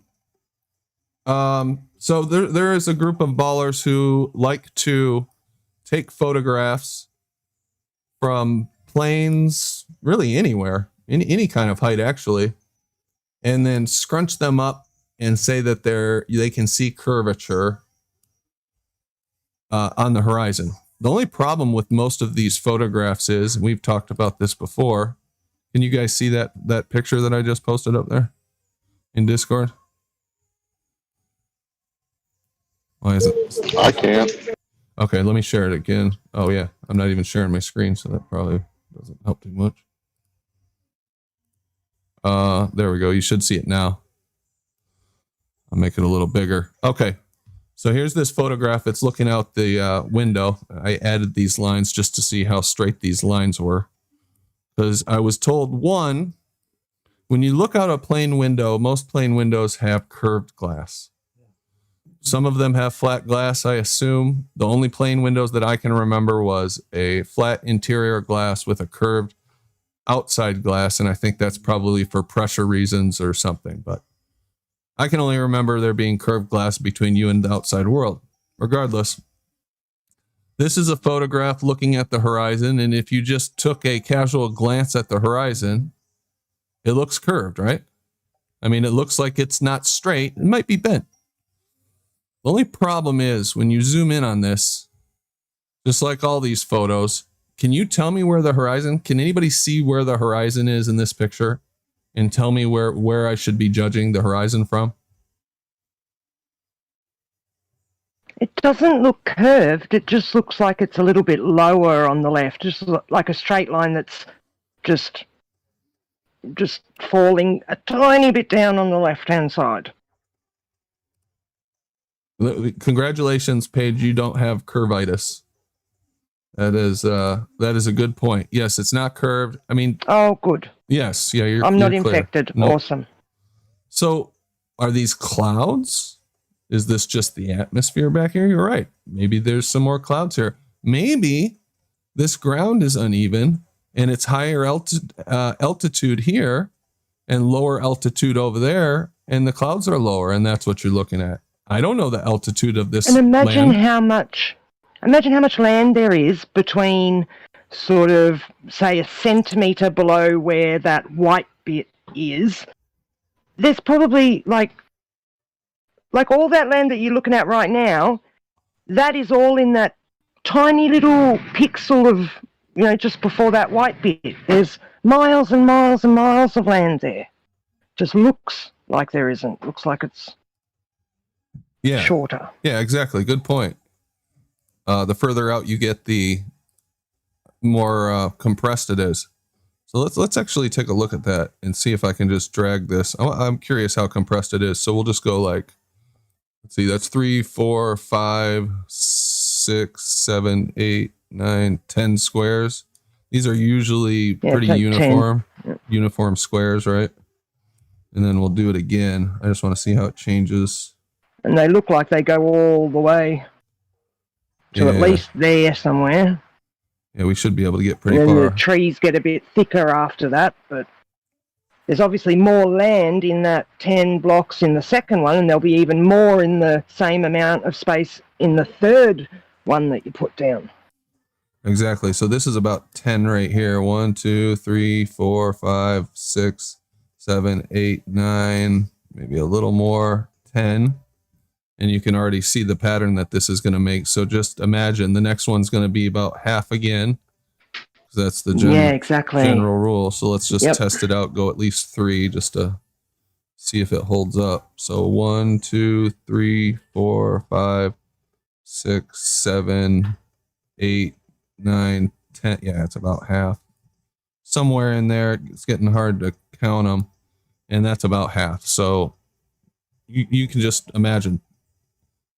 So there is a group of ballers who like to take photographs from planes, really anywhere, any kind of height actually, and then scrunch them up and say that they can see curvature on the horizon. The only problem with most of these photographs is, and we've talked about this before, can you guys see that picture that I just posted up there in Discord? Why is it? I can't. Okay, let me share it again. Oh yeah, I'm not even sharing my screen, so that probably doesn't help too much. There we go. You should see it now. I'll make it a little bigger. Okay. So here's this photograph. It's looking out the window. I added these lines just to see how straight these lines were. Because I was told, one, when you look out a plane window, most plane windows have curved glass. Some of them have flat glass, I assume. The only plane windows that I can remember was a flat interior glass with a curved outside glass, and I think that's probably for pressure reasons or something. But I can only remember there being curved glass between you and the outside world. Regardless, this is a photograph looking at the horizon, and if you just took a casual glance at the horizon, it looks curved, right? I mean, it looks like it's not straight. It might be bent. The only problem is when you zoom in on this, just like all these photos, can you tell me where the horizon, can anybody see where the horizon is in this picture and tell me where I should be judging the horizon from? It doesn't look curved. It just looks like it's a little bit lower on the left, just like a straight line that's just falling a tiny bit down on the left-hand side. Congratulations, Paige. You don't have curvitis. That is a good point. Yes, it's not curved. I mean, oh, good. Yes, yeah, I'm not clear. infected. Nope. Awesome. So, are these clouds? Is this just the atmosphere back here? You're right. Maybe there's some more clouds here. Maybe this ground is uneven and it's higher altitude here and lower altitude over there, and the clouds are lower, and that's what you're looking at. I don't know the altitude of this. And imagine land. how much land there is between sort of, say, a centimetre below where that white bit is. There's probably like all that land that you're looking at right now, that is all in that tiny little pixel of, just before that white bit. There's miles and miles and miles of land there. Just looks like there isn't. Looks like it's shorter. Yeah, exactly. Good point. The further out you get, the more compressed it is. So let's actually take a look at that and see if I can just drag this. I'm curious how compressed it is. So we'll just go like, let's see, that's 3, 4, 5, 6, 7, 8, 9, 10 squares. These are usually pretty like uniform, uniform squares, right? And then we'll do it again. I just want to see how it changes. And they look like they go all the way to at least there somewhere. Yeah, we should be able to get pretty and then far. the trees get a bit thicker after that, but there's obviously more land in that 10 blocks in the second one, and there'll be even more in the same amount of space in the third one that you put down. Exactly. So this is about 10 right here. 1, 2, 3, 4, 5, 6, 7, 8, 9, maybe a little more, 10. And you can already see the pattern that this is going to make. So just imagine the next one's going to be about half again. That's the general rule. So let's just test it out. Go at least 3 just to see if it holds up. So 1, 2, 3, 4, 5, 6, 7, 8, 9, 10. Yeah, it's about half. Somewhere in there. It's getting hard to count them. And that's about half. So you can just imagine.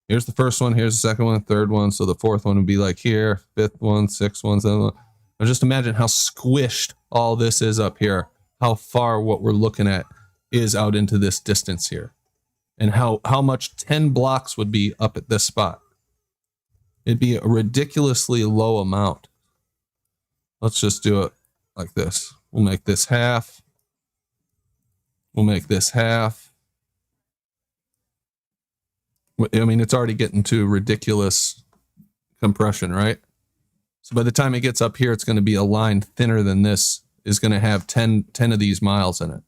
Here's the first one. Here's the second one, third one. So the fourth one would be like here. Fifth one, sixth one, seventh one. Now just imagine how squished all this is up here. How far what we're looking at is out into this distance here. And how much 10 blocks would be up at this spot. It'd be a ridiculously low amount. Let's just do it like this. We'll make this half. We'll make this half. I mean, it's already getting to ridiculous compression, right? So by the time it gets up here, it's going to be a line thinner than this, is going to have 10 of these miles in it.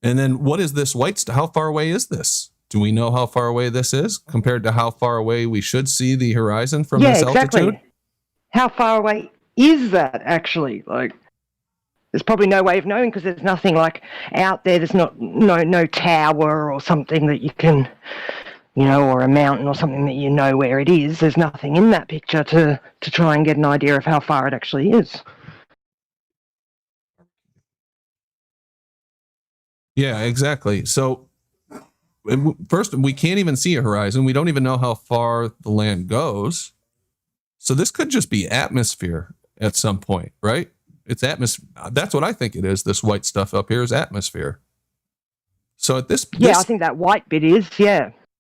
And then what is this white stuff? How far away is this? Do we know how far away this is compared to how far away we should see the horizon from this altitude? Exactly. How far away is that actually? Like, there's probably no way of knowing because there's nothing like out there. There's no tower or something that you can, or a mountain or something that you know where it is. There's nothing in that picture to try and get an idea of how far it actually is. Yeah, exactly. So first, we can't even see a horizon. We don't even know how far the land goes. So this could just be atmosphere at some point, right? It's atmosphere. That's what I think it is. This white stuff up here is atmosphere. So at this, I think that white bit is,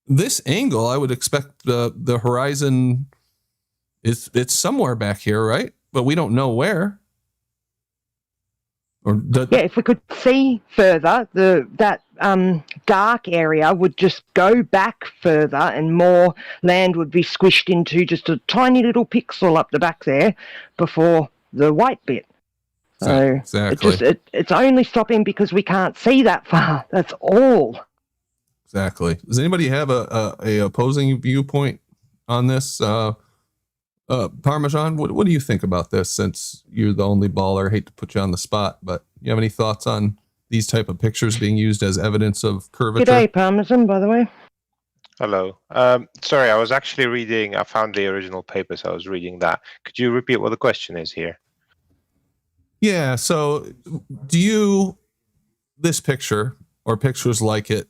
this angle, I would expect the horizon it's somewhere back here, right? But we don't know where. If we could see further, that dark area would just go back further and more land would be squished into just a tiny little pixel up the back there before the white bit. So exactly. It's only stopping because we can't see that far. That's all. Exactly. Does anybody have a opposing viewpoint on this? Parmesan, what do you think about this? Since you're the only baller, I hate to put you on the spot, but you have any thoughts on these type of pictures being used as evidence of curvature? G'day, Parmesan, by the way. Hello. Sorry, I was actually reading. I found the original paper, so I was reading that. Could you repeat what the question is here? Yeah. So, this picture or pictures like it,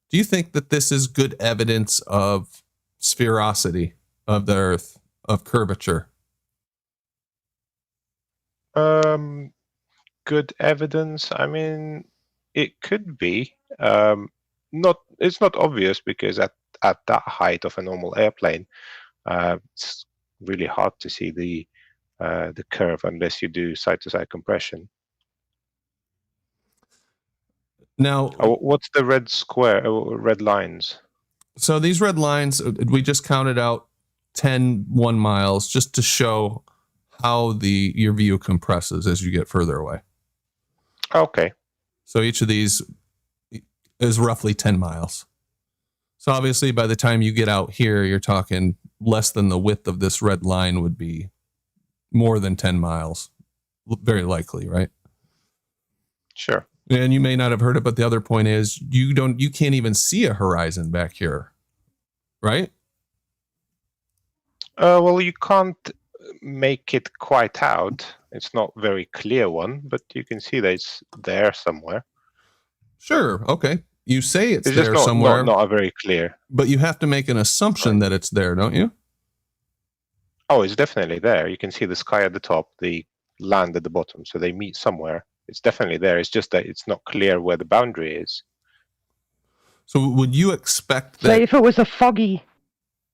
do you think that this is good evidence of sphericity of the Earth, of curvature? Good evidence. I mean, it could be. It's not obvious because at that height of a normal airplane, it's really hard to see the curve unless you do side-to-side compression. Now, what's the red square? Red lines. So these red lines, we just counted out 1 miles just to show how your view compresses as you get further away. Okay. So each of these is roughly 10 miles. So obviously by the time you get out here, you're talking less than the width of this red line would be more than 10 miles. very likely, right? Sure. And you may not have heard it, but the other point is you can't even see a horizon back here, right? Well, you can't make it quite out. It's not a very clear one, but you can see that it's there somewhere. Sure. Okay. You say it's It's there just somewhere, not a very clear. but you have to make an assumption that it's there, don't you? Oh, it's definitely there. You can see the sky at the top, the land at the bottom, so they meet somewhere. It's definitely there. It's just that it's not clear where the boundary is. So would you expect So that? if it was a foggy,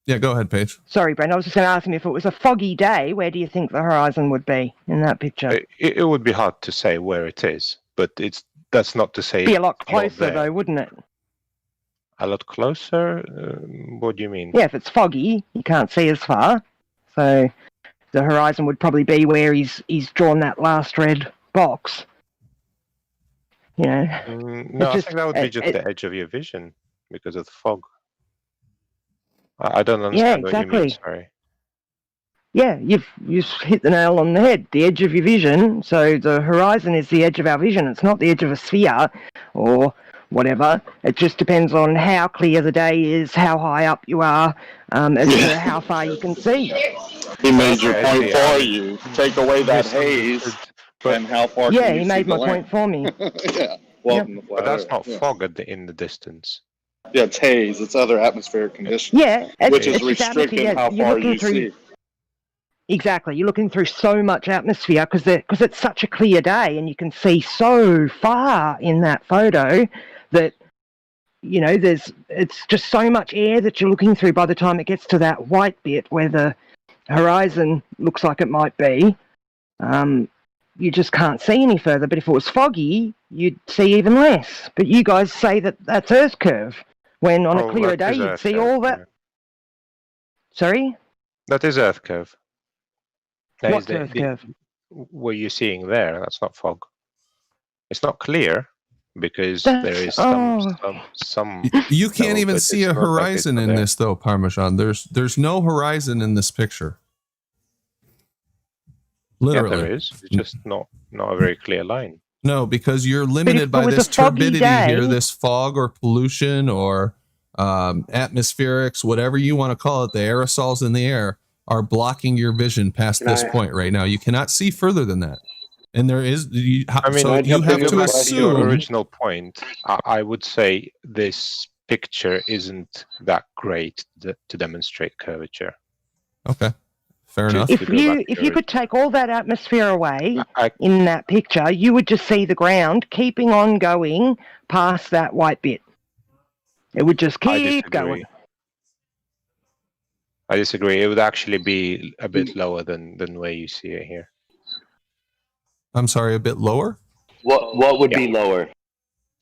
Yeah, go ahead, Paige. sorry, Brent, I was just going to ask him if it was a foggy day, where do you think the horizon would be in that picture? It would be hard to say where it is, but that's not to say Be a lot it's not closer there. though, wouldn't it? A lot closer? What do you mean? Yeah, if it's foggy, you can't see as far. So the horizon would probably be where he's drawn that last red box. You know, No, I just- think that would be just the edge of your vision because of the fog. I don't understand what you mean, exactly. sorry. yeah, you've hit the nail on the head. The edge of your vision. So the horizon is the edge of our vision. It's not the edge of a sphere or whatever. It just depends on how clear the day is, how high up you are, as to how far you can see. He made your Okay, point yeah. for you. Take away that haze, and how far Yeah, can you he see made the my land? point for me. Yeah, welcome to But flat that's Earth. not Yeah. fog in the distance. Yeah, it's haze. It's other atmospheric conditions. Yeah, which is it's just restricting atmosphere. how You're far looking you through, see. Exactly. You're looking through so much atmosphere because it's such a clear day and you can see so far in that photo that, you know, it's just so much air that you're looking through by the time it gets to that white bit where the horizon looks like it might be. You just can't see any further. But if it was foggy, you'd see even less. But you guys say that that's Earth curve, when on a clearer day you'd see all that. Yeah. Sorry? That is Earth curve. That is What's Earth curve? What you're seeing there, that's not fog. It's not clear because That's- there is some You can't level, even but see it's a not like horizon it's in there. this though, Parmesan. There's no horizon in this picture. Literally. Yeah, there is. It's just not a very clear line. No, because you're limited it by was this a foggy turbidity here, day- this fog or pollution or atmospherics, whatever you want to call it, the aerosols in the air are blocking your vision past this point right now. You cannot see further than that. And there is, I mean, so I'd you have to have go to back to your assume. original point, I would say this picture isn't that great to demonstrate curvature. Okay, fair Just- enough. If to go back you to if your you could take all that atmosphere away I- in that picture, you would just see the ground keeping on going past that white bit. It would just I keep disagree. going. I disagree. It would actually be a bit lower than where you see it here. I'm sorry, a bit lower. What would be lower?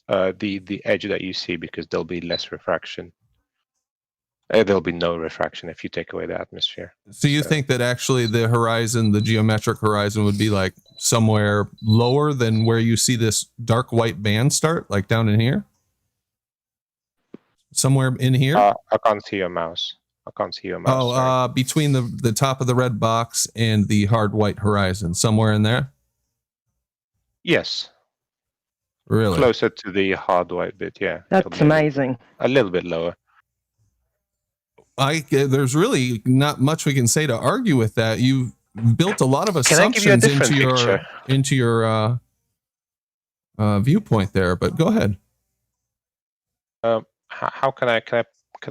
The edge that you see, because there'll be less refraction. There'll be no refraction if you take away the atmosphere. So you think that actually the horizon, the geometric horizon, would be like somewhere lower than where you see this dark white band start, like down in here? Somewhere in here? I can't see your mouse. I can't see your mouse. sorry. Between the top of the red box and the hard white horizon, somewhere in there? Yes, Really? closer to the hard white bit. Yeah, That's so maybe amazing. a little bit lower. There's really not much we can say to argue with that. You've built a lot of Can I give you a assumptions different into your viewpoint there, but go ahead. How can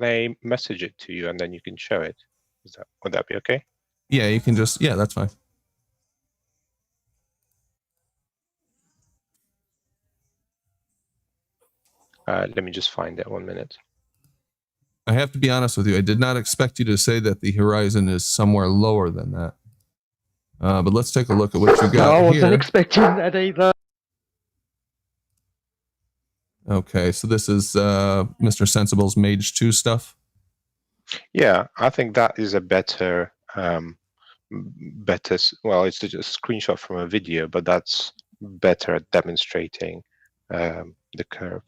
I message it to you and then you can show it? Would that be okay? Yeah, you can just, yeah, that's fine. Let me just find it 1 minute. I have to be honest with you. I did not expect you to say that the horizon is somewhere lower than that. But let's take a look at what you I got wasn't here. expecting that either. Okay, so this is Mr. Sensible's Mage 2 stuff. Yeah, I think that is a better, well, it's just a screenshot from a video, but that's better at demonstrating the curve.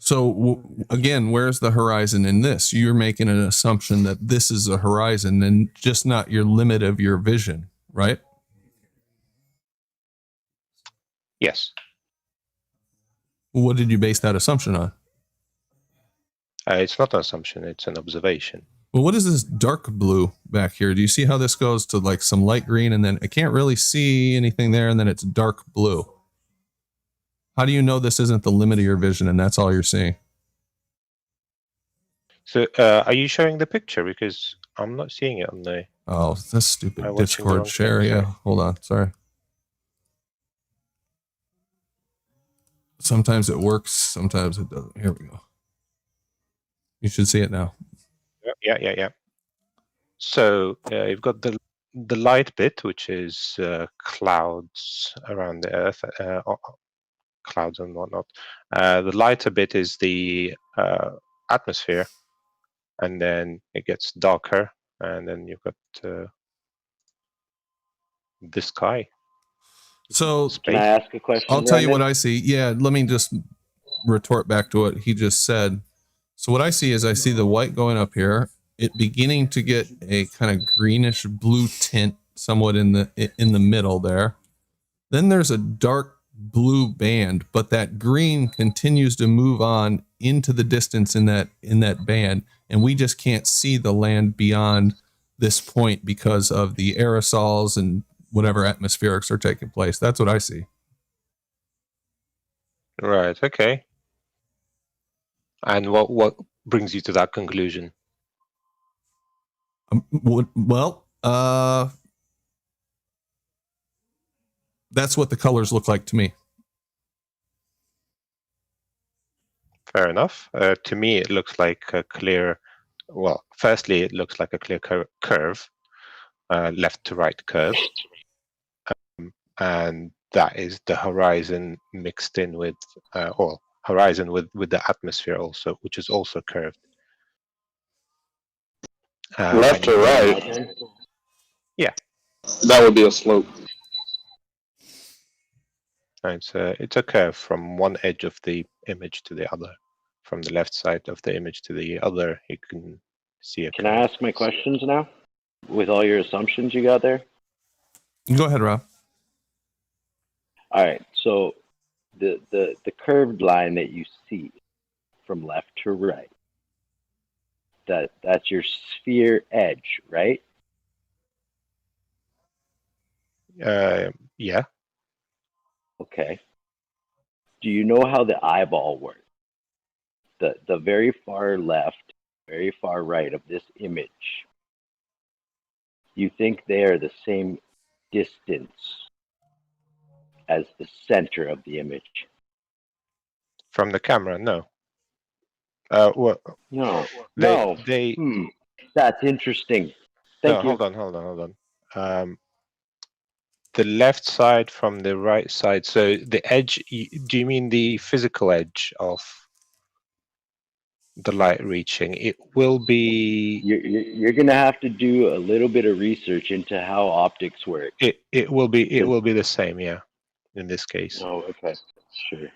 So again, where's the horizon in this? You're making an assumption that this is a horizon and just not your limit of your vision, right? Yes. What did you base that assumption on? It's not an assumption, it's an observation. Well, what is this dark blue back here? Do you see how this goes to like some light green and then I can't really see anything there and then it's dark blue? How do you know this isn't the limit of your vision and that's all you're seeing? So are you showing the picture? Because I'm not seeing it on the... Oh, this stupid I'm watching the Discord wrong share. thing, Yeah, sorry. hold on. Sorry. Sometimes it works, sometimes it doesn't. Here we go. You should see it now. Yeah. So you've got the light bit, which is clouds around the Earth, clouds and whatnot. The lighter bit is the atmosphere, and then it gets darker, and then you've got the sky. So Can I ask a question? I'll tell you Brandon? what I see. Yeah, let me just retort back to what he just said. So what I see is I see the white going up here, it beginning to get a kind of greenish blue tint somewhat in the middle there. Then there's a dark blue band, but that green continues to move on into the distance in that band, and we just can't see the land beyond this point because of the aerosols and whatever atmospherics are taking place. That's what I see. Right. Okay. And what brings you to that conclusion? Well, that's what the colors look like to me. Fair enough. To me, it looks like a clear. Well, firstly, it looks like a clear curve, left to right curve, and that is the horizon mixed in with, or horizon with the atmosphere also, which is also curved. Left to right. Yeah. That would be a slope. It's a curve from one edge of the image to the other. From the left side of the image to the other, you can see a Can curve. I ask my questions now? With all your assumptions you got there? Go ahead, Rob. All right. So the curved line that you see from left to right, that's your sphere edge, right? Yeah. Okay. Do you know how the eyeball works? The very far left, very far right of this image, you think they are the same distance as the center of the image? From the camera, no. Well, No. They. That's interesting. Thank you. Hold on. The left side from the right side. So the edge. Do you mean the physical edge of the light reaching? It will be. You're gonna have to do a little bit of research into how optics work. It will be the same, yeah. In this case. Oh, okay, sure.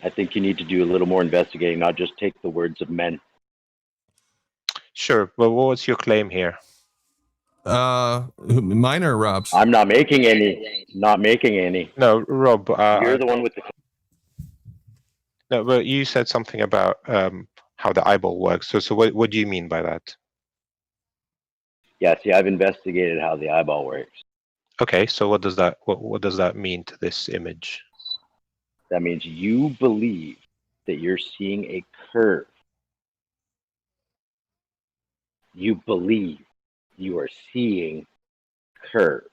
I think you need to do a little more investigating, not just take the words of men. Sure, but what's your claim here? Mine or Rob's? I'm not making any. Not making any. No, Rob. You're the one with the. No, but you said something about how the eyeball works. So what do you mean by that? Yeah, see, I've investigated how the eyeball works. Okay, so what does that mean to this image? That means you believe that you're seeing a curve. You believe you are seeing curve.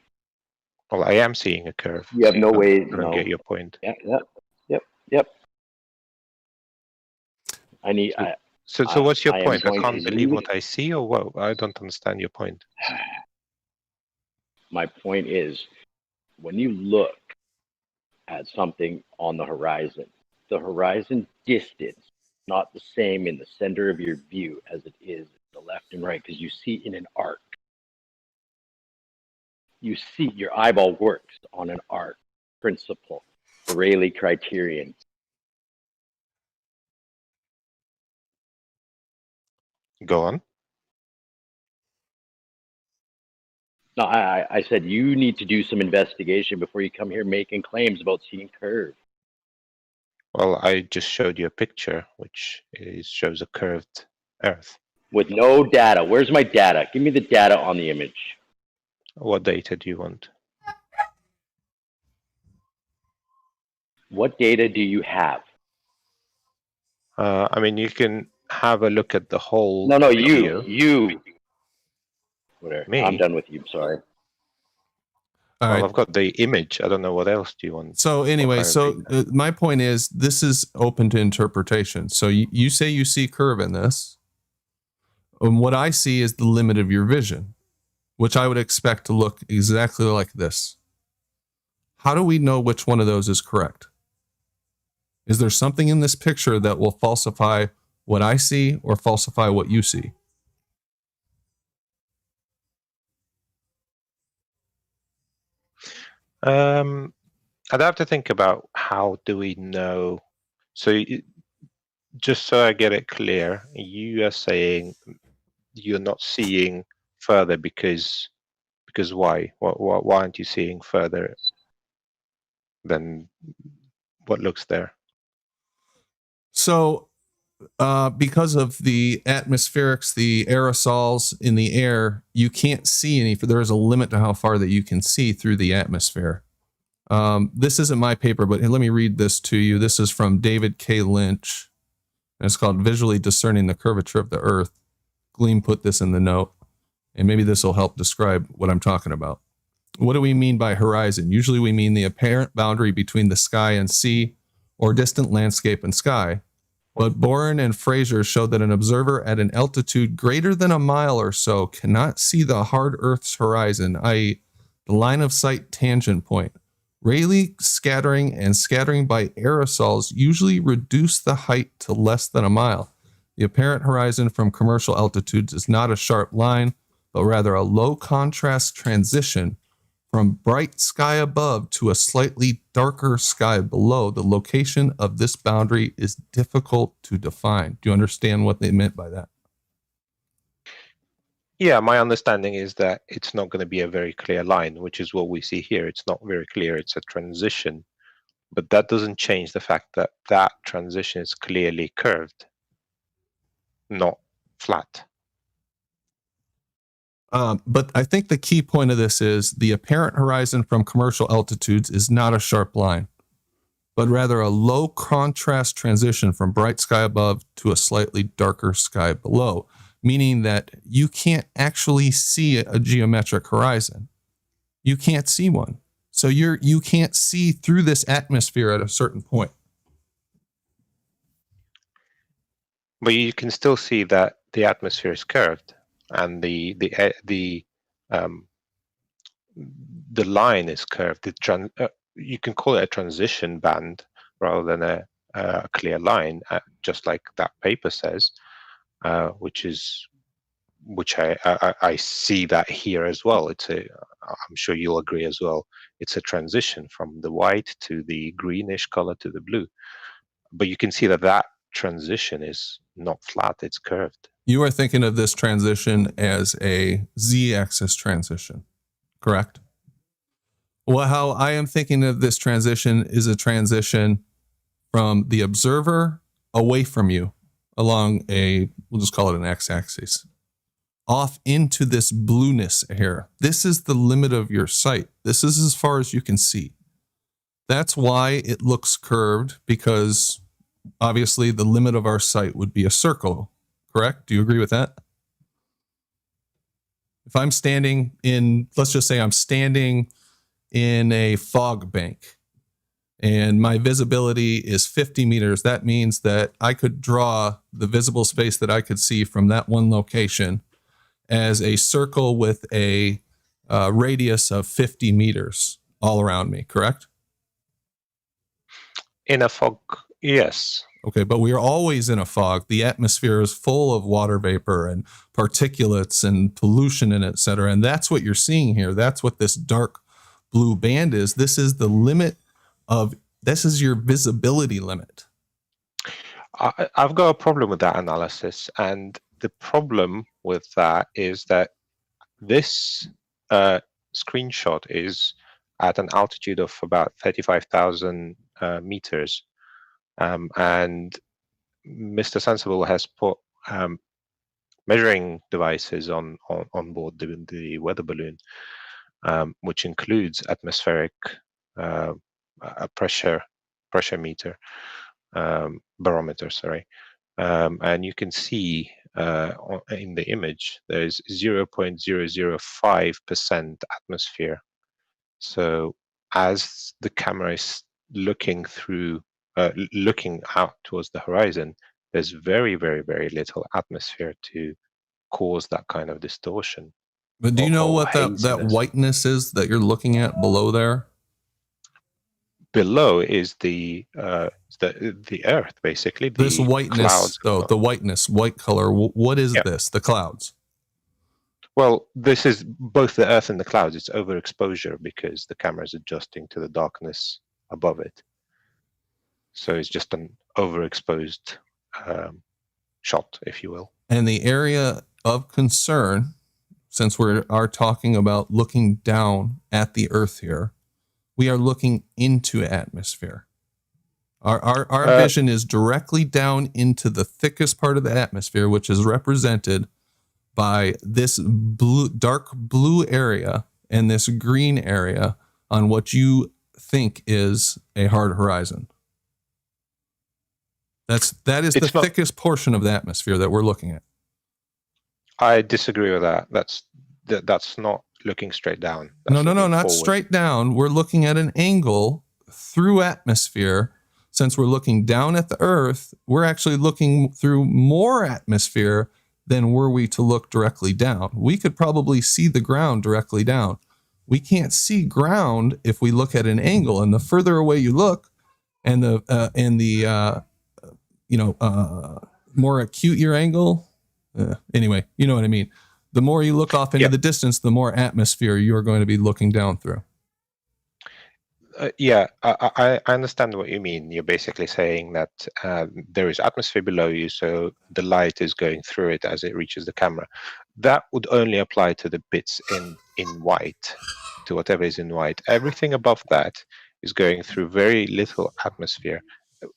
Well, I am seeing a curve. You have no way. I don't get your point. Yep. I need. So what's your I am point? I going can't to believe leave what I see, or what? I don't understand your point. My point is, when you look at something on the horizon distance not the same in the center of your view as it is the left and right, because you see in an arc. You see your eyeball works on an arc principle, the Rayleigh criterion. Go on. No, I said you need to do some investigation before you come here making claims about seeing curve. Well, I just showed you a picture which shows a curved Earth. With no data. Where's my data? Give me the data on the image. What data do you want? What data do you have? I mean, you can have a look at the whole No, video. you. Whatever. Me? I'm done with you. Sorry. All Well, right. I've got the image. I don't know what else do you want. So anyway, kind of so data? my point is this is open to interpretation. So you say you see curve in this. And what I see is the limit of your vision, which I would expect to look exactly like this. How do we know which one of those is correct? Is there something in this picture that will falsify what I see or falsify what you see? I'd have to think about how do we know. So just so I get it clear, you are saying you're not seeing further because why? Why aren't you seeing further than what looks there? So because of the atmospherics, the aerosols in the air, you can't see any. There is a limit to how far that you can see through the atmosphere. This isn't my paper, but let me read this to you. This is from David K. Lynch. And it's called Visually Discerning the Curvature of the Earth. Gleam put this in the note, and maybe this will help describe what I'm talking about. What do we mean by horizon? Usually we mean the apparent boundary between the sky and sea, or distant landscape and sky. But Boren and Fraser showed that an observer at an altitude greater than a mile or so cannot see the hard Earth's horizon, i.e. the line of sight tangent point. Rayleigh scattering and scattering by aerosols usually reduce the height to less than a mile. The apparent horizon from commercial altitudes is not a sharp line, but rather a low contrast transition from bright sky above to a slightly darker sky below. The location of this boundary is difficult to define. Do you understand what they meant by that? Yeah, my understanding is that it's not going to be a very clear line, which is what we see here. It's not very clear. It's a transition. But that doesn't change the fact that that transition is clearly curved, not flat. But I think the key point of this is the apparent horizon from commercial altitudes is not a sharp line, but rather a low contrast transition from bright sky above to a slightly darker sky below, meaning that you can't actually see a geometric horizon. You can't see one. So you can't see through this atmosphere at a certain point. But you can still see that the atmosphere is curved, and the line is curved. You can call it a transition band rather than a clear line, just like that paper says, which I see that here as well. I'm sure you'll agree as well. It's a transition from the white to the greenish color to the blue, but you can see that transition is not flat; it's curved. You are thinking of this transition as a z-axis transition, correct? Well, how I am thinking of this transition is a transition from the observer away from you along we'll just call it an x-axis, off into this blueness here. This is the limit of your sight. This is as far as you can see. That's why it looks curved, because obviously the limit of our sight would be a circle, correct? Do you agree with that? If I'm standing in, let's just say I'm standing in a fog bank and my visibility is 50 meters, that means that I could draw the visible space that I could see from that one location as a circle with a radius of 50 meters all around me, correct? In a fog, yes. Okay, but we are always in a fog. The atmosphere is full of water vapor and particulates and pollution and et cetera. And that's what you're seeing here. That's what this dark blue band is. This is the limit this is your visibility limit. I've got a problem with that analysis. And the problem with that is that this screenshot is at an altitude of about 35,000 meters, and Mr. Sensible has put measuring devices on board the weather balloon, which includes atmospheric a pressure meter, barometer, sorry. And you can see in the image there's 0.005% atmosphere. So as the camera is looking through, looking out towards the horizon, there's very, very, very little atmosphere to cause that kind of distortion. But do you know or what that haziness. whiteness is that you're looking at below there? Below is the Earth, basically. This The whiteness, clouds. though, the whiteness, white color. What is this? The clouds. Well, this is both the Earth and the clouds. It's overexposure because the camera is adjusting to the darkness above it. So it's just an overexposed shot, if you will. And the area of concern, since we are talking about looking down at the Earth here, we are looking into atmosphere. Our vision is directly down into the thickest part of the atmosphere, which is represented by this blue, dark blue area and this green area on what you think is a hard horizon. That is the thickest portion of the atmosphere that we're looking at. I disagree with that. That's not looking straight down. No, not straight down. We're looking at an angle through atmosphere. Since we're looking down at the Earth, we're actually looking through more atmosphere than were we to look directly down. We could probably see the ground directly down. We can't see ground if we look at an angle, and the further away you look, and the more acute your angle. Anyway, you know what I mean. The more you look off into the distance, the more atmosphere you're going to be looking down through. I understand what you mean. You're basically saying that there is atmosphere below you, so the light is going through it as it reaches the camera. That would only apply to the bits in white, to whatever is in white. Everything above that is going through very little atmosphere.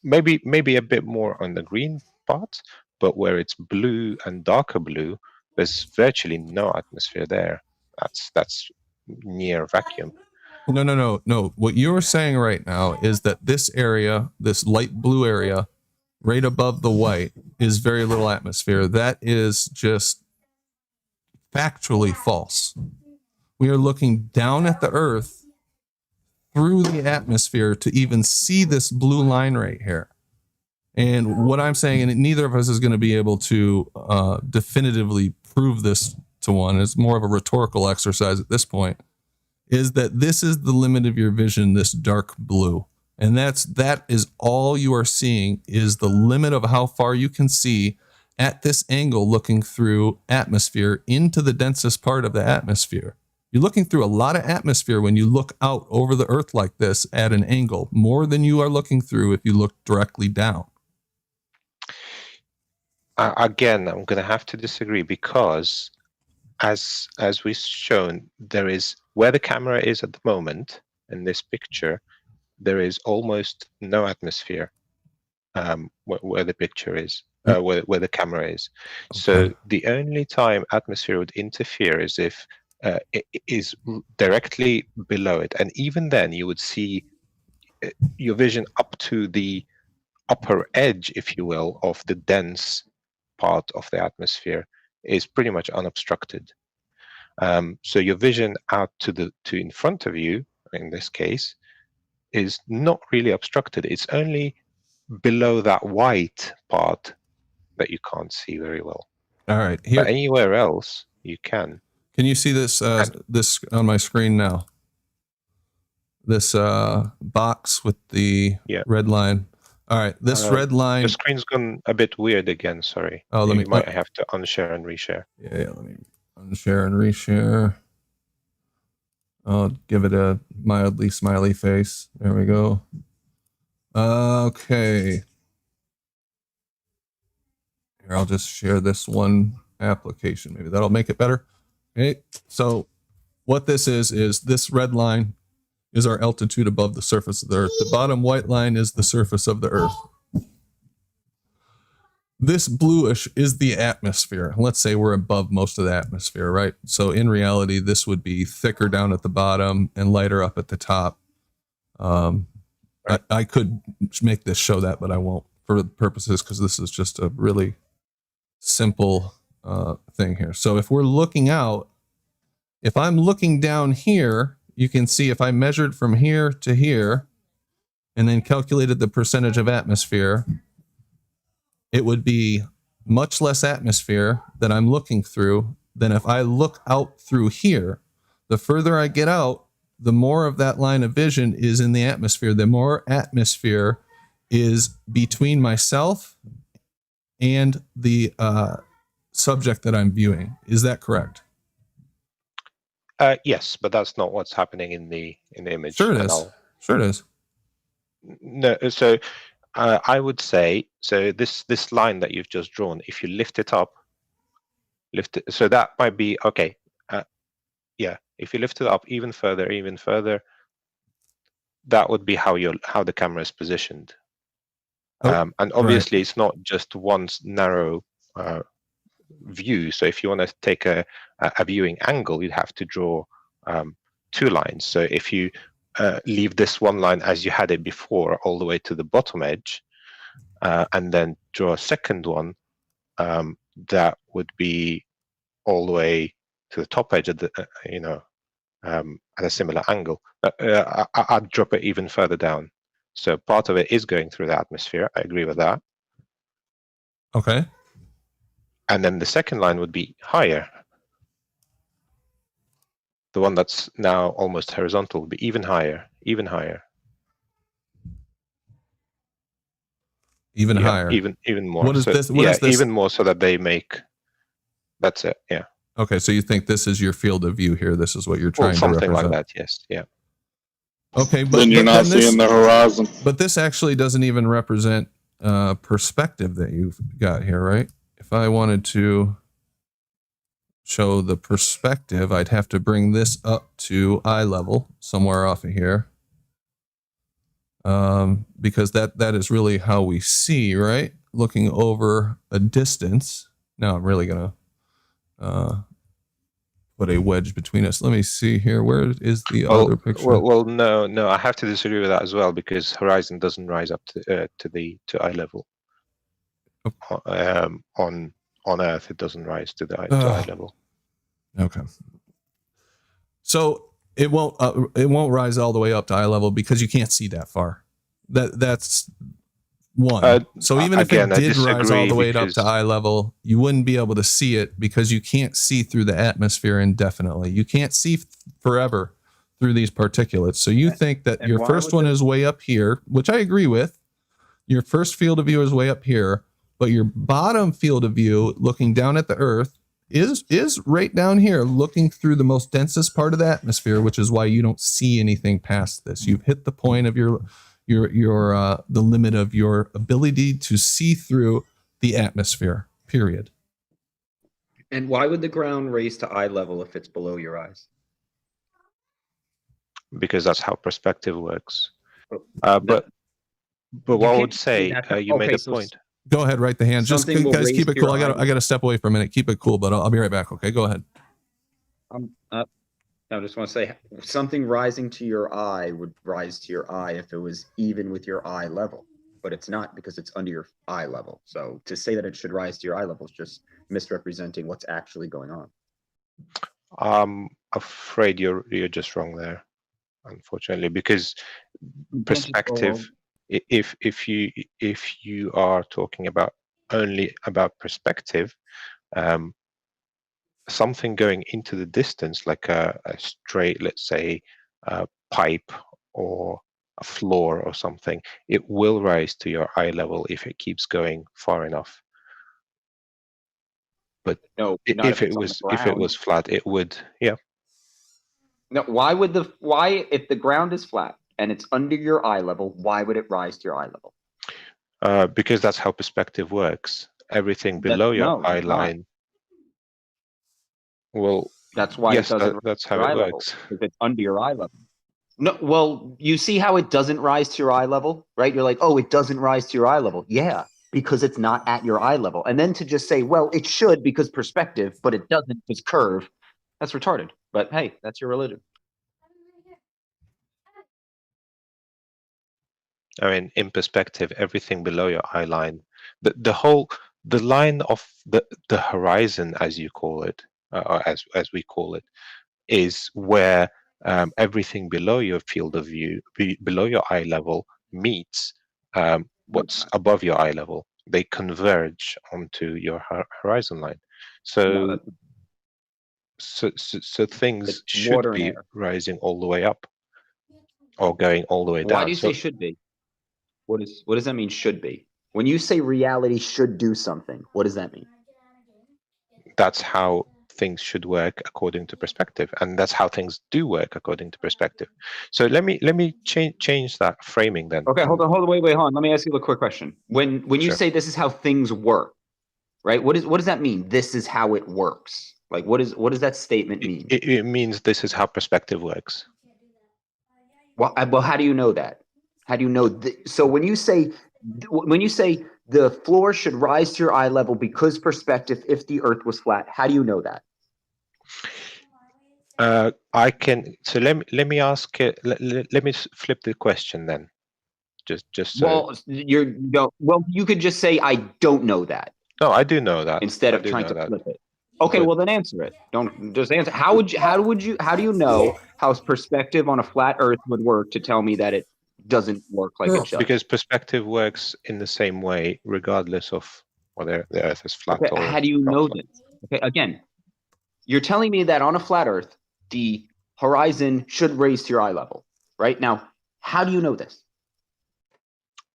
Maybe a bit more on the green part, but where it's blue and darker blue, there's virtually no atmosphere there. That's near vacuum. No. What you're saying right now is that this area, this light blue area, right above the white, is very little atmosphere. That is just factually false. We are looking down at the Earth through the atmosphere to even see this blue line right here. And what I'm saying, and neither of us is going to be able to definitively prove this to one, it's more of a rhetorical exercise at this point, is that this is the limit of your vision, this dark blue. And that is all you are seeing, is the limit of how far you can see at this angle, looking through atmosphere into the densest part of the atmosphere. You're looking through a lot of atmosphere when you look out over the Earth like this at an angle, more than you are looking through if you look directly down. Again, I'm going to have to disagree, because as we've shown, there is, where the camera is at the moment in this picture, there is almost no atmosphere where the picture is, where the camera is. Okay. So the only time atmosphere would interfere is if it is directly below it, and even then you would see your vision up to the upper edge, if you will, of the dense part of the atmosphere is pretty much unobstructed. So your vision out to in front of you, in this case, is not really obstructed. It's only below that white part that you can't see very well. All right. Here, but anywhere else, you can. Can you see this this on my screen now? This box with the red line. All right, this red line. The screen's gone a bit weird again. Sorry. Oh, you might have to unshare and reshare. Yeah, let me unshare and reshare. I'll give it a mildly smiley face. There we go. Okay. Here, I'll just share this one application. Maybe that'll make it better. Okay, so what this is this red line is our altitude above the surface of the Earth. The bottom white line is the surface of the Earth. This bluish is the atmosphere. Let's say we're above most of the atmosphere, right? So in reality, this would be thicker down at the bottom and lighter up at the top. I could make this show that, but I won't for the purposes, because this is just a really simple thing here. So if we're looking out, if I'm looking down here, you can see if I measured from here to here and then calculated the percentage of atmosphere, it would be much less atmosphere that I'm looking through than if I look out through here. The further I get out, the more of that line of vision is in the atmosphere. The more atmosphere is between myself and the subject that I'm viewing. Is that correct? Yes, but that's not what's happening in the image. Sure it is. Sure it is. No, so I would say, so this line that you've just drawn, if you lift it up, so that might be okay. Yeah, if you lift it up even further, that would be how the camera is positioned. And obviously, it's not just one narrow view. So if you want to take a viewing angle, you'd have to draw two lines. So if you leave this one line as you had it before, all the way to the bottom edge, and then draw a second one, that would be all the way to the top edge of the, at a similar angle. I'd drop it even further down. So part of it is going through the atmosphere. I agree with that. Okay. And then the second line would be higher. The one that's now almost horizontal would be even higher, even higher. Even higher. Even more. What is so, this? What is this? Even more, so that they make. That's it. Yeah. Okay, so you think this is your field of view here? This is what you're trying to represent. Something like that. Yes. Yeah. Okay, but then you're not seeing the horizon. But this actually doesn't even represent perspective that you've got here, right? If I wanted to show the perspective, I'd have to bring this up to eye level, somewhere off of here. Because that is really how we see, right? Looking over a distance. Now I'm really going to put a wedge between us. Let me see here. Where is the other picture? Well, no, I have to disagree with that as well, because horizon doesn't rise up to eye level. On Earth, it doesn't rise to the eye level. Okay. So it won't rise all the way up to eye level because you can't see that far. That's one. So even if it did rise all the way up to eye level, you wouldn't be able to see it because you can't see through the atmosphere indefinitely. You can't see forever through these particulates. So you think that your first one is way up here, which I agree with. Your first field of view is way up here, but your bottom field of view, looking down at the Earth, is right down here, looking through the most densest part of the atmosphere, which is why you don't see anything past this. You've hit the point of the limit of your ability to see through the atmosphere, period. And why would the ground raise to eye level if it's below your eyes? Because that's how perspective works. But what I would say, you made a point. Go ahead, write the hand. Just guys, keep it cool. I gotta step away for a minute. Keep it cool, but I'll be right back. Okay, go ahead. I just want to say something rising to your eye would rise to your eye if it was even with your eye level, but it's not because it's under your eye level. So to say that it should rise to your eye level is just misrepresenting what's actually going on. I'm afraid you're just wrong there, unfortunately, because perspective. If you are talking about only about perspective, something going into the distance, like a straight, let's say, pipe or a floor or something, it will rise to your eye level if it keeps going far enough. But no, if it was flat, it would. Yeah. No, if the ground is flat and it's under your eye level, why would it rise to your eye level? Because that's how perspective works. Everything below your eye line. Well, That's why Yes, it doesn't that's rise how to your it eye level, works. because it's under your eye level. No, well, you see how it doesn't rise to your eye level, right? You're like, oh, it doesn't rise to your eye level. Yeah, because it's not at your eye level. And then to just say, well, it should because perspective, but it doesn't because curve, that's retarded. But hey, that's your religion. I mean, in perspective, everything below your eye line, the line of the horizon, as you call it, or as we call it, is where everything below your field of view, below your eye level, meets what's above your eye level. They converge onto your horizon line. So, so things It's should water and be air. rising all the way up, or going all the way down. Why do you say should be? What does that mean? Should be. When you say reality should do something, what does that mean? That's how things should work according to perspective, and that's how things do work according to perspective. So let me change that framing then. Okay, hold on, wait, hold on. Let me ask you a quick question. When you Sure. say this is how things work, right? What does that mean? This is how it works. Like, what does that statement mean? It means this is how perspective works. Well, how do you know that? How do you know? So when you say the floor should rise to your eye level because perspective, if the Earth was flat, how do you know that? I can. So let me ask. Let me flip the question then. Just so. Well, you could just say I don't know that. No, I do know that. Instead of trying to flip it. Okay, well then answer it. Don't just answer. How do you know how perspective on a flat Earth would work to tell me that it doesn't work like it should? Because perspective works in the same way, regardless of whether the Earth is flat Okay, or. how do you know this? Okay, again, you're telling me that on a flat Earth, the horizon should raise to your eye level, right? Now, how do you know this?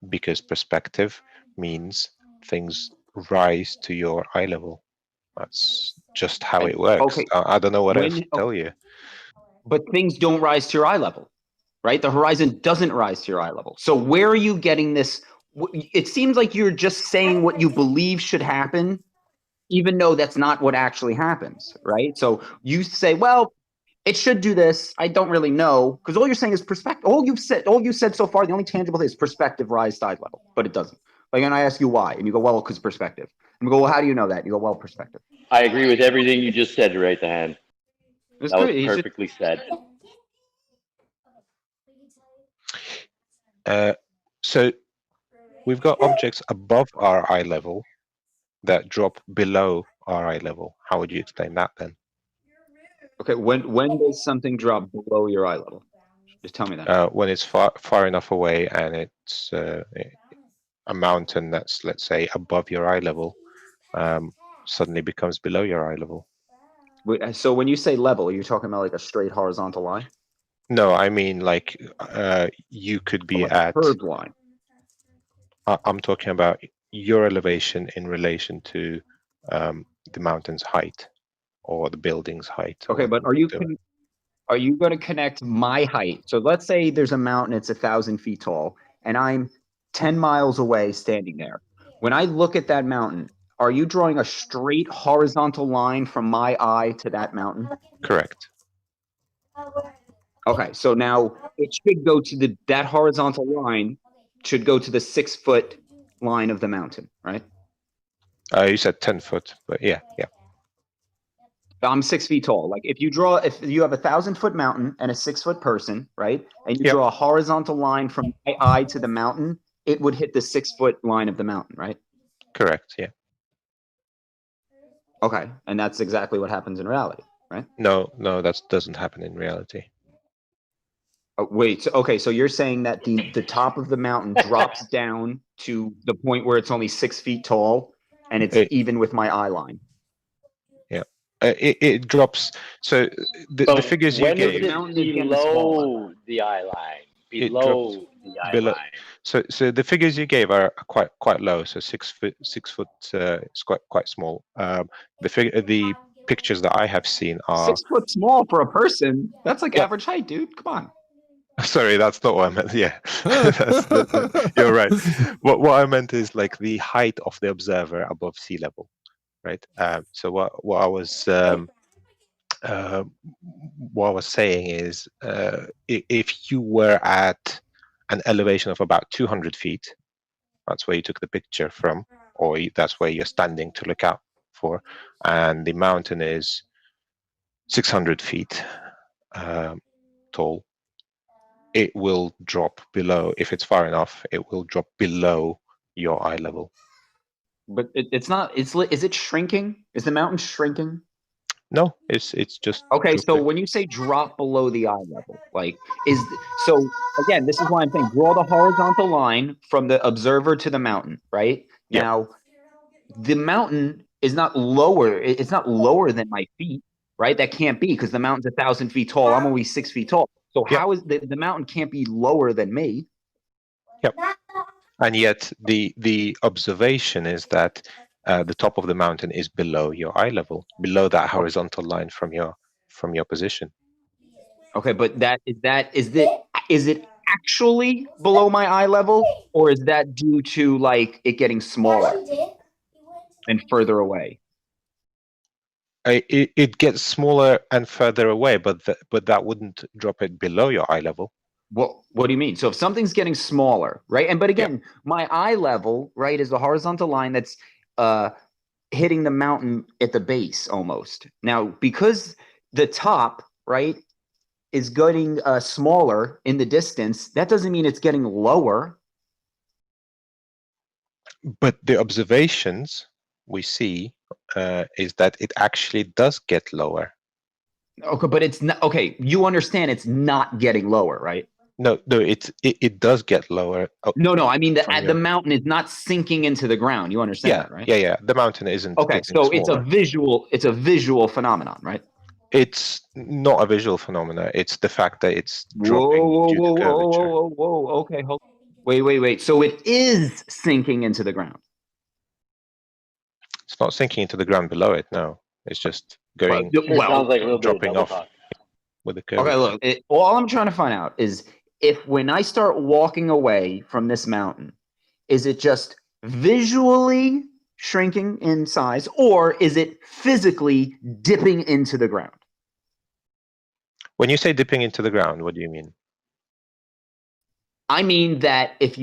Because perspective means things rise to your eye level. That's just how it works. Okay. I don't know what else to tell you. But things don't rise to your eye level, right? The horizon doesn't rise to your eye level. So where are you getting this? It seems like you're just saying what you believe should happen, even though that's not what actually happens, right? So you say, well, it should do this. I don't really know, because all you're saying is perspective. All you said so far, the only tangible thing is perspective rise to eye level, but it doesn't. Like, and I ask you why, and you go, well, because perspective. And we go, well, how do you know that? And you go, well, perspective. I agree with everything you just said right the hand. That's that good. was perfectly said. So we've got objects above our eye level that drop below our eye level. How would you explain that then? Okay, when does something drop below your eye level? Just tell me that. When it's far enough away and it's a mountain that's, let's say, above your eye level, suddenly becomes below your eye level. So when you say level, are you talking about like a straight horizontal line? No, I mean like you could be like at a curved line. I'm talking about your elevation in relation to the mountain's height or the building's height. Okay, but are you going to connect my height? So let's say there's a mountain, it's 1,000 feet tall, and I'm 10 miles away standing there. When I look at that mountain, are you drawing a straight horizontal line from my eye to that mountain? Correct. Okay, so now it should go to that horizontal line should go to the 6 foot line of the mountain, right? You said 10 foot, but yeah. I'm 6 feet tall. Like if you have 1,000 foot mountain and a 6 foot person, right? And you draw a horizontal line from my eye to the mountain, it would hit the 6 foot line of the mountain, right? Correct, yeah. Okay, and that's exactly what happens in reality, right? No, that doesn't happen in reality. Oh, wait, so you're saying that the top of the mountain drops down to the point where it's only 6 feet tall and it's even with my eye line? Yeah, it drops. So the figures you gave. Below the eye line. Below the eye line. So the figures you gave are quite low. So 6 foot is quite small. The pictures that I have seen are 6 foot small for a person. That's like average height, dude. Come on. Sorry, that's not what I meant. Yeah, you're right. What I meant is like the height of the observer above sea level, right? So what I was what I was saying is, if you were at an elevation of about 200 feet, that's where you took the picture from, or that's where you're standing to look out for, and the mountain is 600 feet tall, it will drop below. If it's far enough, it will drop below your eye level. But it's not. Is it shrinking? Is the mountain shrinking? No, it's just Okay, so drooping. when you say drop below the eye level, like so again, this is why I'm saying draw the horizontal line from the observer to the mountain, right? Yep. Now, the mountain is not lower. It's not lower than my feet, right? That can't be because the mountain's 1,000 feet tall. I'm only 6 feet tall. So Yep. how is the mountain can't be lower than me? Yep. And yet the observation is that the top of the mountain is below your eye level, below that horizontal line from your position. Okay, but is it actually below my eye level, or is that due to like it getting smaller and further away? It gets smaller and further away, but that wouldn't drop it below your eye level. What do you mean? So if something's getting smaller, right? And but again, my eye level, right, is the horizontal line that's hitting the mountain at the base almost. Now, because the top, right, is getting smaller in the distance, that doesn't mean it's getting lower. But the observations we see is that it actually does get lower. Okay, but it's not okay. You understand it's not getting lower, right? No, it does get lower. No, I mean the mountain is not sinking into the ground. You understand that, right? Yeah. The mountain isn't. Okay, so smaller. it's a visual phenomenon, right? It's not a visual phenomenon. It's the fact that it's dropping due to curvature. Whoa. Okay, hold. Wait. So it is sinking into the ground. It's not sinking into the ground below it. No, it's just going. Sounds like a little bit of dropping double off talk. with the curvature. Okay, look. All I'm trying to find out is if when I start walking away from this mountain, is it just visually shrinking in size, or is it physically dipping into the ground? When you say dipping into the ground, what do you mean? I mean that if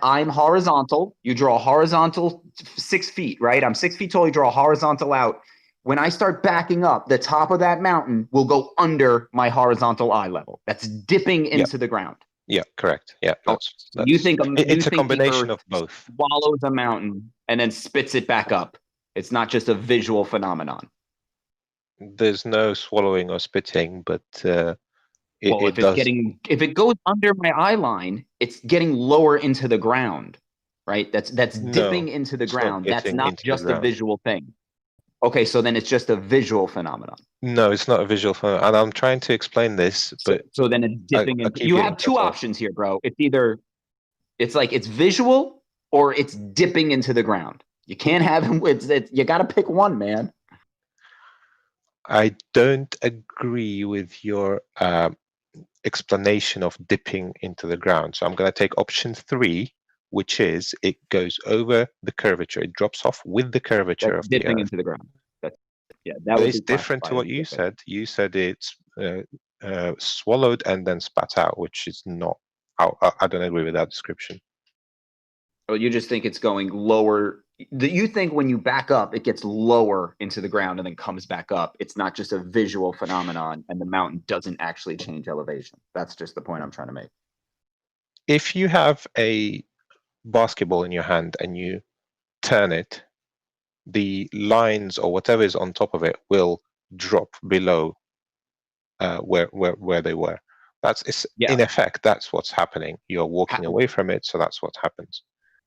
I'm horizontal, you draw a horizontal 6 feet, right? I'm 6 feet tall, you draw a horizontal out. When I start backing up, the top of that mountain will go under my horizontal eye level. That's dipping into the ground. Yeah, correct. Yeah, that's you think it's a combination of both. Swallows a mountain and then spits it back up. It's not just a visual phenomenon. There's no swallowing or spitting, but if it goes under my eye line, it's getting lower into the ground, right? That's dipping into the ground. That's not just a visual thing. Okay, so then it's just a visual phenomenon. No, it's not a visual phenomenon. And I'm trying to explain this, but so then it's dipping in. You have two options here, bro. It's either it's visual or it's dipping into the ground. You can't have them. You got to pick one, man. I don't agree with your explanation of dipping into the ground. So I'm going to take option 3, which is it goes over the curvature. It drops off with the curvature of dipping the into the ground. That is different to what you said. You said it's swallowed and then spat out, which is not. I don't agree with that description. Oh, you just think it's going lower. You think when you back up, it gets lower into the ground and then comes back up. It's not just a visual phenomenon, and the mountain doesn't actually change elevation. That's just the point I'm trying to make. If you have a basketball in your hand and you turn it, the lines or whatever is on top of it will drop below where they were. That's in effect, that's what's happening. You're walking away from it, so that's what happens.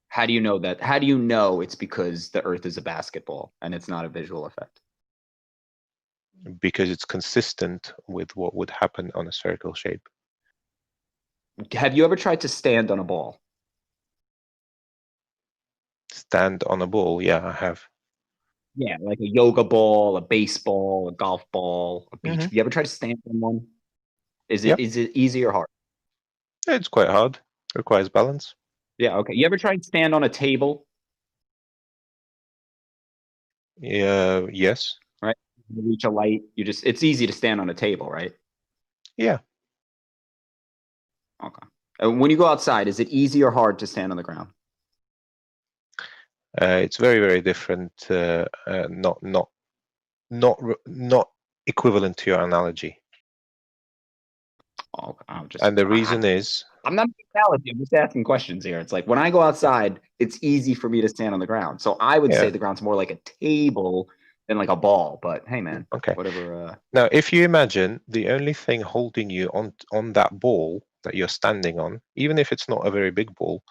How do you know that? How do you know it's because the Earth is a basketball and it's not a visual effect? Because it's consistent with what would happen on a spherical shape. Have you ever tried to stand on a ball? Stand on a ball? Yeah, I have. Yeah, like a yoga ball, a baseball, a golf ball, a beach. You ever try to stand on one? Is it easy or hard? It's quite hard. It requires balance. Yeah, okay. You ever tried to stand on a table? Yeah, yes. Right. reach a light. It's easy to stand on a table, right? Yeah. Okay. And when you go outside, is it easy or hard to stand on the ground? It's very, very different. Not equivalent to your analogy. Oh, and the reason is I'm not making analogy. I'm just asking questions here. It's like when I go outside, it's easy for me to stand on the ground. So I would say the ground's more like a table than like a ball. But hey, man, whatever. Now, if you imagine the only thing holding you on that ball that you're standing on, even if it's not a very big ball,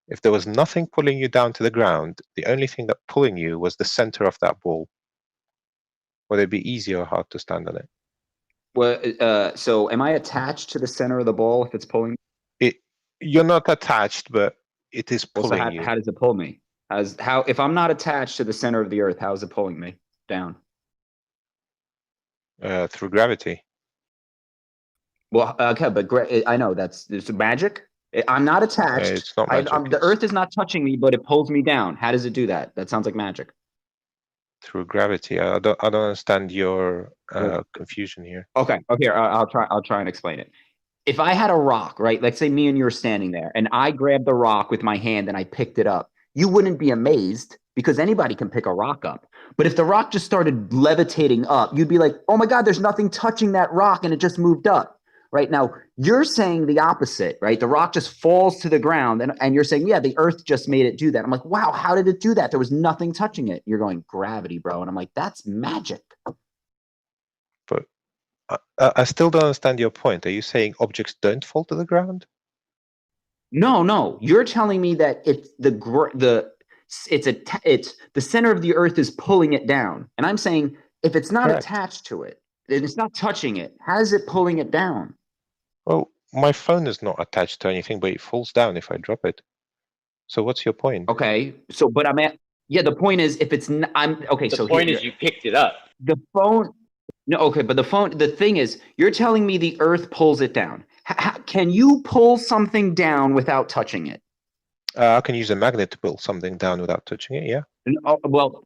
if there was nothing pulling you down to the ground, the only thing that pulling you was the center of that ball, would it be easy or hard to stand on it? Well, so am I attached to the center of the ball if it's pulling? You're not attached, but it is pulling so you. How does it pull me? If I'm not attached to the center of the earth, how is it pulling me down? Through gravity. Well, okay, but I know it's magic. I'm not attached. It's not magic. The earth is not touching me, but it pulls me down. How does it do that? That sounds like magic. Through gravity. I don't understand your confusion here. Okay. I'll try and explain it. If I had a rock, right? Let's say me and you are standing there, and I grabbed the rock with my hand and I picked it up. You wouldn't be amazed because anybody can pick a rock up. But if the rock just started levitating up, you'd be like, "Oh my God, there's nothing touching that rock, and it just moved up." Right now, you're saying the opposite, right? The rock just falls to the ground, and you're saying, yeah, the earth just made it do that. I'm like, wow, how did it do that? There was nothing touching it. You're going, gravity, bro. And I'm like, that's magic. But I still don't understand your point. Are you saying objects don't fall to the ground? No. You're telling me that it's the center of the earth is pulling it down. And I'm saying if it's not attached to it, and it's not touching it, how is it pulling it down? Well, my phone is not attached to anything, but it falls down if I drop it. So what's your point? Okay, so but the point is if it's The point is you picked it up. The phone. No, okay, but the thing is, you're telling me the earth pulls it down. Can you pull something down without touching it? I can use a magnet to pull something down without touching it, yeah. Well,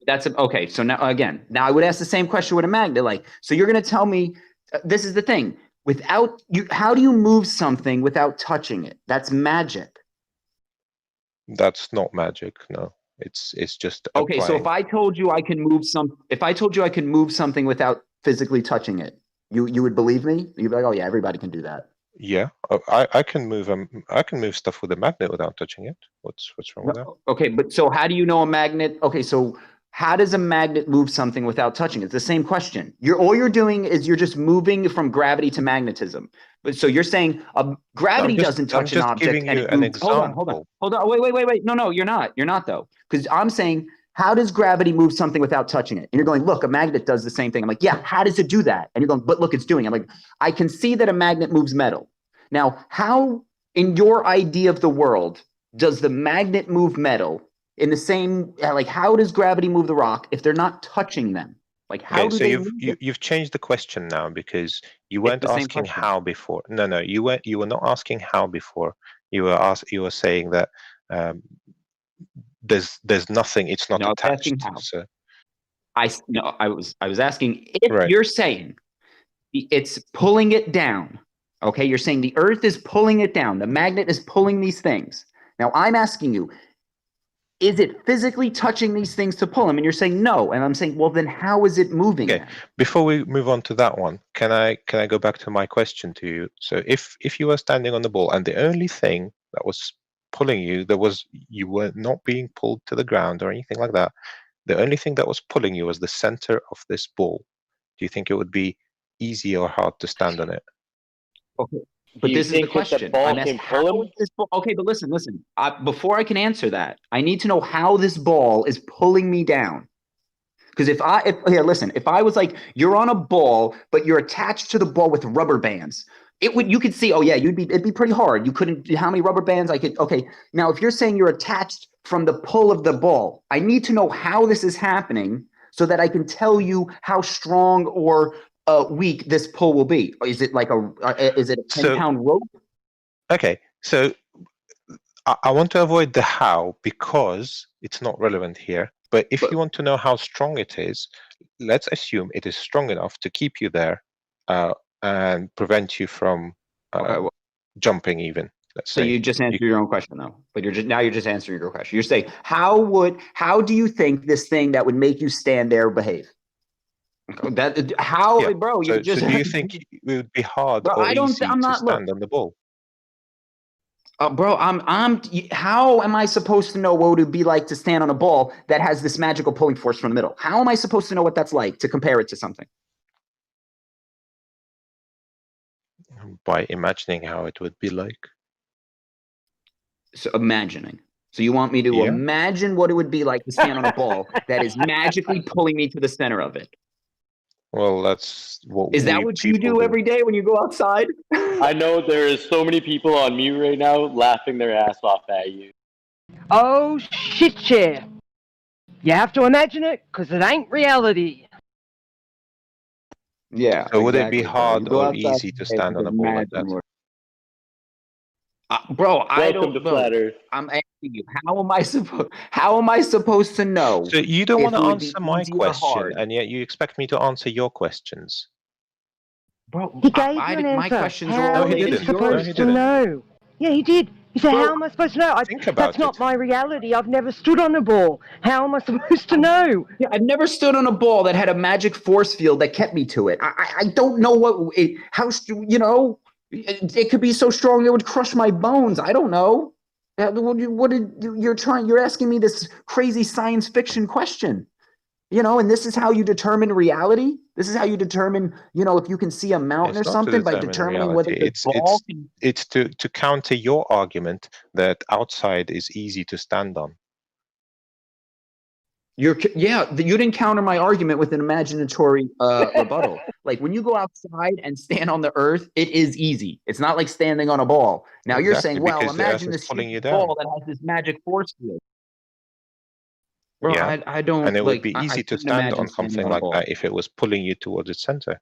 okay. So now I would ask the same question with a magnet. So you're going to tell me, this is the thing. How do you move something without touching it? That's magic. That's not magic, no. It's just okay. applying. So if I told you I can move something without physically touching it, you would believe me? You'd be like, oh yeah, everybody can do that. Yeah, I can move stuff with a magnet without touching it. What's wrong with that? Okay, but so how do you know a magnet? Okay, so how does a magnet move something without touching it? It's the same question. All you're doing is you're just moving from gravity to magnetism. But so you're saying gravity doesn't touch an object. Giving you an example. Hold on. Wait. No, you're not. You're not though. Because I'm saying, how does gravity move something without touching it? And you're going, look, a magnet does the same thing. I'm like, yeah, how does it do that? And you're going, but look, it's doing it. I'm like, I can see that a magnet moves metal. Now, how in your idea of the world does the magnet move metal in the same, how does gravity move the rock if they're not touching them? You've changed the question now because you weren't asking how before. No, you were not asking how before. You were saying that there's nothing. It's not attached. So. I was asking if you're saying it's pulling it down. Okay, you're saying the earth is pulling it down. The magnet is pulling these things. Now I'm asking you, is it physically touching these things to pull them? And you're saying no. And I'm saying, well, then how is it moving? Okay. Before we move on to that one, can I go back to my question to you? So if you were standing on the ball and the only thing that was pulling you, you were not being pulled to the ground or anything like that. The only thing that was pulling you was the center of this ball. Do you think it would be easy or hard to stand on it? Okay. But this is the question. Okay, but listen. Before I can answer that, I need to know how this ball is pulling me down. Because if I was like, you're on a ball, but you're attached to the ball with rubber bands, you could see, oh yeah, it'd be pretty hard. You couldn't, how many rubber bands okay. Now, if you're saying you're attached from the pull of the ball, I need to know how this is happening so that I can tell you how strong or weak this pull will be. Is it like a 10-pound rope? Okay, so I want to avoid the how because it's not relevant here. But if you want to know how strong it is, let's assume it is strong enough to keep you there and prevent you from jumping even. Let's So say. you just answered your own question though. But you're just answering your question. You're saying how do you think this thing that would make you stand there behave? Bro? So do you think it would be hard Bro, or easy to stand on the ball? Bro, how am I supposed to know what it would be like to stand on a ball that has this magical pulling force from the middle? How am I supposed to know what that's like to compare it to something? By imagining how it would be like. So imagining. So you want me to imagine what it would be like to stand on a ball that is magically pulling me to the center of it? Well, that's what is that what you do every day when you go outside? I know there is so many people on mute right now laughing their ass off at you. Oh shit, yeah. You have to imagine it because it ain't reality. Yeah. So would it be hard or easy to stand on a ball like that? Bro, I Welcome don't to Flat know. Earth. I'm asking you, how am I supposed to know? So you don't want if to it would be answer my easy or question, hard? and yet you expect me to answer your questions. Bro, He gave you an answer. my questions How are No, all he are you related didn't. to No, yours. he supposed to didn't. know? Yeah, he did. He said, how am I supposed to know? Think about That's not it. my reality. I've never stood on a ball. How am I supposed to know? Yeah, I've never stood on a ball that had a magic force field that kept me to it. I don't know it could be so strong it would crush my bones. I don't know. You're asking me this crazy science fiction question. And this is how you determine reality. This is how you determine, if you can see a mountain It's or not to something by determine determining whether reality. the ball It's to counter your argument that outside is easy to stand on. you didn't counter my argument with an imaginatory rebuttal. Like when you go outside and stand on the earth, it is easy. It's not like standing on a ball. Now you're Exactly, saying, well, because the earth imagine is this pulling you huge down. ball that has this magic force field. Bro, Yeah, I don't. and it would be I easy to couldn't stand imagine on standing something on a like ball. that if it was pulling you towards its center.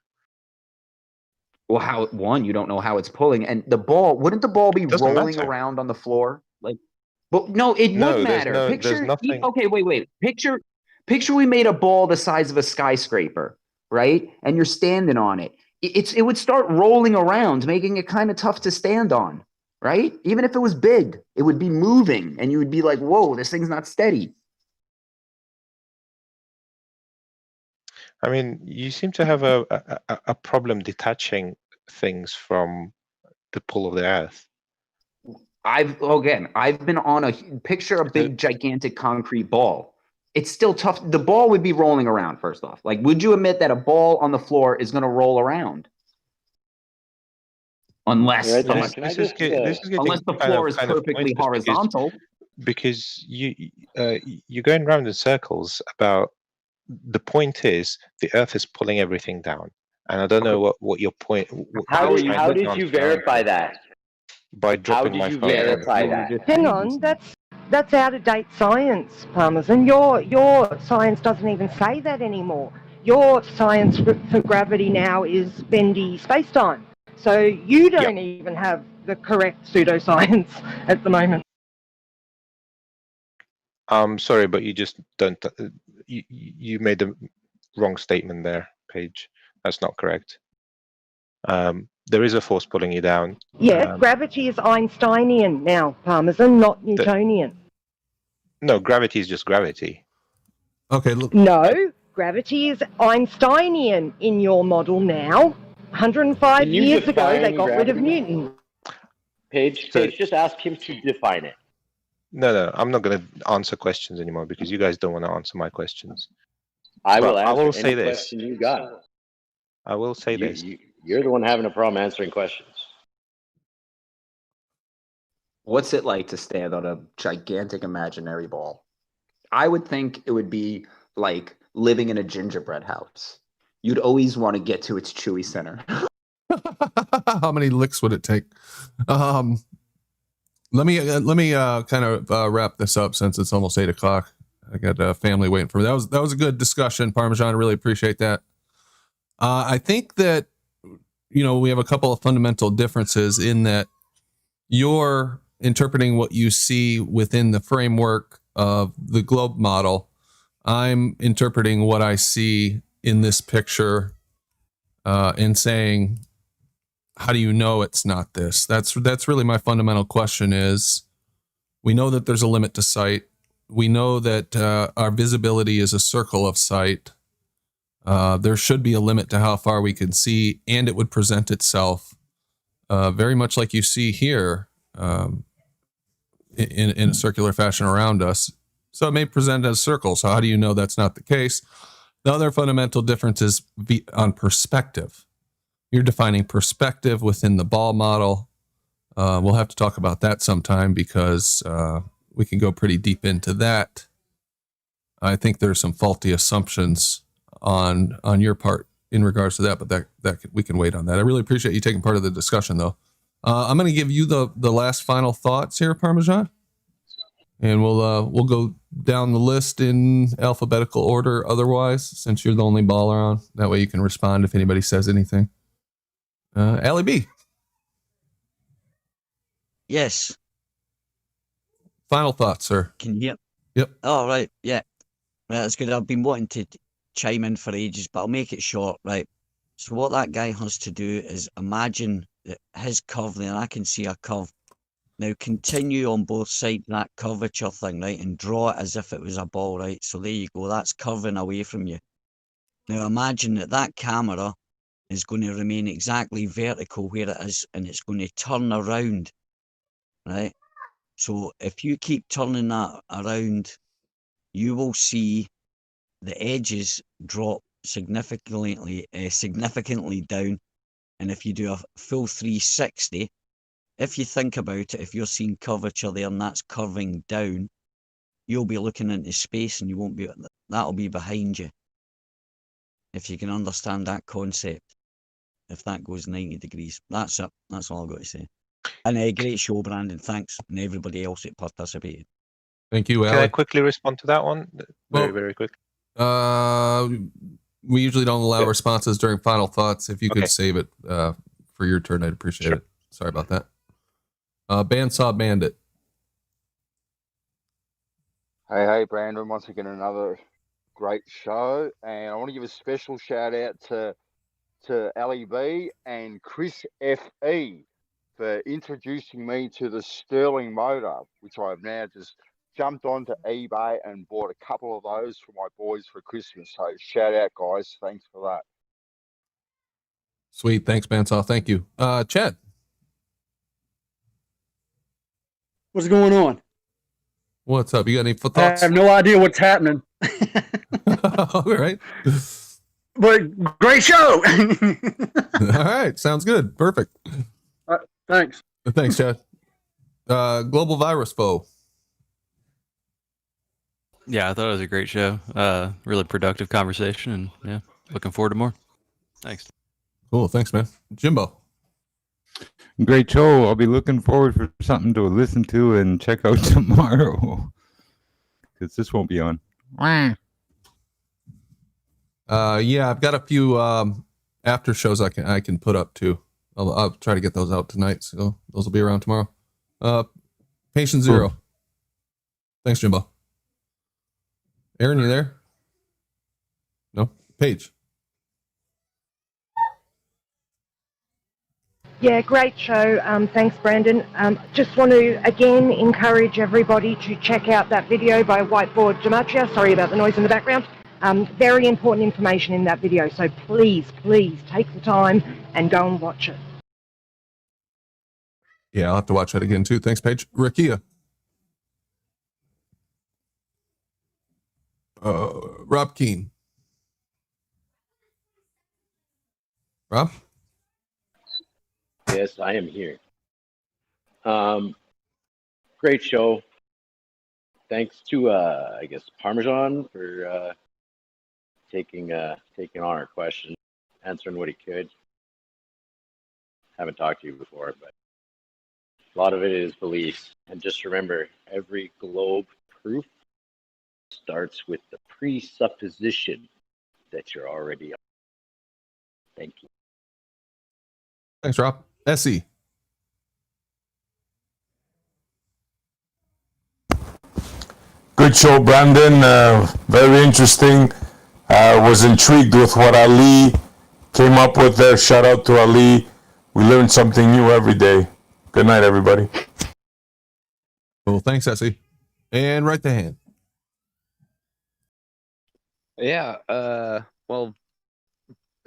Well, you don't know how it's pulling, and the ball wouldn't the ball be Doesn't rolling matter. around on the floor? But no, it No, would there's matter. there's nothing. Okay, wait. Picture we made a ball the size of a skyscraper, right? And you're standing on it. It would start rolling around, making it kind of tough to stand on, right? Even if it was big, it would be moving, and you would be like, "Whoa, this thing's not steady." I mean, you seem to have a problem detaching things from the pull of the earth. I've been on picture a big gigantic concrete ball. It's still tough. The ball would be rolling around first off. Like, would you admit that a ball on the floor is going to roll around? Unless Right, This is getting unless the floor is perfectly horizontal. Because you're going round in circles about. The point is the earth is pulling everything down, and I don't know what your point. How did you verify that? By dropping my phone. Verify that? Hang on, that's out of date science, Parmesan. Your science doesn't even say that anymore. Your science for gravity now is bendy space-time. So you don't even have the correct pseudoscience at the moment. I'm sorry, but you just don't. You made the wrong statement there, Paige. That's not correct. There is a force pulling you down. Yeah, gravity is Einsteinian now, Parmesan, not Newtonian. No, gravity is just gravity. Okay, look. No, gravity is Einsteinian in your model now. 105 years ago, they got rid of Newton. Paige, just ask him to define it. No, I'm not going to answer questions anymore because you guys don't want to answer my questions. I will answer will any say this. question you got. I will say this. You're the one having a problem answering questions. What's it like to stand on a gigantic imaginary ball? I would think it would be like living in a gingerbread house. You'd always want to get to its chewy center. How many licks would it take? Let me kind of wrap this up since it's almost 8 o'clock. I got a family waiting for me. That was a good discussion, Parmesan. I really appreciate that. I think that we have a couple of fundamental differences in that you're interpreting what you see within the framework of the globe model, I'm interpreting what I see in this picture and saying, how do you know it's not this? That's really my fundamental question is, we know that there's a limit to sight. We know that our visibility is a circle of sight. There should be a limit to how far we can see, and it would present itself very much like you see here in a circular fashion around us. So it may present as circles. So how do you know that's not the case? The other fundamental difference is on perspective. You're defining perspective within the ball model. We'll have to talk about that sometime because we can go pretty deep into that. I think there's some faulty assumptions on your part in regards to that, but that we can wait on that. I really appreciate you taking part of the discussion, though. I'm going to give you the last final thoughts here, Parmesan, and we'll go down the list in alphabetical order. Otherwise, since you're the only baller on, that way you can respond if anybody says anything. Allie B. Yes. Final thoughts, sir. Can you hear? Yep. Oh, right. Yeah. Right, that's good. I've been wanting to chime in for ages, but I'll make it short, right? So what that guy has to do is imagine that his curve there, and I can see a curve. Now continue on both sides of that curvature thing, right? And draw it as if it was a ball, right? So there you go. That's curving away from you. Now imagine that camera is going to remain exactly vertical where it is, and it's going to turn around, right? So if you keep turning that around, you will see the edges drop significantly down. And if you do a full 360, if you think about it, if you're seeing curvature there and that's curving down, you'll be looking into space and you won't be, that'll be behind you. If you can understand that concept, if that goes 90 degrees, that's it. That's all I've got to say. And a great show, Brandon. Thanks. And everybody else that participated. Thank you, Can I Allie. quickly respond to that one? Very quick. We usually don't allow responses during final thoughts. If you could Okay. save it for your turn, I'd appreciate it. Sorry about that. Bandsaw Bandit. Hey, Brandon. Once again, another great show. And I want to give a special shout out to Ali B and Chris FE for introducing me to the Sterling motor, which I've now just jumped onto eBay and bought a couple of those for my boys for Christmas. So shout out, guys. Thanks for that. Sweet. Thanks, Bandsaw. Thank you. Chad. What's going on? What's up? You got any I thoughts? have no idea what's happening. All right. But great show. All right. Sounds good. Perfect. Thanks. Thanks, Chad. Global Virus Foe. Yeah, I thought it was a great show. Really productive conversation, and yeah, looking forward to more. Thanks. Cool. Thanks, man. Jimbo. Great show. I'll be looking forward for something to listen to and check out tomorrow, because this won't be on. Yeah, I've got a few after shows I can put up too. I'll try to get those out tonight, so those will be around tomorrow. Patient Zero. Cool. Thanks, Jimbo. Aaron, you there? No? Paige. Yeah, great show. Thanks, Brandon. Just want to, again, encourage everybody to check out that video by Whiteboard Gematria. Sorry about the noise in the background. Very important information in that video, so please take the time and go and watch it. Yeah, I'll have to watch that again, too. Thanks, Paige. Rakia. Rob Keane. Rob? Yes, I am here. Great show. Thanks to I guess Parmesan for taking on our question, answering what he could. Haven't talked to you before, but a lot of it is beliefs. And just remember, every globe proof starts with the presupposition that you're already on. Thank you. Thanks, Rob. Essie. Good show, Brandon. Very interesting. Was intrigued with what Ali came up with there. Shout out to Ali. We learn something new every day. Good night, everybody. Well, thanks, Essie. And right the hand. Yeah. Well,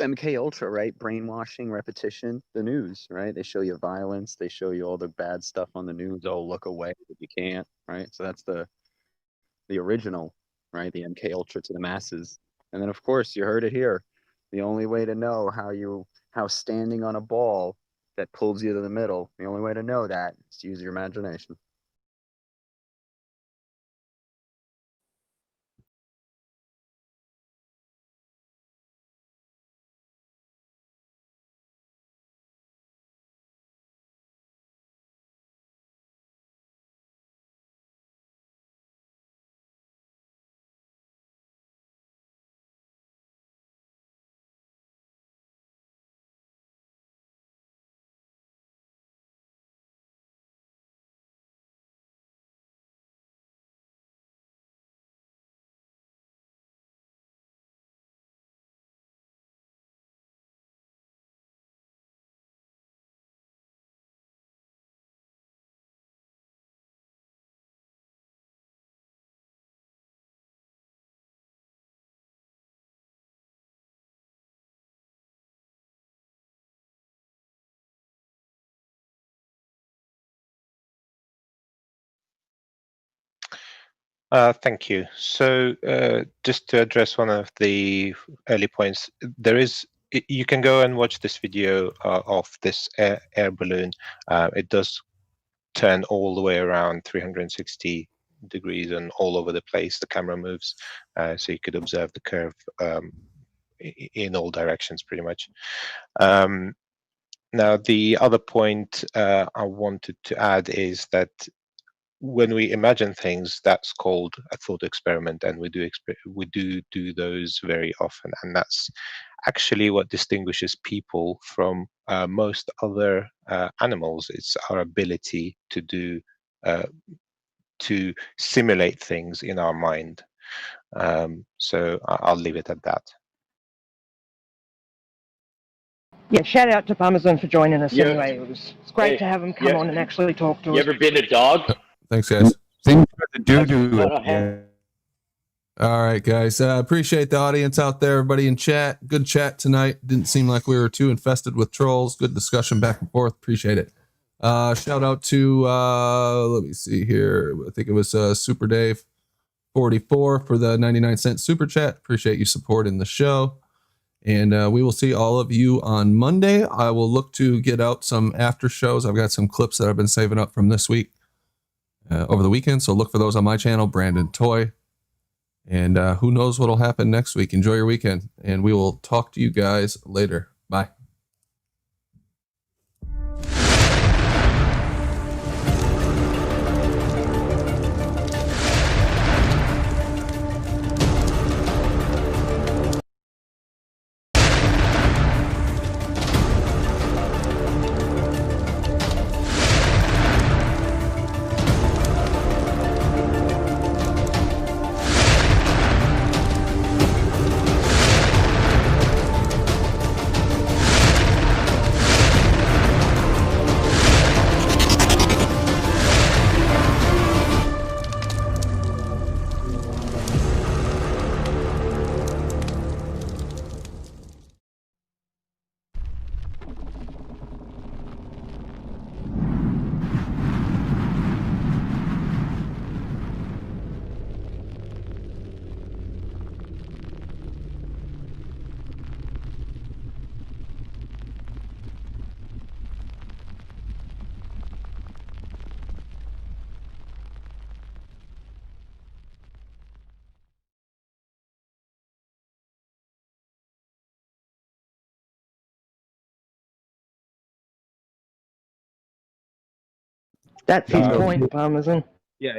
MKUltra, right? Brainwashing, repetition, the news, right? They show you violence. They show you all the bad stuff on the news. Oh, look away, but you can't, right? So that's the original, right? The MKUltra to the masses. And then, of course, you heard it here. The only way to know how standing on a ball that pulls you to the middle, the only way to know that is to use your imagination. Thank you. So just to address one of the early points, you can go and watch this video of this air balloon. It does turn all the way around 360 degrees and all over the place. The camera moves, so you could observe the curve in all directions pretty much. Now, the other point I wanted to add is that when we imagine things, that's called a thought experiment, and we do those very often, and that's actually what distinguishes people from most other animals. It's our ability to simulate things in our mind. So I'll leave it at that. Yeah, shout out to Parmesan for joining us Yeah. anyway. It's great to have him come on and actually talk to us. You ever been a dog? Thanks, guys. Things for the doo-doo. All right, guys. Appreciate the audience out there, everybody in chat. Good chat tonight. Didn't seem like we were too infested with trolls. Good discussion back and forth. Appreciate it. Shout out to, let me see here. I think it was Super Dave 44 for the 99-cent super chat. Appreciate you supporting the show. And we will see all of you on Monday. I will look to get out some after shows. I've got some clips that I've been saving up from this week over the weekend. So look for those on my channel, Brandon Toy. And who knows what'll happen next week. Enjoy your weekend. And we will talk to you guys later. Bye. That's his point, Parmesan. Yeah,